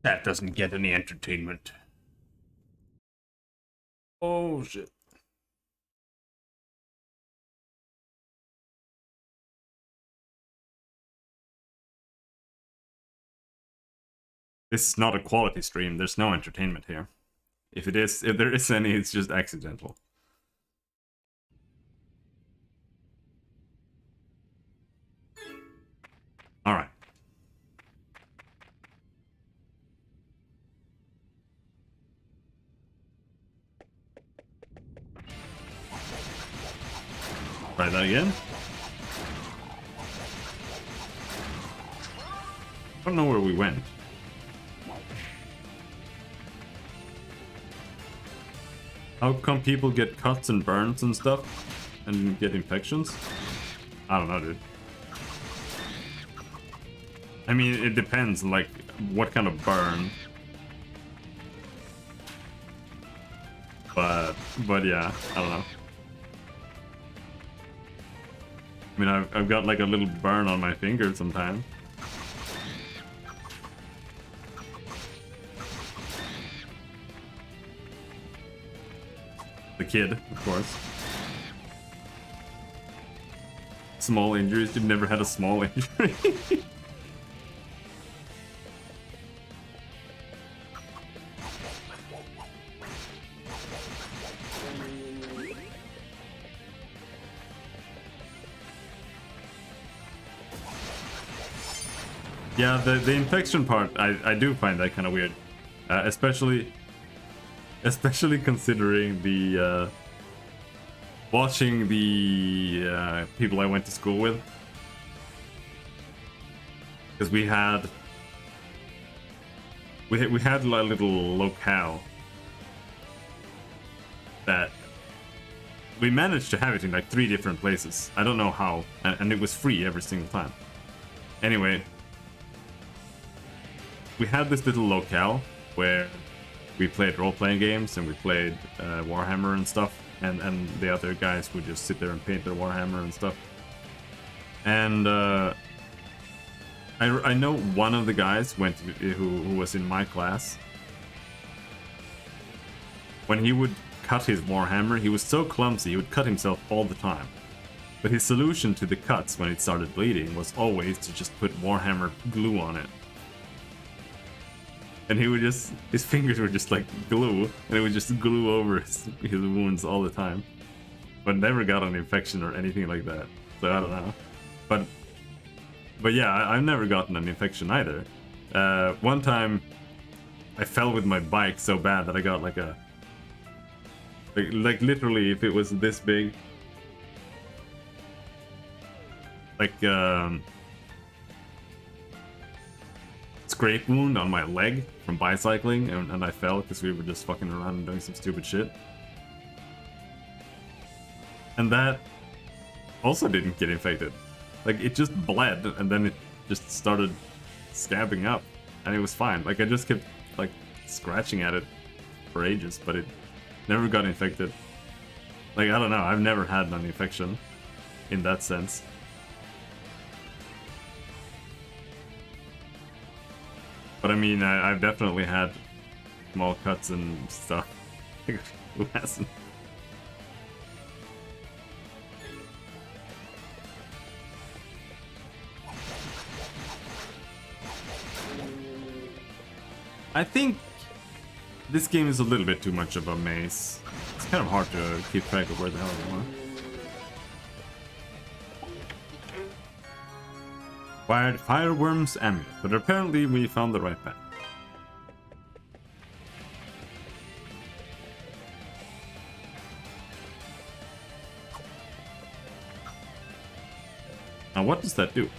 That doesn't get any entertainment. Oh shit. This is not a quality stream. There's no entertainment here. If there is any, it's just accidental. All right. Try that again. I don't know where we went. How come people get cuts and burns and stuff and get infections? I don't know, dude. I mean, it depends, like, what kind of burn. But yeah, I don't know. I mean, I've got like a little burn on my finger sometimes. The kid, of course. Small injuries. You've never had a small injury. Yeah, the infection part, I do find that kind of weird, especially considering the watching the people I went to school with, because we had a little locale that we managed to have it in like 3 different places. I don't know how, and it was free every single time. Anyway. We had this little locale where we played role-playing games and we played Warhammer and stuff, and the other guys would just sit there and paint their Warhammer and stuff. And I know one of the guys who was in my class. When he would cut his Warhammer, he was so clumsy, he would cut himself all the time. But his solution to the cuts when it started bleeding was always to just put Warhammer glue on it. And he would just, his fingers were just like glue, and it would just glue over his wounds all the time. But never got an infection or anything like that. So I don't know. But yeah, I've never gotten an infection either. One time, I fell with my bike so bad that I got like a... Like literally, if it was this big... Like, scrape wound on my leg from bicycling, and I fell because we were just fucking around and doing some stupid shit. And that also didn't get infected. Like, it just bled, and then it just started scabbing up, and it was fine. Like, I just kept, like, scratching at it for ages, but it never got infected. Like, I don't know, I've never had an infection in that sense. But I mean, I've definitely had small cuts and stuff. Who hasn't? I think this game is a little bit too much of a maze. It's kind of hard to keep track of where the hell you are. Fired Fireworm's amulet, but apparently we found the right path. Now what does that do?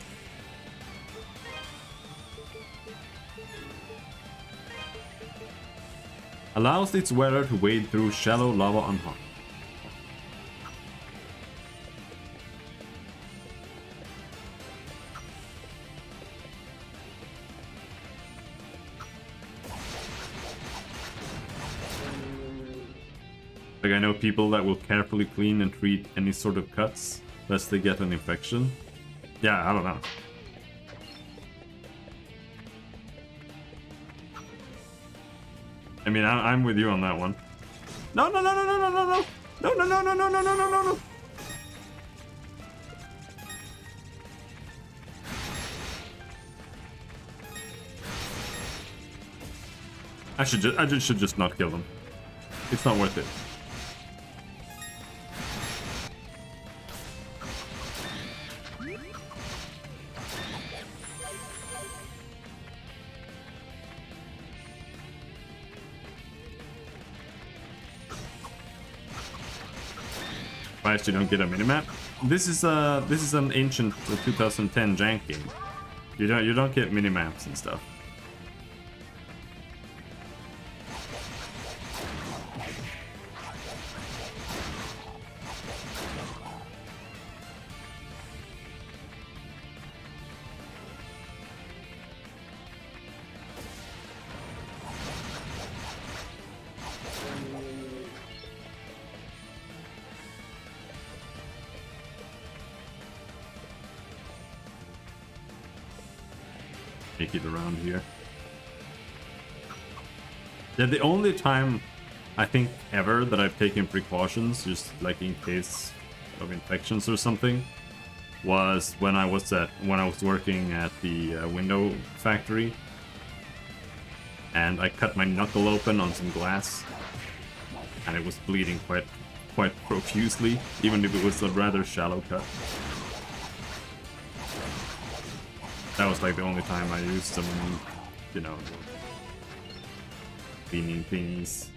Allows its wearer to wade through shallow lava unharmed. Like, I know people that will carefully clean and treat any sort of cuts lest they get an infection. Yeah, I don't know. I mean, I'm with you on that one. No, no, no, no, no, no, no, no. No, no, no, no, no, no, no, no, no, no. I should just not kill them. It's not worth it. You don't get a minimap. This is an ancient 2010 jank game. You don't get minimaps and stuff. Make it around here. Yeah, the only time I think ever that I've taken precautions, just like in case of infections or something, was when I was working at the window factory, and I cut my knuckle open on some glass, and it was bleeding quite profusely, even if it was a rather shallow cut. That was like the only time I used some, you know, cleaning things.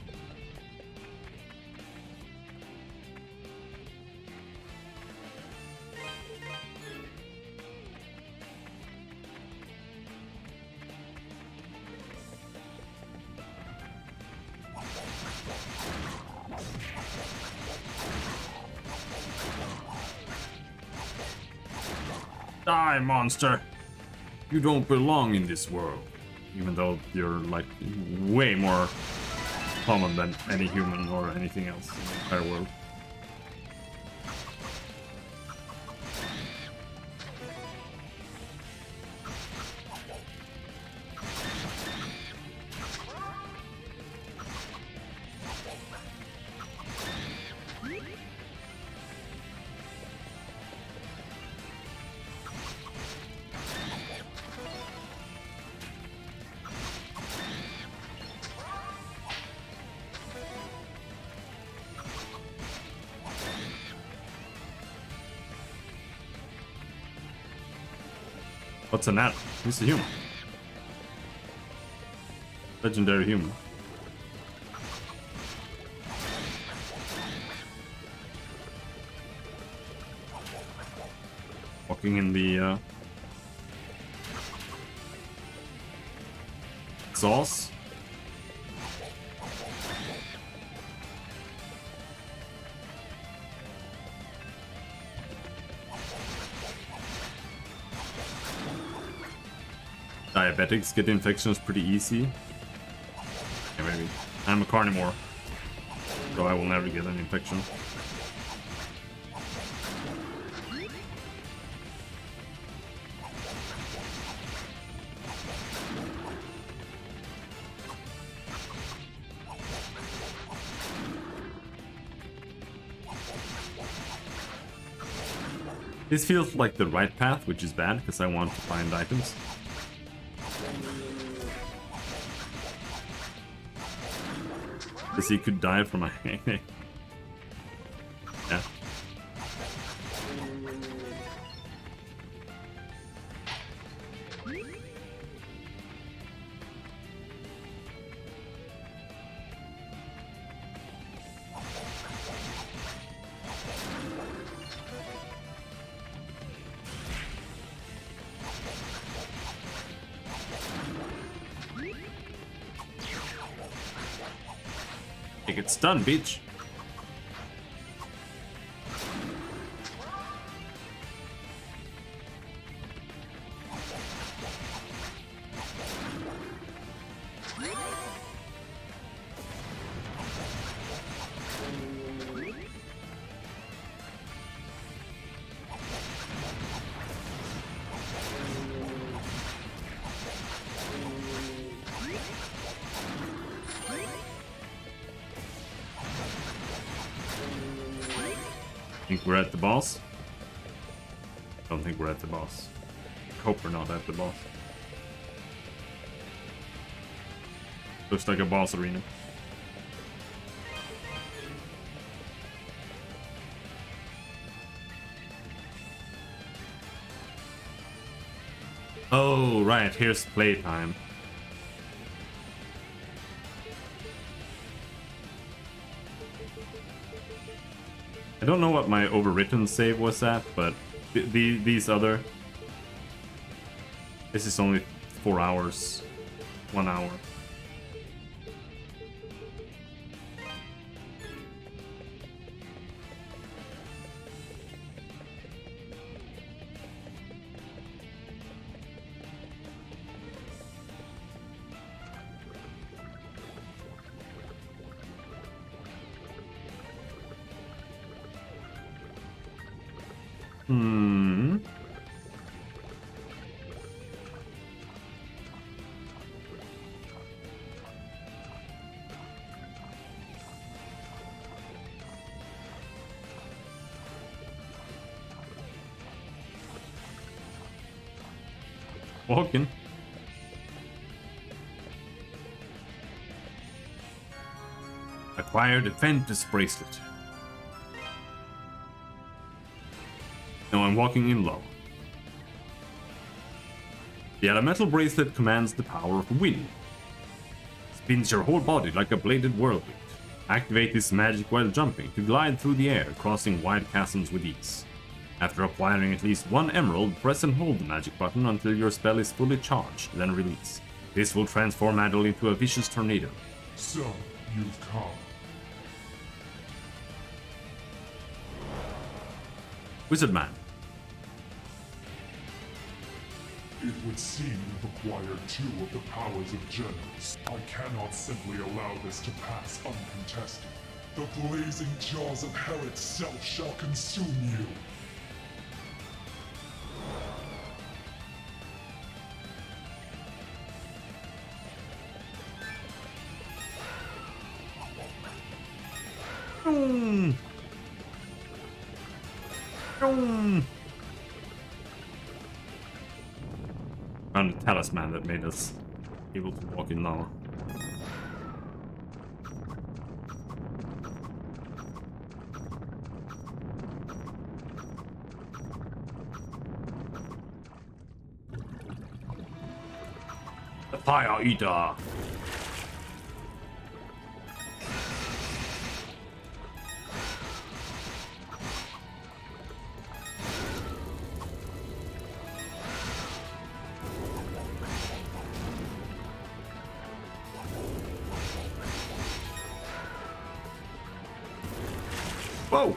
Die, monster! You don't belong in this world, even though you're like way more common than any human or anything else in the entire world. What's an adult? He's a human. Legendary human. Walking in the sauce. diabetics get infections pretty easy. Yeah, maybe. I'm a carnivore, so I will never get an infection. This feels like the right path, which is bad, because I want to find items. Because he could die from a... yeah. It's done, bitch. Think we're at the boss? Don't think we're at the boss. Hope we're not at the boss. Looks like a boss arena. Oh, right, here's playtime. I don't know what my overwritten save was at, but these other... This is only 4 hours. 1 hour. Walking. Acquired a Ventus bracelet. Now I'm walking in low. The elemental bracelet commands the power of wind. Spins your whole body like a bladed whirlwind. Activate this magic while jumping to glide through the air, crossing wide chasms with ease. After acquiring at least 1 emerald, press and hold the magic button until your spell is fully charged, then release. This will transform Adol into a vicious tornado. So, you've come. Wizard Man. It would seem you've acquired 2 of the powers of generals. I cannot simply allow this to pass uncontested. The blazing jaws of hell itself shall consume you. Found a talisman that made us able to walk in lava. The Fire Eater! Whoa!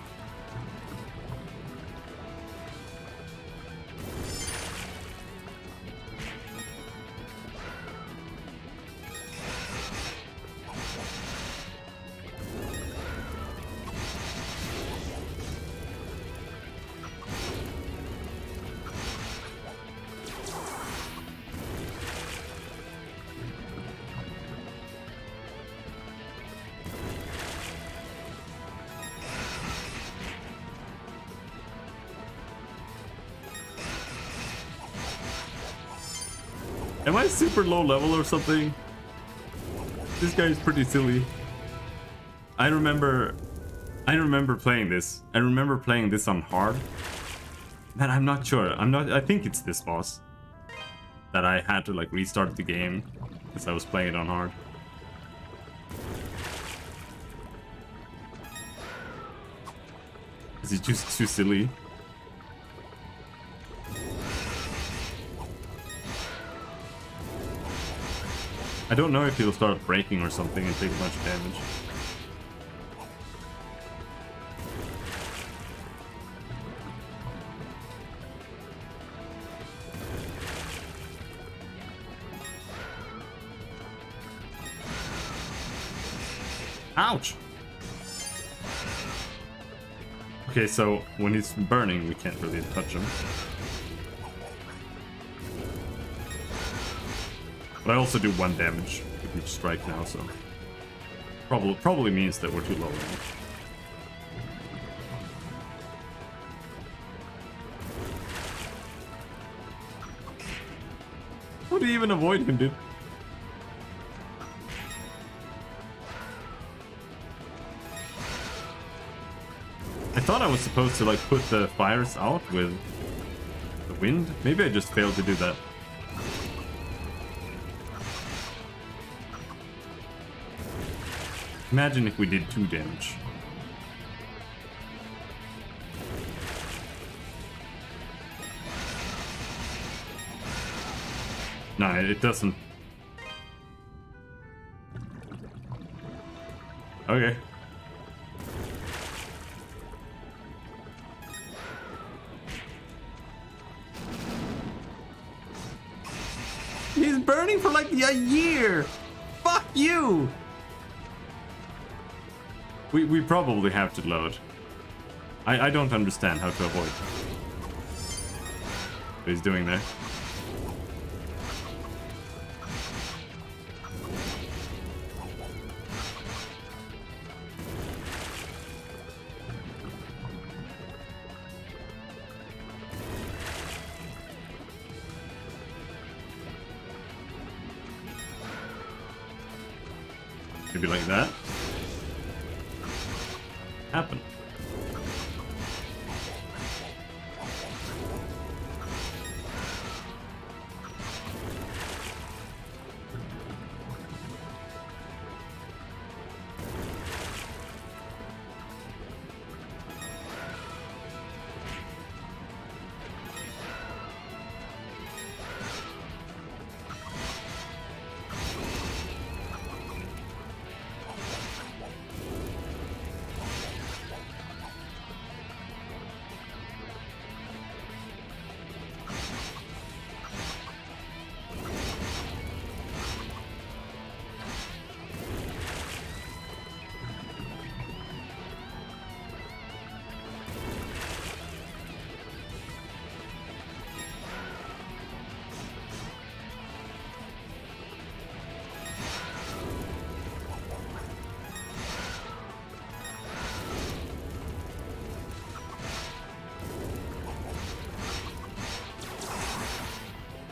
Am I super low level or something? This guy is pretty silly. I remember playing this. I remember playing this on hard. Man, I'm not sure. I think it's this boss that I had to like restart the game because I was playing it on hard. Is he just too silly? I don't know if he'll start breaking or something and take a bunch of damage. Ouch! Okay, so when he's burning, we can't really touch him. But I also do 1 damage with each strike now, so probably means that we're too low. How do you even avoid him, dude? I thought I was supposed to like put the fires out with the wind. Maybe I just failed to do that. Imagine if we did 2 damage. No, it doesn't. Okay. He's burning for like a year! Fuck you! We probably have to load. I don't understand how to avoid what he's doing there. Maybe like that. Happen.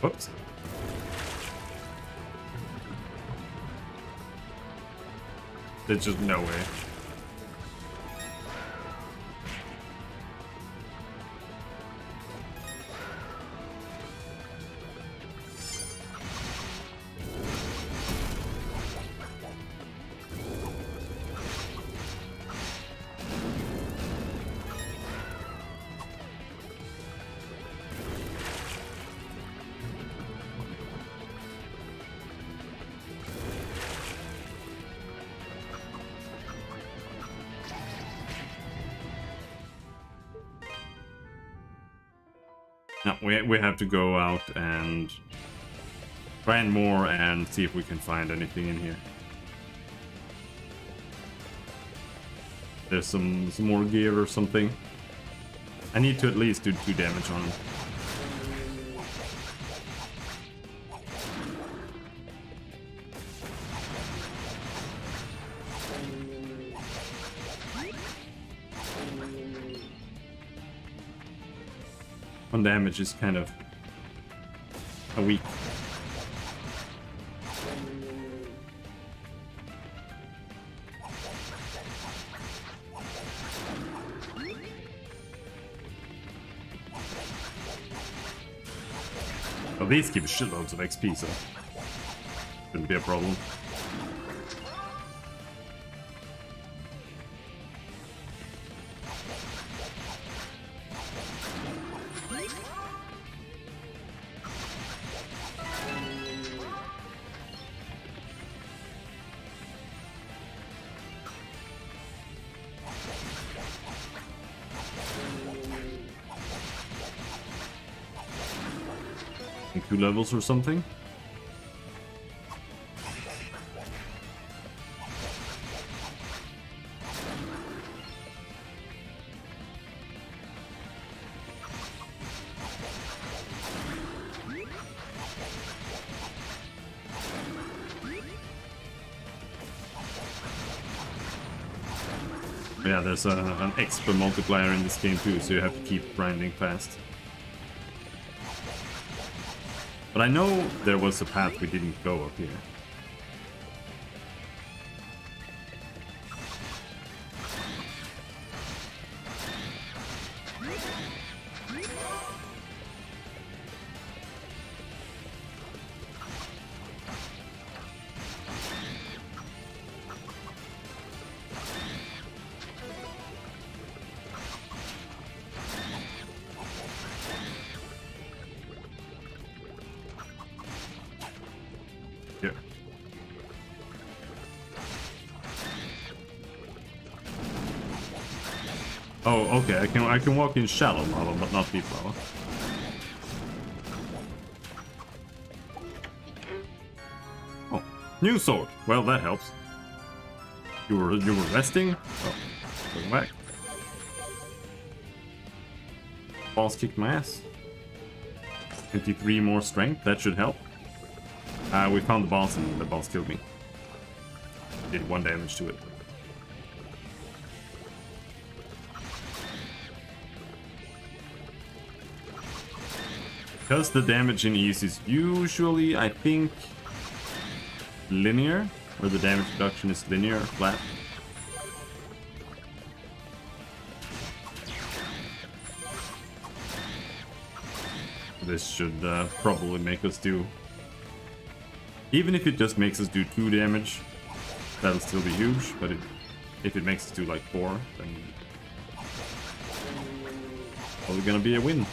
Whoops. There's just no way. No, we have to go out and find more and see if we can find anything in here. There's some more gear or something. I need to at least do 2 damage on him. One damage is kind of a weak Well, these give shitloads of XP, so shouldn't be a problem. In 2 levels or something. Yeah, there's an extra multiplier in this game too, so you have to keep grinding fast. But I know there was a path we didn't go up here. Here. Oh, okay. I can walk in shallow lava, but not deep lava. Oh, new sword. Well, that helps. You were resting. Oh, welcome back. Boss kicked my ass. 23 more strength. That should help. We found the boss and the boss killed me. Did 1 damage to it. Because the damage in East is usually, I think, linear, or the damage reduction is linear, flat. This should probably make us do... Even if it just makes us do 2 damage, that'll still be huge, but if it makes us do like 4, then probably gonna be a win.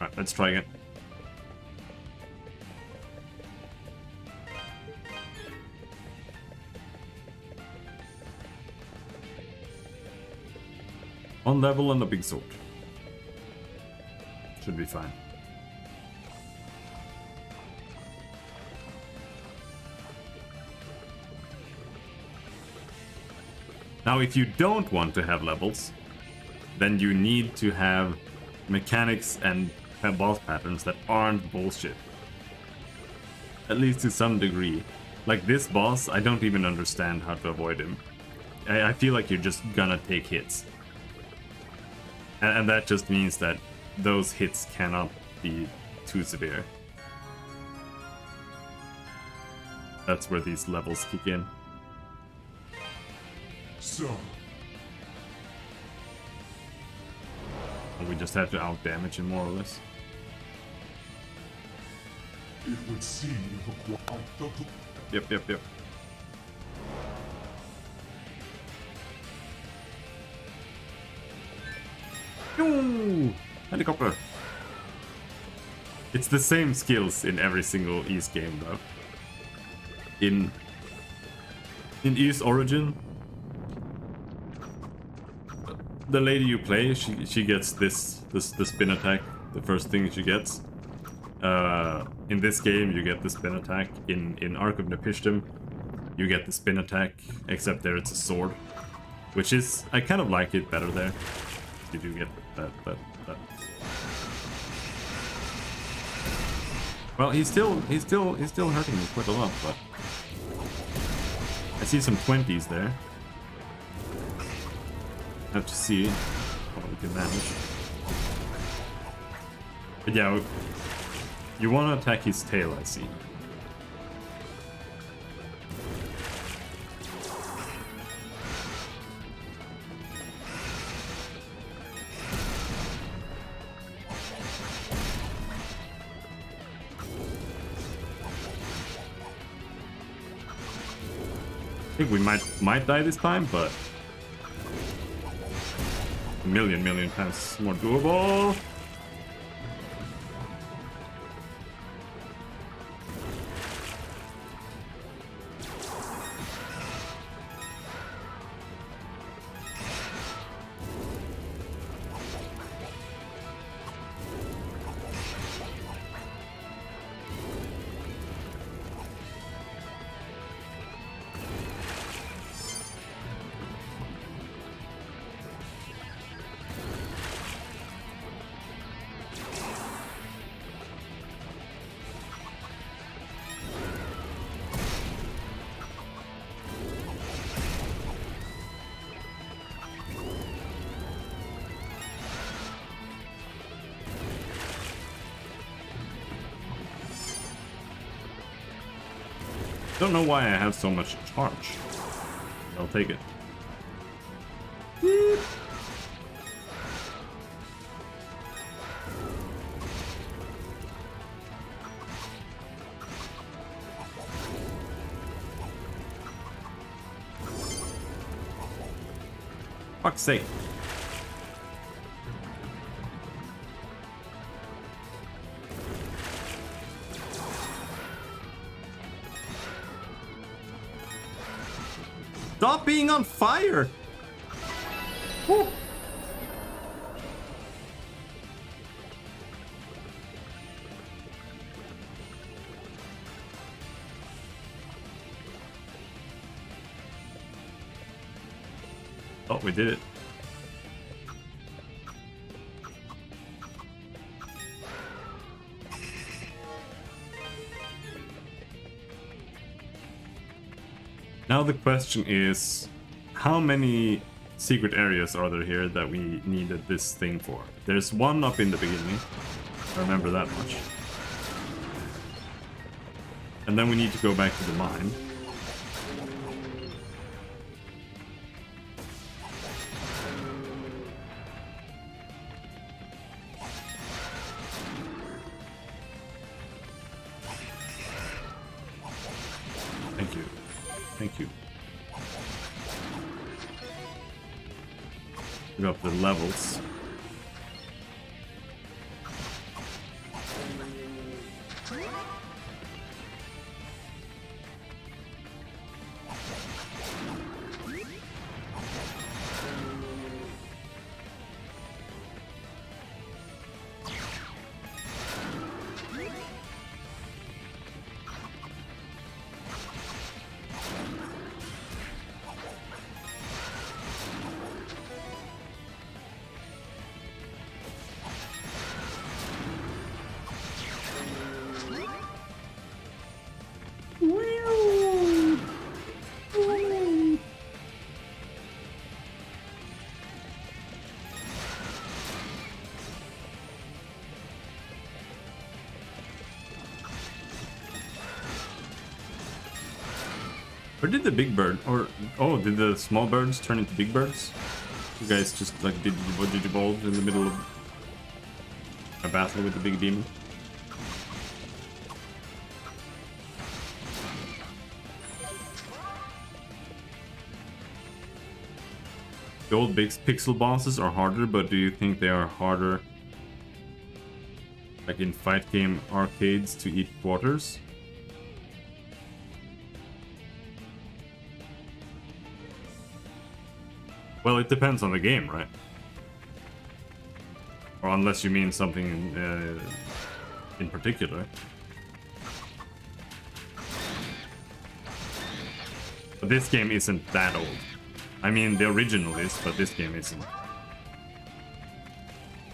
Alright, let's try again. One level and a big sword. Should be fine. Now, if you don't want to have levels, then you need to have mechanics and boss patterns that aren't bullshit. At least to some degree. Like this boss, I don't even understand how to avoid him. I feel like you're just gonna take hits. And that just means that those hits cannot be too severe. That's where these levels kick in. So, and we just have to out-damage him more or less. it would seem you've acquired the... Yep. Ooh, helicopter. It's the same skills in every single Ys game, though. In Ys Origin, the lady you play, she gets the spin attack, the first thing she gets. In this game, you get the spin attack. In Ark of Nepishtim, you get the spin attack, except there it's a sword, which is, I kind of like it better there. You do get that. Well, he's still hurting me quite a lot, but I see some 20s there. Have to see what we can manage. But yeah, you want to attack his tail, I see. I think we might die this time, but a million times more doable. Don't know why I have so much charge. I'll take it. Beep. Fuck's sake. Stop being on fire! Woo. Oh, we did it. Now the question is, how many secret areas are there here that we needed this thing for? There's one up in the beginning. I remember that much. And then we need to go back to the mine. Thank you. Thank you. Go up the levels. Or did the big bird, or oh, did the small birds turn into big birds? You guys just like did evolve in the middle of a battle with the big demon? The old big pixel bosses are harder, but do you think they are harder like in fight game arcades to eat quarters. Well, it depends on the game, right? Or unless you mean something in particular. But this game isn't that old. I mean, the original is, but this game isn't.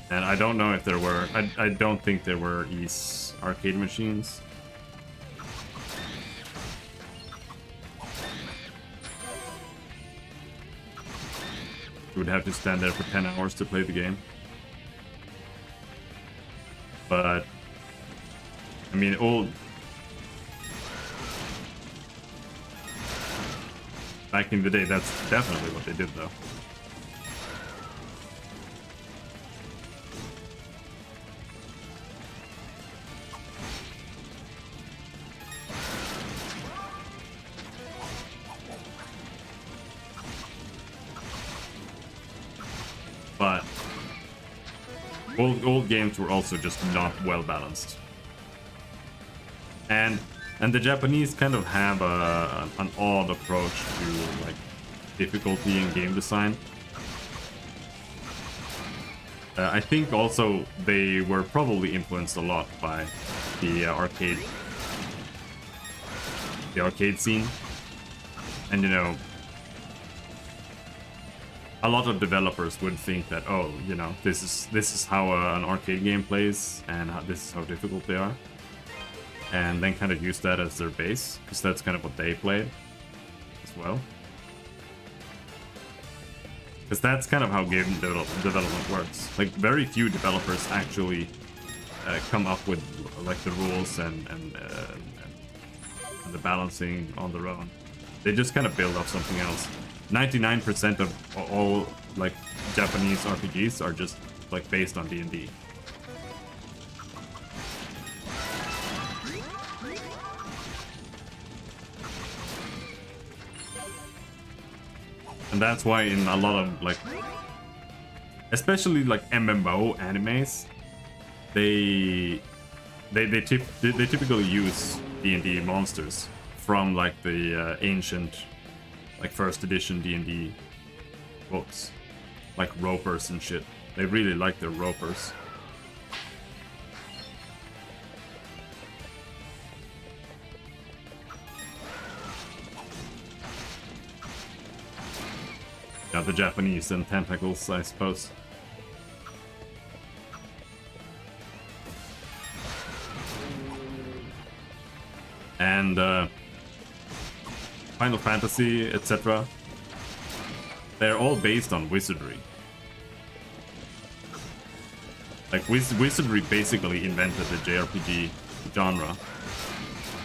And I don't know if there were... I don't think there were Ys arcade machines. You would have to stand there for 10 hours to play the game. But... I mean, back in the day, that's definitely what they did, though. But old games were also just not well balanced. And the Japanese kind of have an odd approach to like difficulty in game design. I think also they were probably influenced a lot by the arcade scene, and you know, a lot of developers would think that, oh, you know, this is how an arcade game plays, and this is how difficult they are. And then kind of use that as their base, because that's kind of what they played as well. Because that's kind of how game development works. Like, very few developers actually come up with like the rules and the balancing on their own. They just kind of build up something else. 99% of all like Japanese RPGs are just like based on D&D. And that's why in a lot of like, especially like MMO animes, they typically use D&D monsters from like the ancient, like first edition D&D books, like ropers and shit. They really like their ropers. Yeah, the Japanese and tentacles, I suppose. And Final Fantasy, etc. They're all based on wizardry. Like wizardry basically invented the JRPG genre,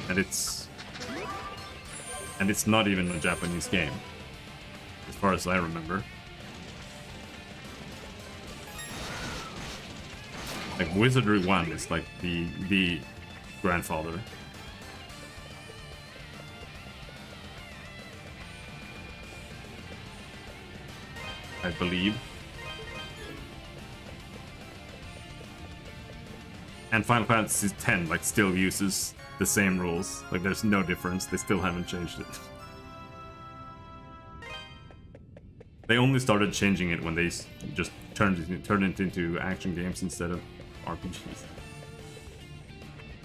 and it's not even a Japanese game, as far as I remember. Like Wizardry 1 is like the grandfather. I believe. And Final Fantasy X like still uses the same rules. Like there's no difference. They still haven't changed it. They only started changing it when they just turned it into action games instead of RPGs.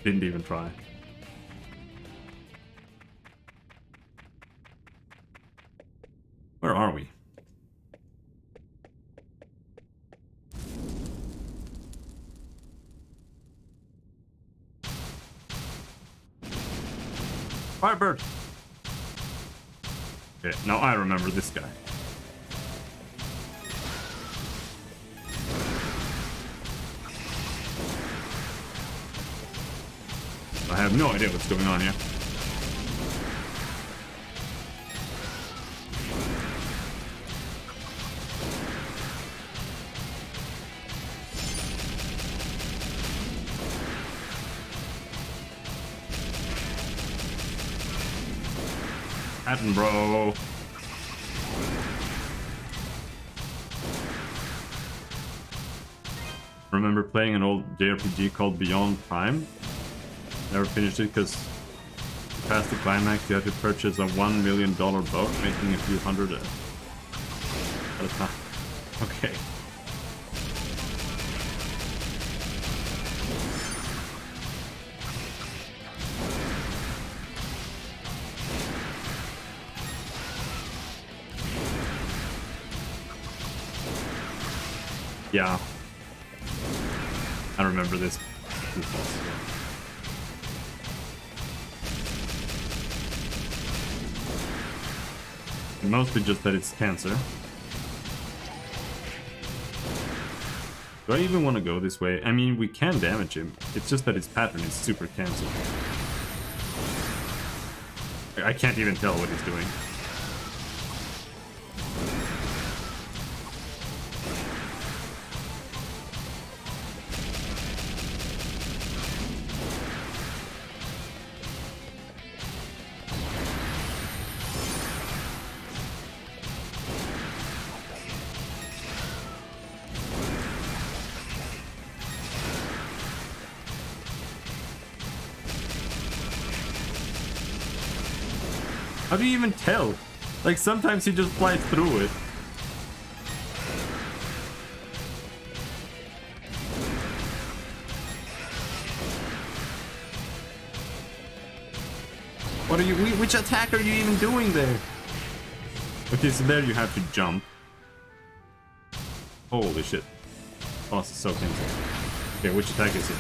Didn't even try. Where are we? Firebird! Okay, now I remember this guy. I have no idea what's going on here. Bro. remember playing an old JRPG called Beyond Prime. Never finished it because to pass the climax you had to purchase a $1 million boat, making a few hundred at a time. Okay. Yeah. I remember this. Mostly just that it's cancer. Do I even want to go this way? I mean, we can damage him. It's just that his pattern is super cancer. I can't even tell what he's doing. How do you even tell? Like, sometimes he just flies through it. What are you? Which attack are you even doing there? Okay, so there you have to jump. Holy shit. Boss is so cancer. Okay, which attack is it?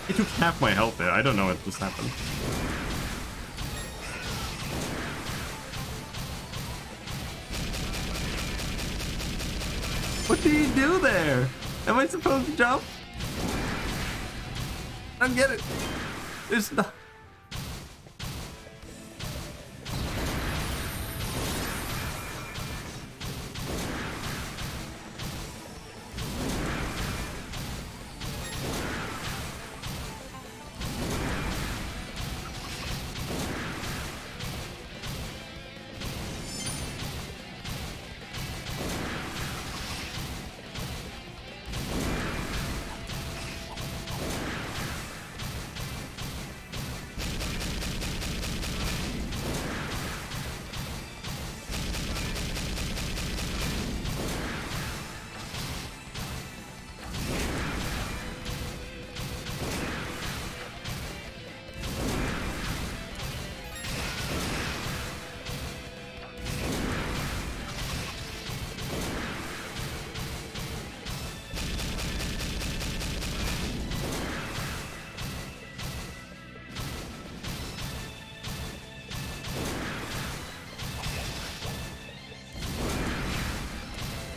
He took half my health there. I don't know what just happened. What do you do there? Am I supposed to jump? I don't get it. It's not.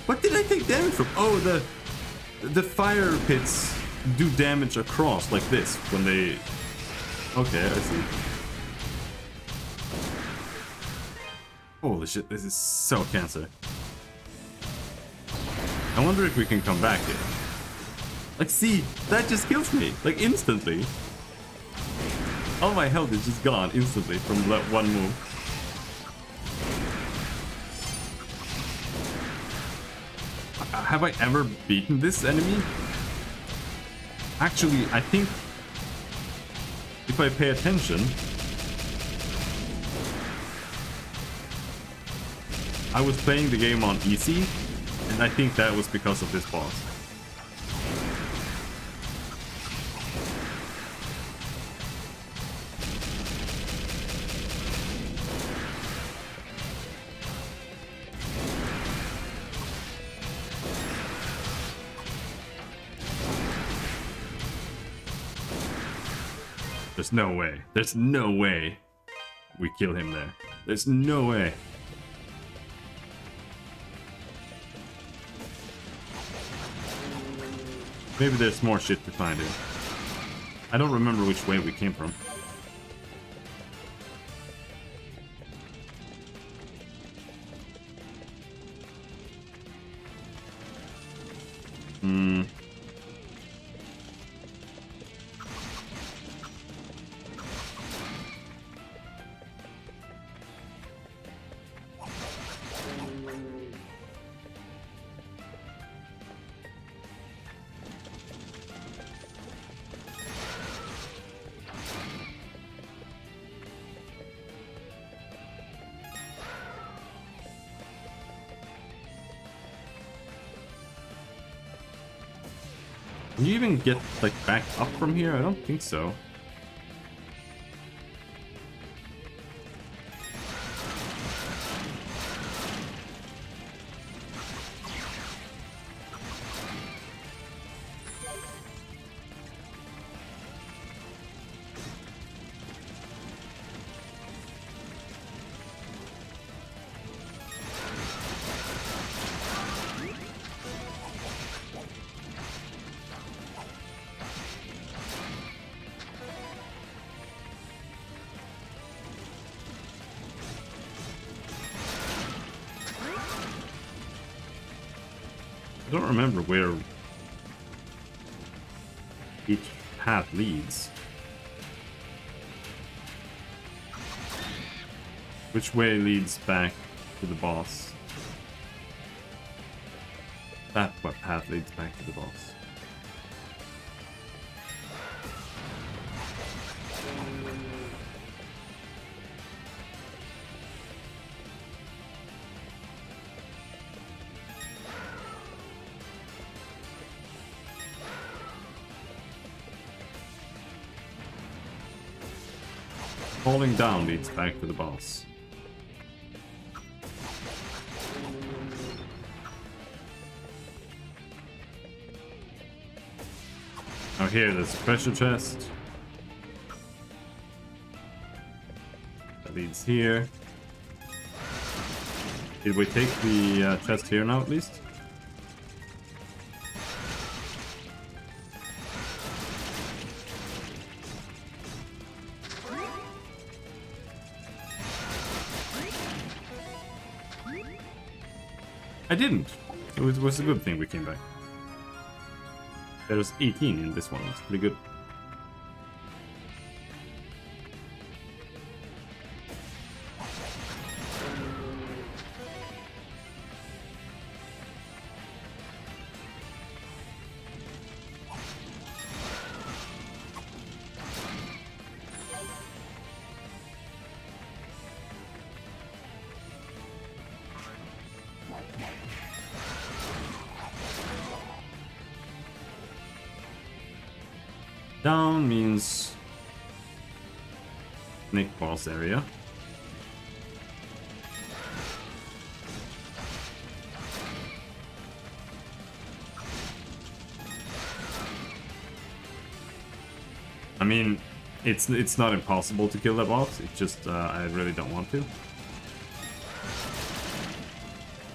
What did I take damage from? Oh, the fire pits do damage across like this when they... Okay, I see. Holy shit, this is so cancer. I wonder if we can come back here. Like, see, that just kills me, like, instantly. All my health is just gone instantly from that one move. Have I ever beaten this enemy? Actually, I think if I pay attention, I was playing the game on easy, and I think that was because of this boss. There's no way. There's no way we kill him there. There's no way. Maybe there's more shit to find here. I don't remember which way we came from. Can you even get, like, back up from here? I don't think so. I don't remember where each path leads. Which way leads back to the boss? That what path leads back to the boss? Falling down leads back to the boss. Now here, there's a treasure chest. That leads here. Did we take the chest here now at least? I didn't. It was a good thing we came back. There's 18 in this one. It's pretty good. Down means Nick boss area. I mean, it's not impossible to kill that boss. It's just I really don't want to.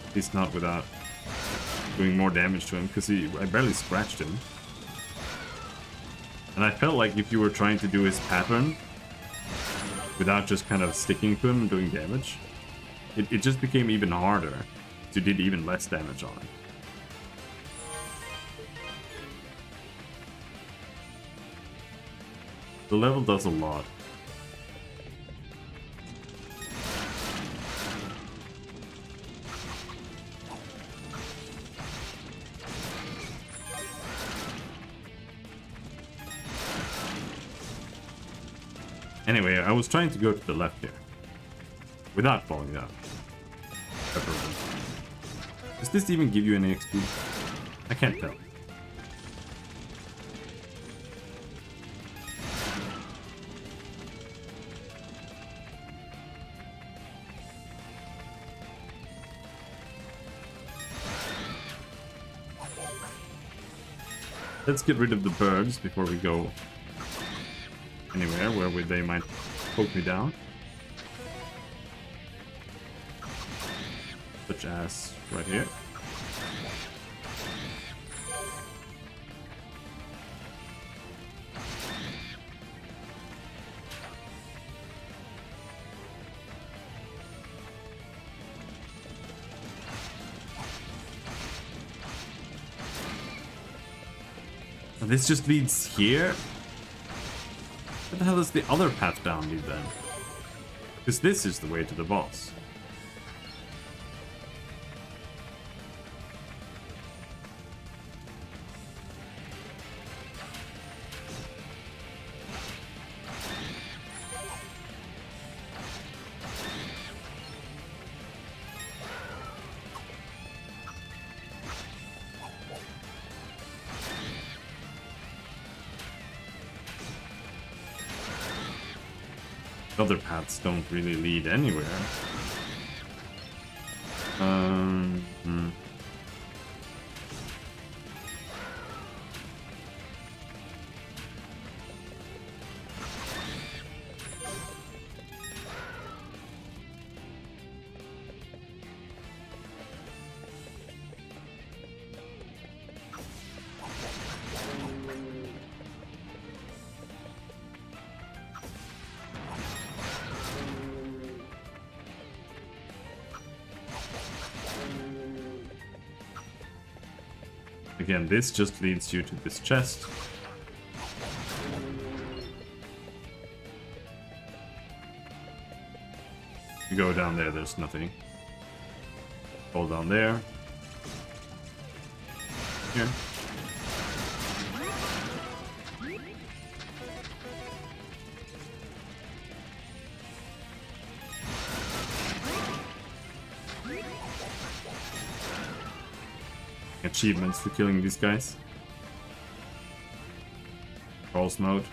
At least not without doing more damage to him, because I barely scratched him. And I felt like if you were trying to do his pattern without just kind of sticking to him and doing damage, it just became even harder to do even less damage on him. The level does a lot. Anyway, I was trying to go to the left here. Without falling down. Does this even give you any XP? I can't tell. Let's get rid of the birds before we go anywhere where they might poke me down. Such as right here. And this just leads here? Where the hell does the other path down lead then? Because this is the way to the boss. Other paths don't really lead anywhere. Again, this just leads you to this chest. You go down there, there's nothing. Hold down there. Here. Achievements for killing these guys. Pulse mode.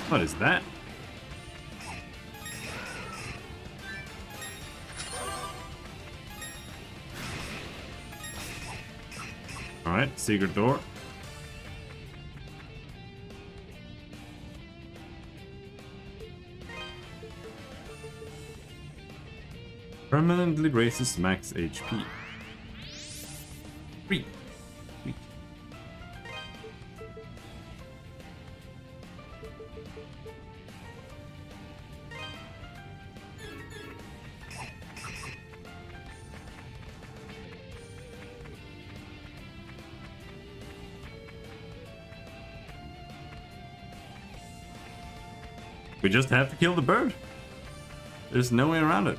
What is that? Alright, secret door. Permanently raises max HP. 3. Sweet. We just have to kill the bird. There's no way around it.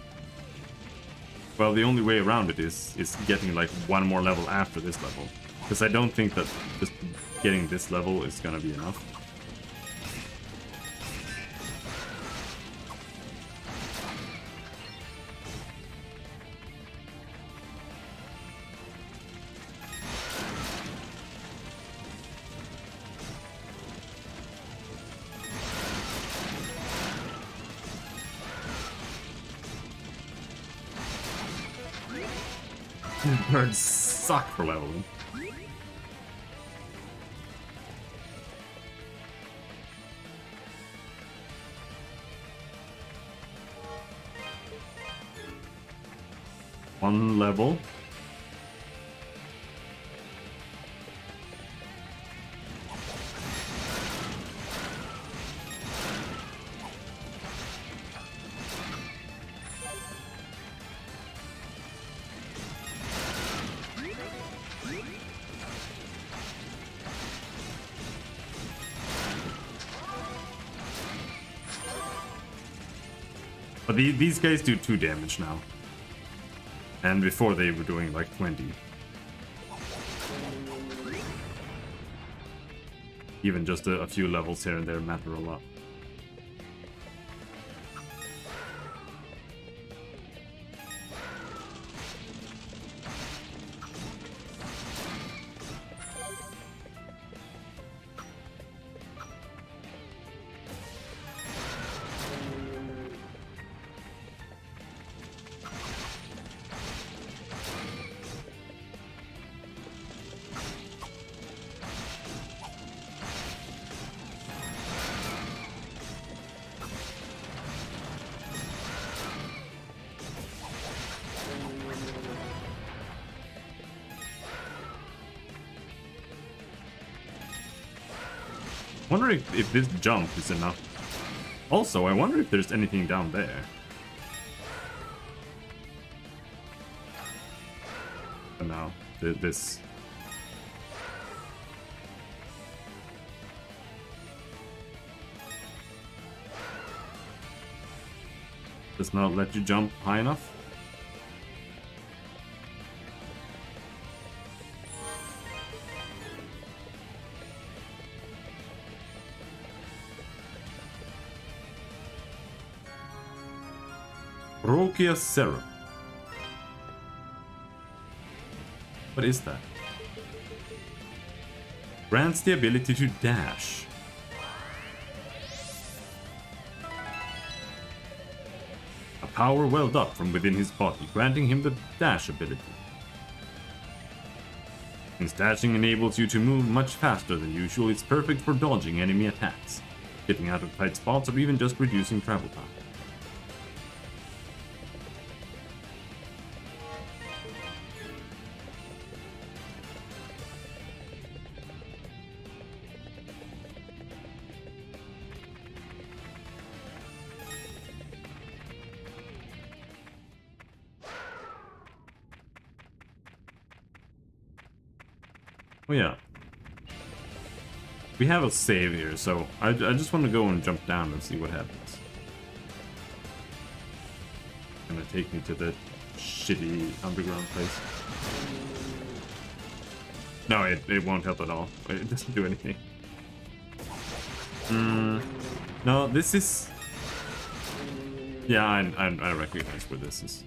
Well, the only way around it is getting like one more level after this level. Because I don't think that just getting this level is gonna be enough. Birds suck for leveling. One level. But these guys do 2 damage now. And before they were doing like 20. Even just a few levels here and there matter a lot. Wonder if this jump is enough. Also, I wonder if there's anything down there. But no, this. Does not let you jump high enough. Brokia Serum. What is that? Grants the ability to dash. A power welled up from within his body, granting him the dash ability. Since dashing enables you to move much faster than usual, it's perfect for dodging enemy attacks, getting out of tight spots, or even just reducing travel time. Oh yeah. We have a save here, so I just want to go and jump down and see what happens. Gonna take me to the shitty underground place. No, it won't help at all. It doesn't do anything. No, this is... Yeah, I recognize where this is.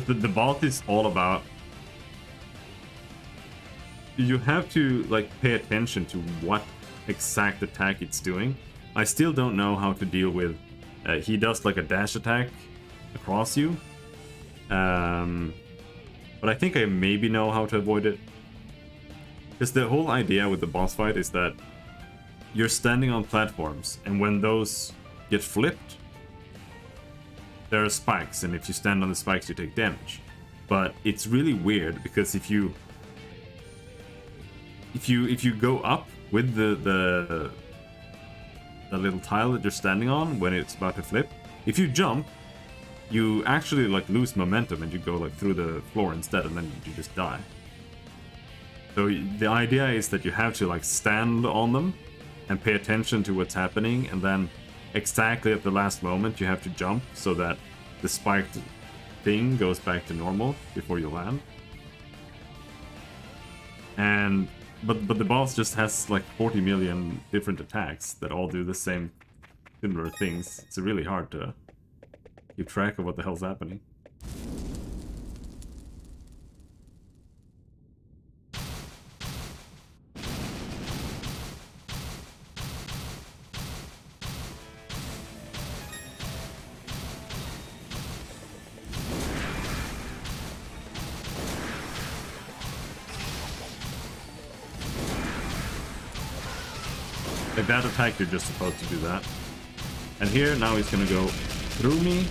The vault is all about... You have to like pay attention to what exact attack it's doing. I still don't know how to deal with... he does like a dash attack across you. But I think I maybe know how to avoid it. Because the whole idea with the boss fight is that you're standing on platforms, and when those get flipped, there are spikes, and if you stand on the spikes you take damage. But it's really weird because if you go up with the little tile that you're standing on when it's about to flip, if you jump, you actually like lose momentum and you go like through the floor instead, and then you just die. So the idea is that you have to like stand on them and pay attention to what's happening, and then exactly at the last moment you have to jump so that the spiked thing goes back to normal before you land. And but the boss just has like 40 million different attacks that all do the same similar things. It's really hard to keep track of what the hell's happening. Like that attack, you're just supposed to do that. And here, now he's gonna go through me.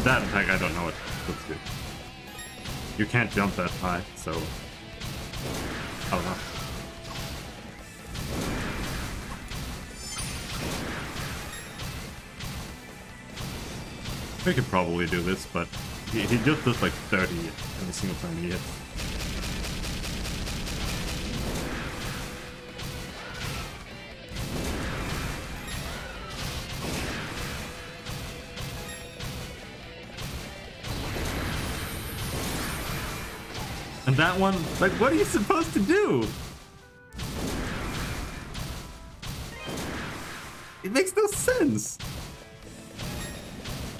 That attack, I don't know what looks good. You can't jump that high, so... I don't know. We could probably do this, but he just does like 30 every single time he hits. And that one, like, what are you supposed to do? It makes no sense.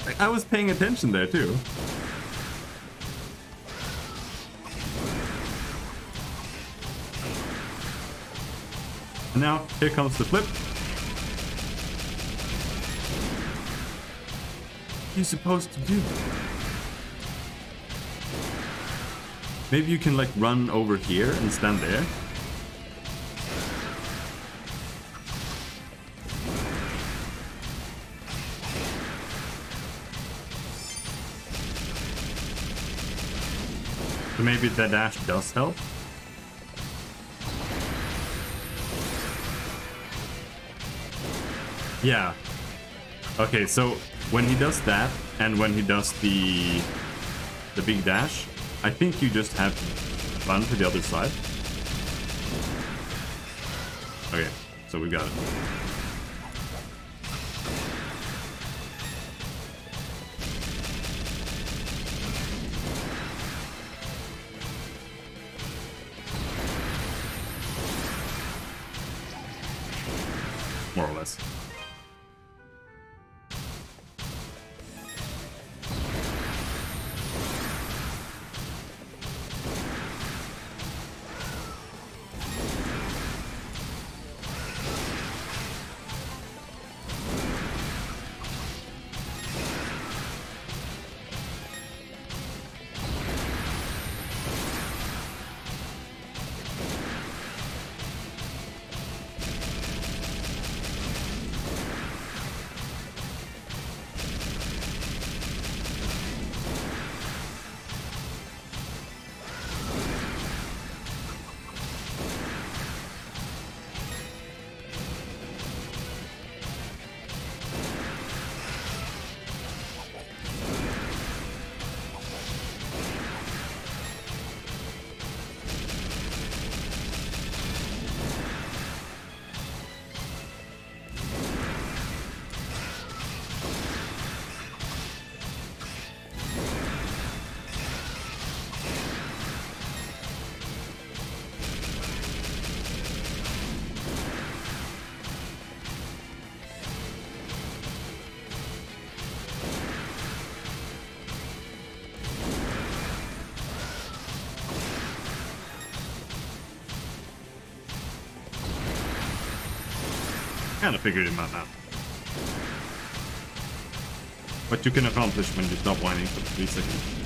Like, I was paying attention there too. And now, here comes the flip. What are you supposed to do? Maybe you can like run over here and stand there. So maybe the dash does help. Yeah. Okay, so when he does that, and when he does the big dash, I think you just have to run to the other side. Okay, so we got it. More or less. Kind of figured him out now. What you can accomplish when you stop whining for 3 seconds.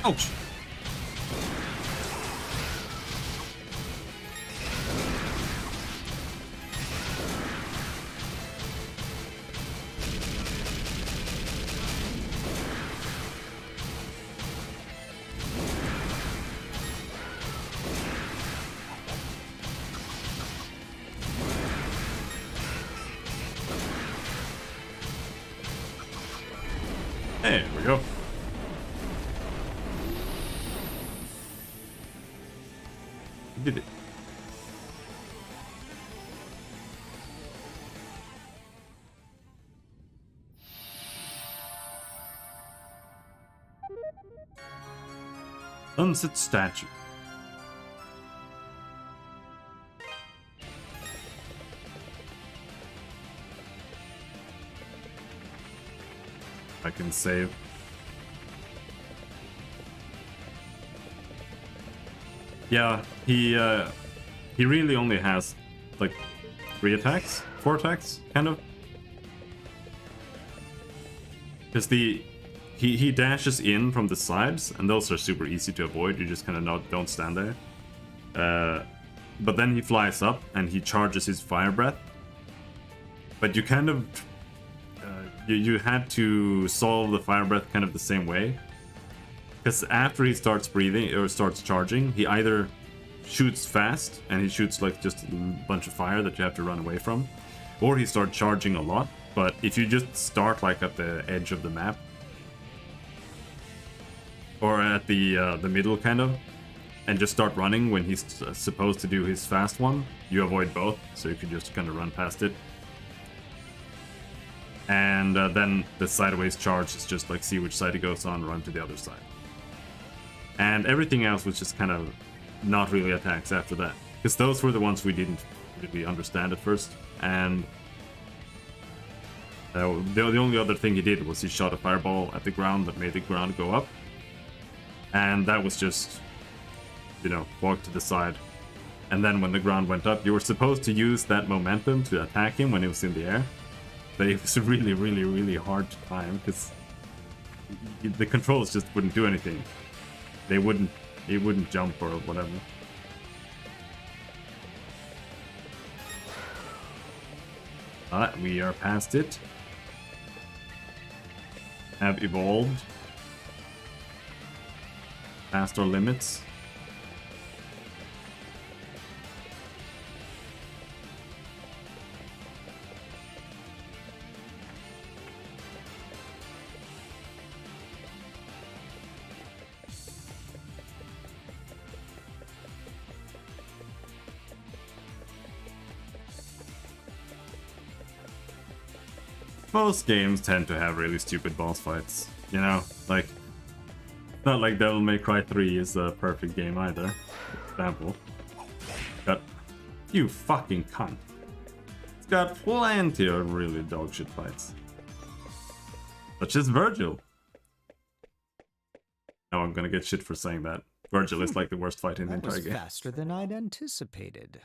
Ouch! There we go. Did it. Sunset statue. I can save. Yeah, he really only has like 3 attacks, 4 attacks, kind of. Because he dashes in from the sides, and those are super easy to avoid. You just kind of don't stand there. But then he flies up and he charges his fire breath. But you kind of you had to solve the fire breath kind of the same way. Because after he starts breathing or starts charging, he either shoots fast and he shoots like just a bunch of fire that you have to run away from, or he starts charging a lot. But if you just start like at the edge of the map or at the middle kind of, and just start running when he's supposed to do his fast one, you avoid both, so you can just kind of run past it. And then the sideways charge is just like see which side it goes on, run to the other side. And everything else was just kind of not really attacks after that. Because those were the ones we didn't really understand at first. And the only other thing he did was he shot a fireball at the ground that made the ground go up. And that was just, you know, walk to the side. And then when the ground went up, you were supposed to use that momentum to attack him when he was in the air. But it was really, really, really hard to time because the controls just wouldn't do anything. It wouldn't jump or whatever. We are past it. Have evolved. Past our limits. Most games tend to have really stupid boss fights, you know? Like, it's not like Devil May Cry 3 is a perfect game either, for example. But, you fucking cunt. It's got plenty of really dogshit fights. Such as Virgil. Now I'm gonna get shit for saying that. Virgil is like the worst fight in the entire game. Faster than I'd anticipated.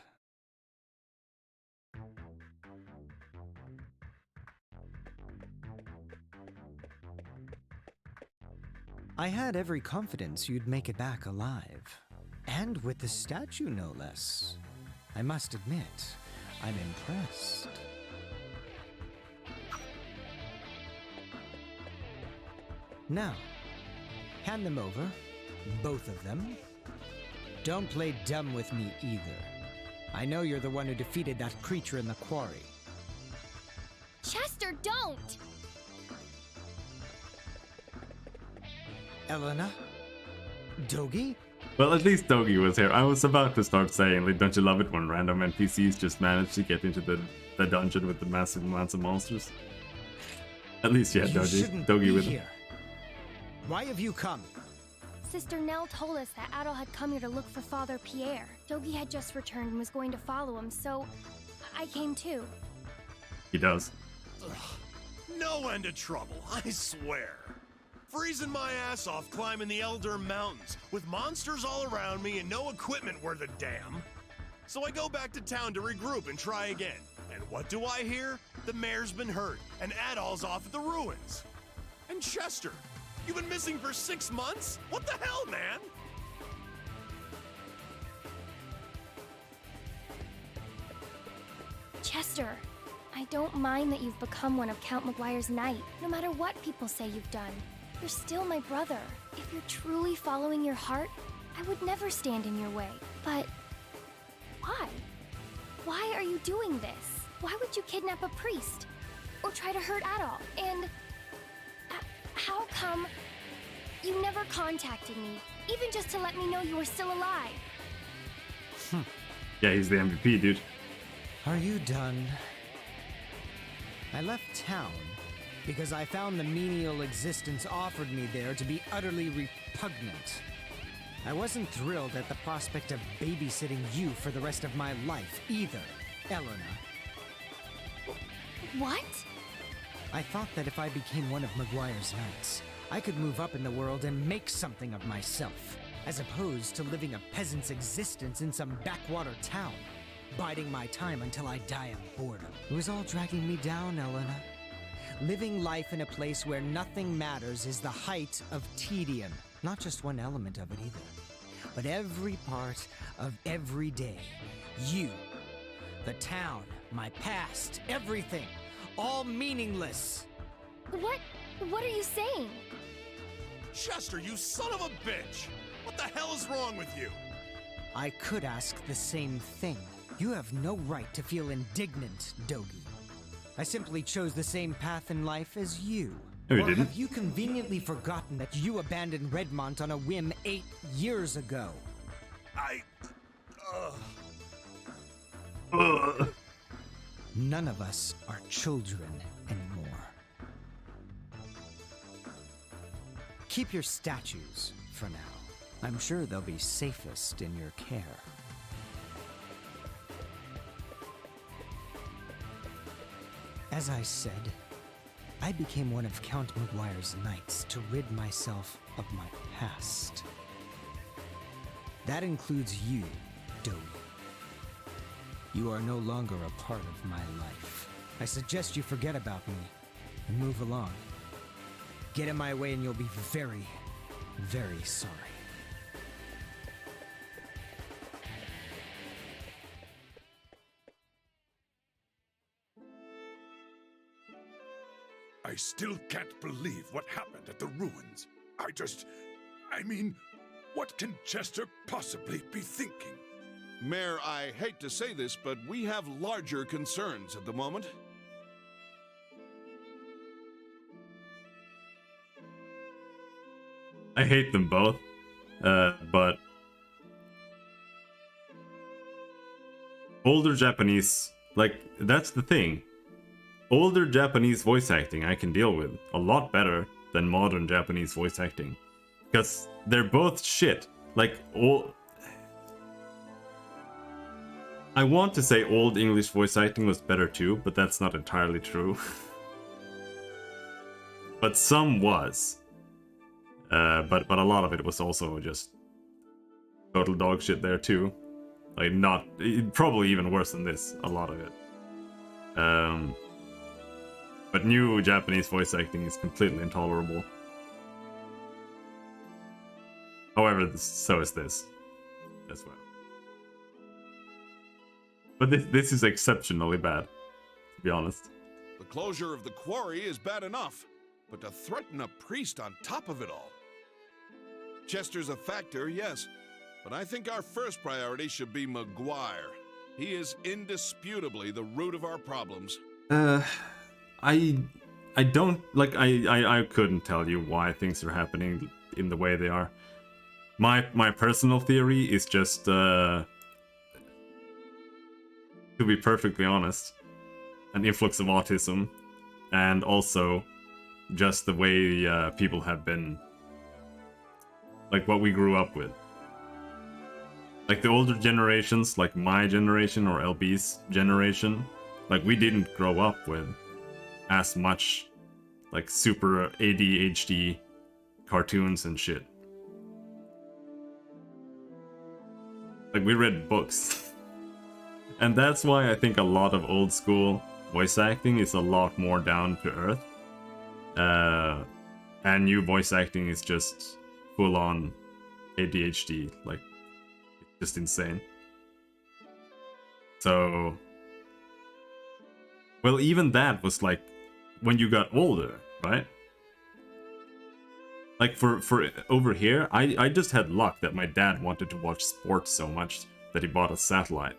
I had every confidence you'd make it back alive. And with the statue, no less. I must admit, I'm impressed. Now, hand them over. Both of them. Don't play dumb with me either. I know you're the one who defeated that creature in the quarry. Chester, don't! Elena? Dogi? Well, at least Dogi was here. I was about to start saying, like, don't you love it when random NPCs just manage to get into the dungeon with the massive amounts of monsters? At least you had Dogi with him. Why have you come? Sister Nell told us that Adol had come here to look for Father Pierre. Dogi had just returned and was going to follow him, so I came too. He does. Ugh, no end of trouble, I swear. Freezing my ass off climbing the Elder Mountains, with monsters all around me and no equipment worth a damn. So I go back to town to regroup and try again. And what do I hear? The mayor's been hurt, and Adol's off at the ruins. And Chester, you've been missing for 6 months? What the hell, man? Chester, I don't mind that you've become one of Count McGuire's knight, no matter what people say you've done. You're still my brother. If you're truly following your heart, I would never stand in your way. But why? Why are you doing this? Why would you kidnap a priest? Or try to hurt Adol? And how come you never contacted me, even just to let me know you were still alive? Yeah, he's the MVP, dude. Are you done? I left town because I found the menial existence offered me there to be utterly repugnant. I wasn't thrilled at the prospect of babysitting you for the rest of my life either, Elena. What? I thought that if I became one of McGuire's knights, I could move up in the world and make something of myself, as opposed to living a peasant's existence in some backwater town, biding my time until I die of boredom. It was all dragging me down, Elena. Living life in a place where nothing matters is the height of tedium. Not just one element of it either, but every part of every day. You, the town, my past, everything, all meaningless. What are you saying? Chester, you son of a bitch! What the hell is wrong with you? I could ask the same thing. You have no right to feel indignant, Dogi. I simply chose the same path in life as you. No, you or didn't. Have you conveniently forgotten that you abandoned Redmont on a whim 8 years ago? None of us are children anymore. Keep your statues for now. I'm sure they'll be safest in your care. As I said, I became one of Count Maguire's knights to rid myself of my past. That includes you, Doe. You are no longer a part of my life. I suggest you forget about me and move along. Get in my way and you'll be very, very sorry. I still can't believe what happened at the ruins. I mean, what can Chester possibly be thinking? Mayor, I hate to say this, but we have larger concerns at the moment. I hate them both, but older Japanese, like, that's the thing. Older Japanese voice acting I can deal with a lot better than modern Japanese voice acting. Because they're both shit. Like, I want to say old English voice acting was better too, but that's not entirely true. But some was. But a lot of it was also just total dog shit there too. Like, probably even worse than this, a lot of it. But new Japanese voice acting is completely intolerable. However, so is this as well. But this is exceptionally bad, to be honest. The closure of the quarry is bad enough, but to threaten a priest on top of it all. Chester's a factor, yes, but I think our first priority should be Maguire. He is indisputably the root of our problems. I don't, like, I couldn't tell you why things are happening in the way they are. My personal theory is just, to be perfectly honest, an influx of autism, and also just the way people have been, like, what we grew up with. Like, the older generations, like my generation or LB's generation, like, we didn't grow up with as much, like, super ADHD cartoons and shit. Like, we read books. And that's why I think a lot of old school voice acting is a lot more down to earth. And new voice acting is just full on ADHD, like, it's just insane. So, well, even that was like when you got older, right? Like, for over here, I just had luck that my dad wanted to watch sports so much that he bought a satellite.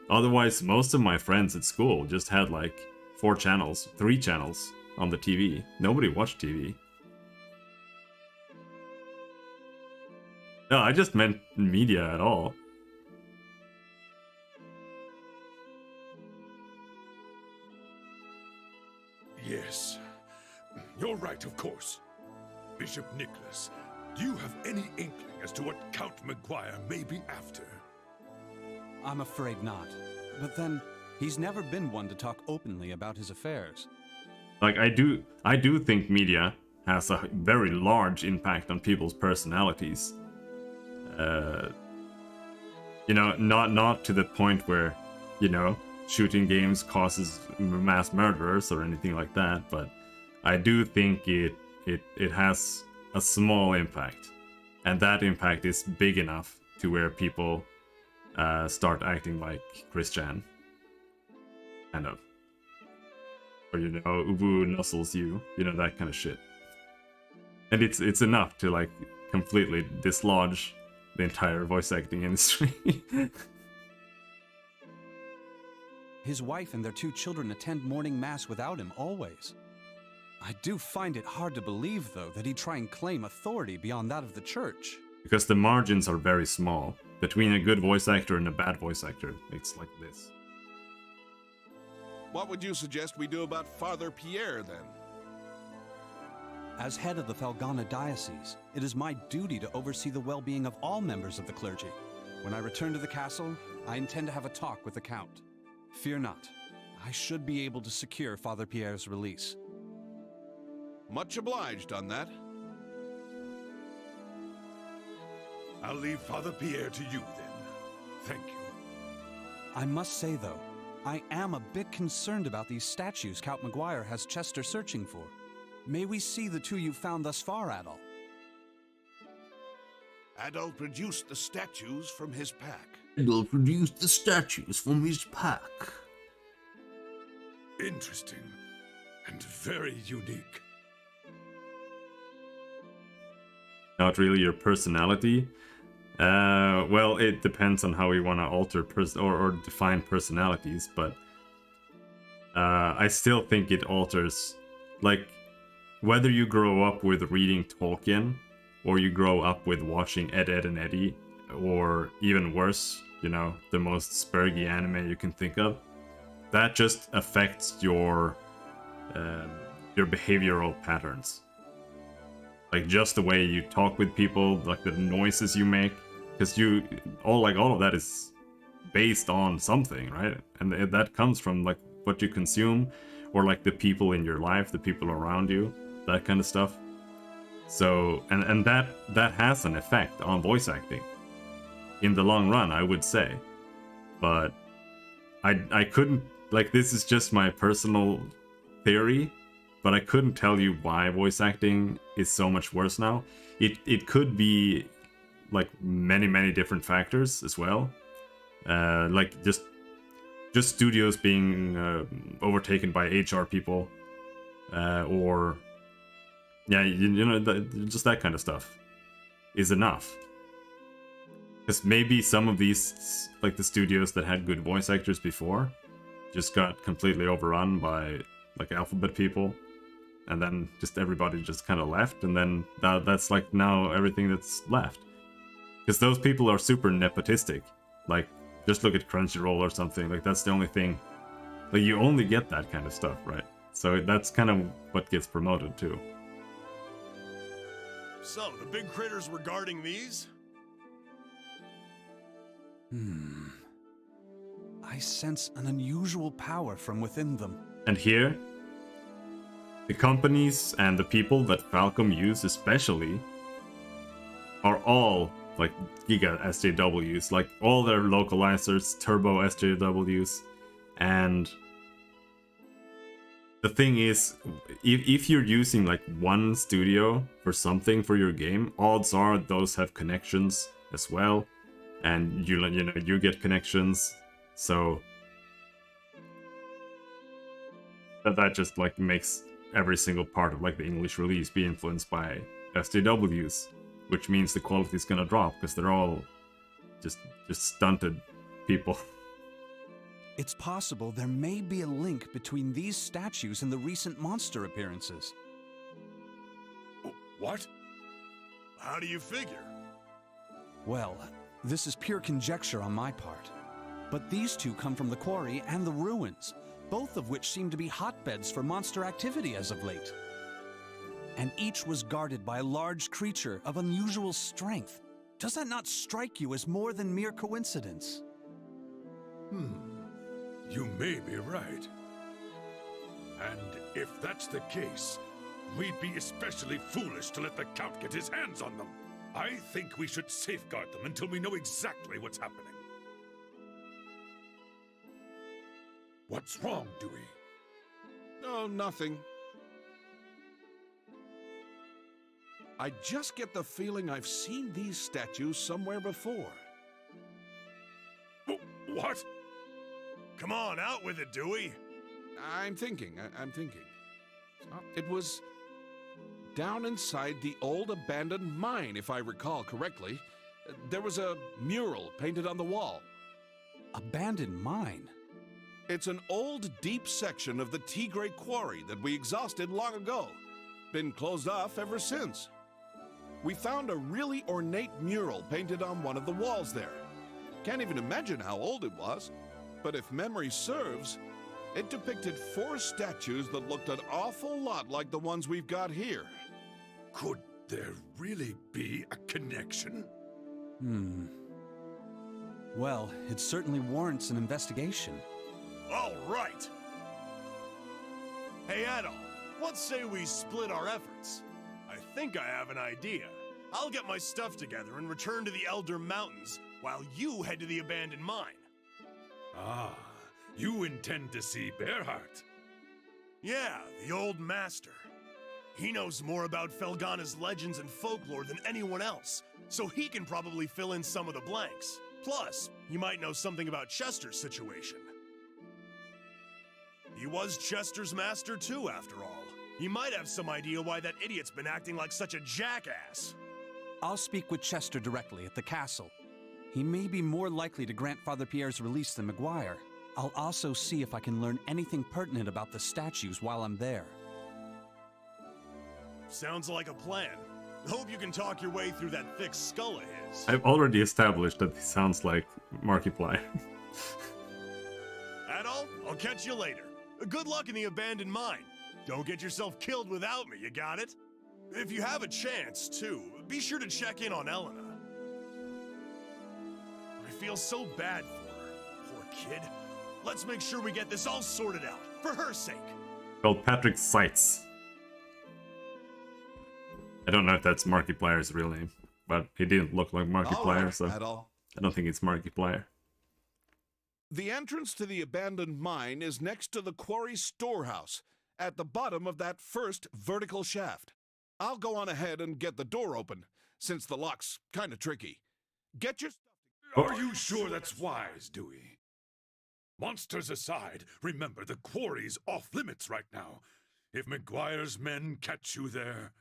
Otherwise, most of my friends at school just had like 3 channels on the TV. Nobody watched TV. No, I just meant media at all. Yes, you're right, of course. Bishop Nicholas, do you have any inkling as to what Count Maguire may be after? I'm afraid not. But then, he's never been one to talk openly about his affairs. Like, I do think media has a very large impact on people's personalities. You know, not to the point where, you know, shooting games causes mass murderers or anything like that, but I do think it has a small impact, and that impact is big enough to where people start acting like Christian, kind of, or, you know, Ubu nuzzles you know, that kind of shit, and it's enough to, like, completely dislodge the entire voice acting industry. His wife and their 2 children attend morning mass without him, always. I do find it hard to believe, though, that he'd try and claim authority beyond that of the church. Because the margins are very small. Between a good voice actor and a bad voice actor, it's like this. What would you suggest we do about Father Pierre, then? As head of the Felghana diocese, it is my duty to oversee the well-being of all members of the clergy. When I return to the castle, I intend to have a talk with the Count. Fear not. I should be able to secure Father Pierre's release. Much obliged on that. I'll leave Father Pierre to you then. Thank you. I must say, though, I am a bit concerned about these statues Count Maguire has Chester searching for. May we see the two you've found thus far, Adol? Adol produced the statues from his pack. Adol produced the statues from his pack. Interesting and very unique. Not really your personality. Well, it depends on how we want to alter or define personalities, but I still think it alters, like, whether you grow up with reading Tolkien, or you grow up with watching Ed, Edd and Eddy, or even worse, you know, the most spurgy anime you can think of, that just affects your behavioral patterns. Like, just the way you talk with people, like the noises you make, because all of that is based on something, right? And that comes from like what you consume, or like the people in your life, the people around you, that kind of stuff. So, and that has an effect on voice acting in the long run, I would say. But I couldn't, like, this is just my personal theory, but I couldn't tell you why voice acting is so much worse now. It could be like many different factors as well, like just studios being overtaken by HR people, or yeah, you know, just that kind of stuff is enough. Because maybe some of these, like the studios that had good voice actors before, just got completely overrun by like alphabet people, and then just everybody just kind of left, and then that's like now everything that's left. Because those people are super nepotistic. Like, just look at Crunchyroll or something. Like, that's the only thing. Like, you only get that kind of stuff, right? So that's kind of what gets promoted too. So, the big critters were guarding these? I sense an unusual power from within them. And here, the companies and the people that Falcom use especially are all like Giga SJWs, like all their localizers, Turbo SJWs, and the thing is, if you're using like one studio for something for your game, odds are those have connections as well, and you know you get connections, so that just like makes every single part of like the English release be influenced by SJWs. Which means the quality is gonna drop, because they're all just stunted people. It's possible there may be a link between these statues and the recent monster appearances. What? How do you figure? Well, this is pure conjecture on my part. But these two come from the quarry and the ruins, both of which seem to be hotbeds for monster activity as of late. And each was guarded by a large creature of unusual strength. Does that not strike you as more than mere coincidence? You may be right. And if that's the case, we'd be especially foolish to let the Count get his hands on them. I think we should safeguard them until we know exactly what's happening. What's wrong, Dewey? Oh, nothing. I just get the feeling I've seen these statues somewhere before. What? Come on, out with it, Dewey. I'm thinking. It was down inside the old abandoned mine, if I recall correctly. There was a mural painted on the wall. Abandoned mine? It's an old, deep section of the Tigre quarry that we exhausted long ago. Been closed off ever since. We found a really ornate mural painted on one of the walls there. Can't even imagine how old it was, but if memory serves, it depicted 4 statues that looked an awful lot like the ones we've got here. Could there really be a connection? Well, it certainly warrants an investigation. All right. Hey, Adol, let's say we split our efforts. I think I have an idea. I'll get my stuff together and return to the Elder Mountains while you head to the abandoned mine. Ah, you intend to see Bearheart? Yeah, the old master. He knows more about Felghana's legends and folklore than anyone else, so he can probably fill in some of the blanks. Plus, he might know something about Chester's situation. He was Chester's master too, after all. He might have some idea why that idiot's been acting like such a jackass. I'll speak with Chester directly at the castle. He may be more likely to grant Father Pierre's release than Maguire. I'll also see if I can learn anything pertinent about the statues while I'm there. Sounds like a plan. Hope you can talk your way through that thick skull of his. I've already established that he sounds like Markiplier. Adol, I'll catch you later. Good luck in the abandoned mine. Don't get yourself killed without me, you got it? If you have a chance, too, be sure to check in on Elena. I feel so bad for her. Poor kid. Let's make sure we get this all sorted out, for her sake. Called Patrick Seitz. I don't know if that's Markiplier's real name, but he didn't look like Markiplier, so Adol. I don't think it's Markiplier. The entrance to the abandoned mine is next to the quarry storehouse, at the bottom of that first vertical shaft. I'll go on ahead and get the door open, since the lock's kinda tricky. Get your stuff. Are you sure that's wise, Dewey? Monsters aside, remember the quarry's off limits right now. If Maguire's men catch you there...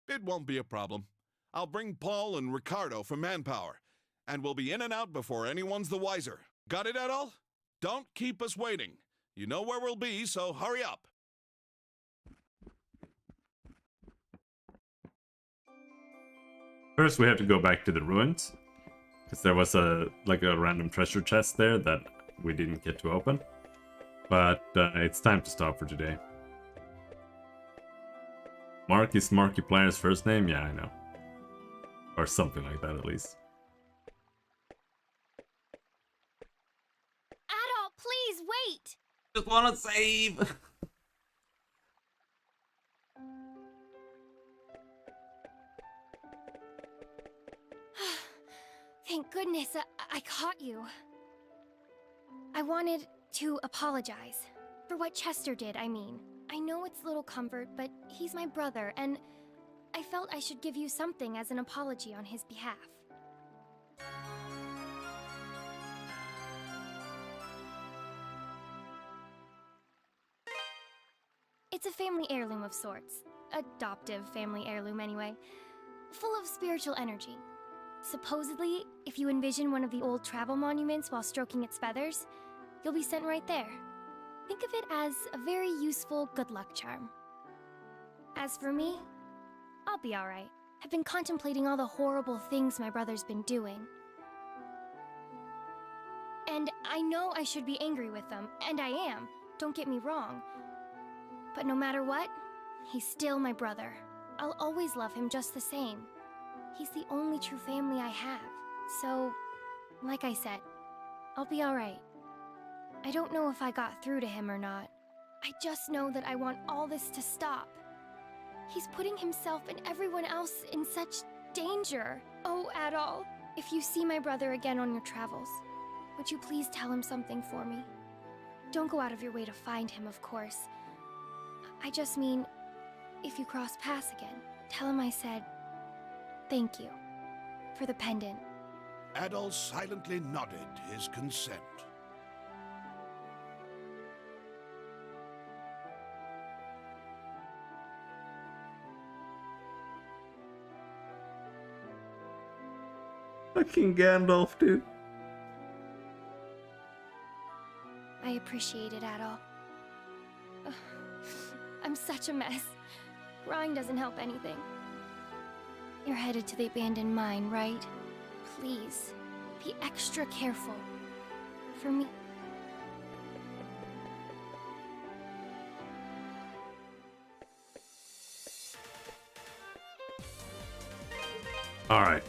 It won't be a problem. I'll bring Paul and Ricardo for manpower, and we'll be in and out before anyone's the wiser. Got it, Adol? Don't keep us waiting. You know where we'll be, so hurry up. First we have to go back to the ruins, because there was a random treasure chest there that we didn't get to open. But it's time to stop for today. Mark is Markiplier's first name? Yeah, I know. Or something like that, at least. Adol, please wait! Just wanna save! Thank goodness I caught you. I wanted to apologize. For what Chester did, I mean. I know it's little comfort, but he's my brother, and I felt I should give you something as an apology on his behalf. It's a family heirloom of sorts. Adoptive family heirloom, anyway. Full of spiritual energy. Supposedly, if you envision one of the old travel monuments while stroking its feathers, you'll be sent right there. Think of it as a very useful good luck charm. As for me, I'll be alright. I've been contemplating all the horrible things my brother's been doing. And I know I should be angry with them, and I am, don't get me wrong. But no matter what, he's still my brother. I'll always love him just the same. He's the only true family I have. So, like I said, I'll be alright. I don't know if I got through to him or not. I just know that I want all this to stop. He's putting himself and everyone else in such danger. Oh, Adol, if you see my brother again on your travels, would you please tell him something for me? Don't go out of your way to find him, of course. I just mean, if you cross paths again, tell him I said, thank you for the pendant. Adol silently nodded his consent. Fucking Gandalf, dude. I appreciate it, Adol. Ugh, I'm such a mess. Crying doesn't help anything. You're headed to the abandoned mine, right? Please, be extra careful. For me. Alright.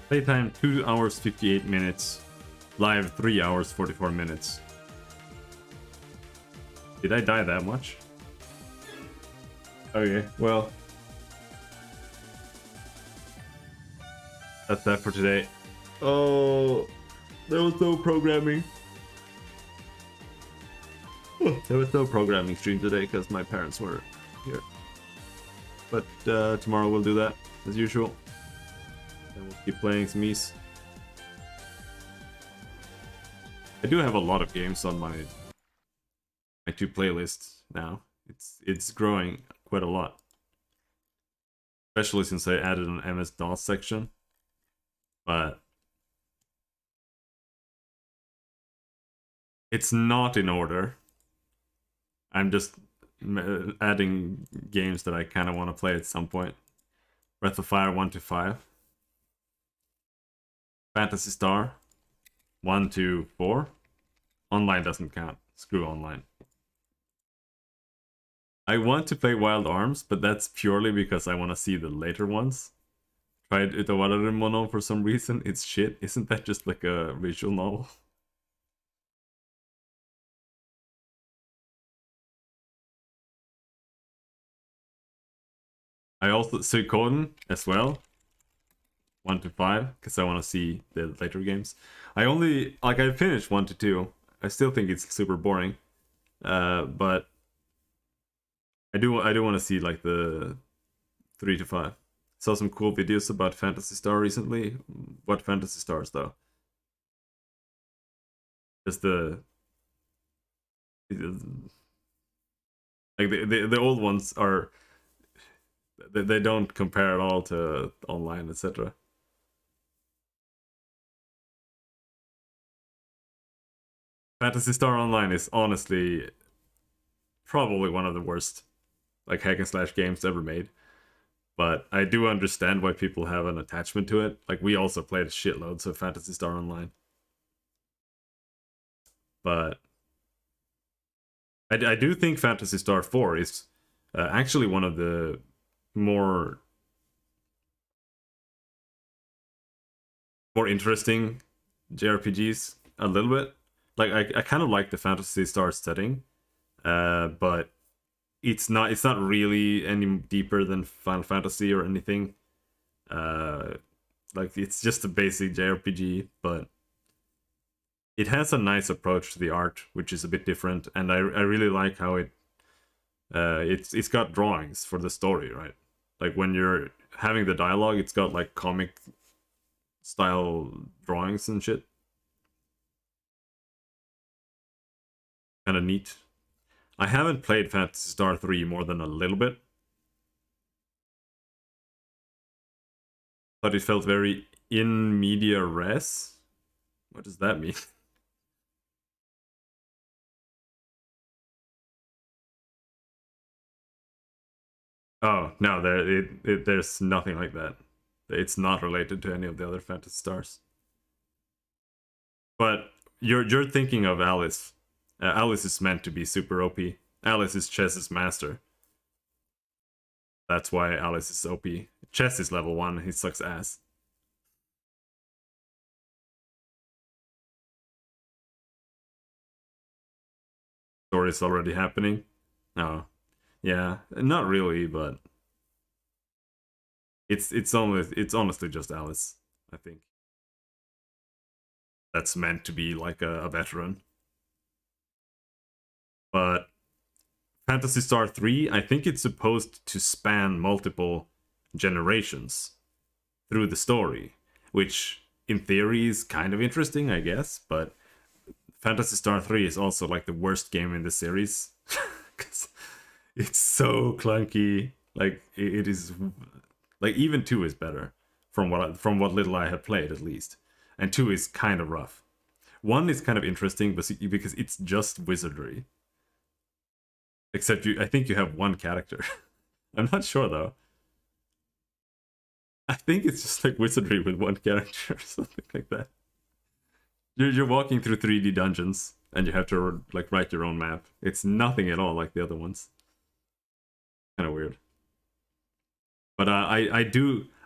Playtime 2 hours 58 minutes. Live 3 hours 44 minutes. Did I die that much? Okay, well. That's that for today. Oh, there was no programming. There was no programming stream today because my parents were here. But tomorrow we'll do that as usual. And we'll keep playing some Ys. I do have a lot of games on my 2 playlists now. It's growing quite a lot. Especially since I added an MS-DOS section. But it's not in order. I'm just adding games that I kind of want to play at some point. Breath of Fire 1 to 5. Phantasy Star 1 to 4. Online doesn't count. Screw online. I want to play Wild Arms, but that's purely because I want to see the later ones. Tried Utawarare Mono for some reason. It's shit. Isn't that just like a visual novel? I also Suikoden as well. 1 to 5, because I want to see the later games. I finished 1 to 2. I still think it's super boring. But I do want to see like the 3 to 5. Saw some cool videos about Phantasy Star recently. What Phantasy Stars though? Just the old ones are they don't compare at all to online, etc. Phantasy Star Online is honestly probably one of the worst like hack and slash games ever made. But I do understand why people have an attachment to it. Like, we also played shitloads of Phantasy Star Online. But I do think Phantasy Star 4 is actually one of the more interesting JRPGs a little bit. Like, I kind of like the Phantasy Star setting, but it's not really any deeper than Final Fantasy or anything. Like, it's just a basic JRPG, but it has a nice approach to the art, which is a bit different, and I really like how it's got drawings for the story, right? Like, when you're having the dialogue, it's got like comic style drawings and shit. Kind of neat. I haven't played Phantasy Star 3 more than a little bit. But it felt very in media res. What does that mean? Oh, no, there's nothing like that. It's not related to any of the other Phantasy Stars. But you're thinking of Alice. Alice is meant to be super OP. Alice is Chess's master. That's why Alice is OP. Chess is level 1, he sucks ass. Story's already happening? Oh. Yeah, not really, but it's honestly just Alice, I think. That's meant to be like a veteran. But Phantasy Star 3, I think it's supposed to span multiple generations through the story, which in theory is kind of interesting, I guess, but Phantasy Star 3 is also like the worst game in the series. Because it's so clunky. Like, it is... Like, even 2 is better, from what little I have played, at least. And 2 is kind of rough. 1 is kind of interesting, because it's just wizardry. Except I think you have 1 character. I'm not sure, though. I think it's just like wizardry with 1 character or something like that. You're walking through 3D dungeons, and you have to like write your own map. It's nothing at all like the other ones. Kind of weird. But I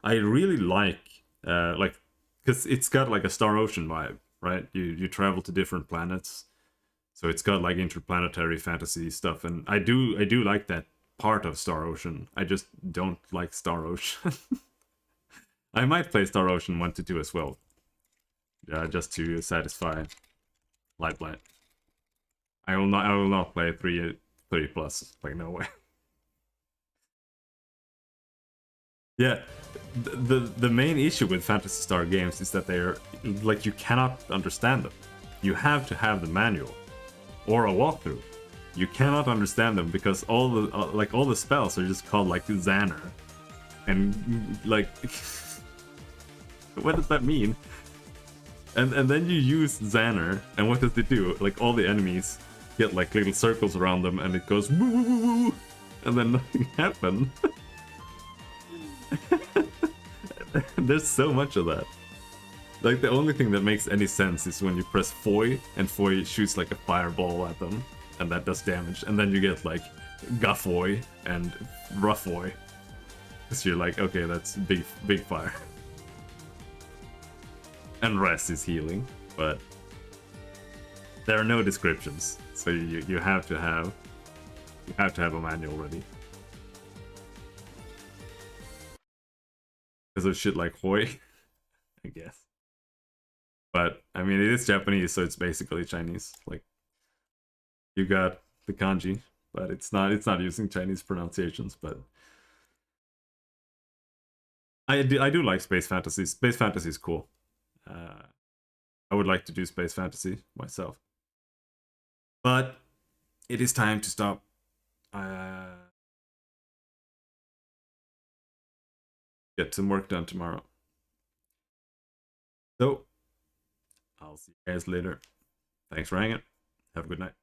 really like because it's got like a Star Ocean vibe, right? You travel to different planets, so it's got like interplanetary fantasy stuff, and I do like that part of Star Ocean. I just don't like Star Ocean. I might play Star Ocean 1 to 2 as well. Yeah, just to satisfy Lightblight. I will not play 3 plus. Like, no way. Yeah, the main issue with Phantasy Star games is that they're like, you cannot understand them. You have to have the manual or a walkthrough. You cannot understand them because all the spells are just called like Xanner, and like what does that mean? And then you use Xanner, and what does it do? Like, all the enemies get like little circles around them, and it goes woo woo woo woo, and then nothing happens. There's so much of that. Like, the only thing that makes any sense is when you press Foy, and Foy shoots like a fireball at them, and that does damage, and then you get like Guffoy and Ruffoy. Because you're like, okay, that's big fire. And rest is healing, but there are no descriptions, so you have to have a manual ready. Because of shit like Hoi, I guess. But I mean, it is Japanese, so it's basically Chinese. Like, you got the kanji, but it's not using Chinese pronunciations. But I do like space fantasy. Space fantasy is cool. I would like to do space fantasy myself, but it is time to stop. Get some work done tomorrow. So I'll see you guys later. Thanks for hanging. Have a good night.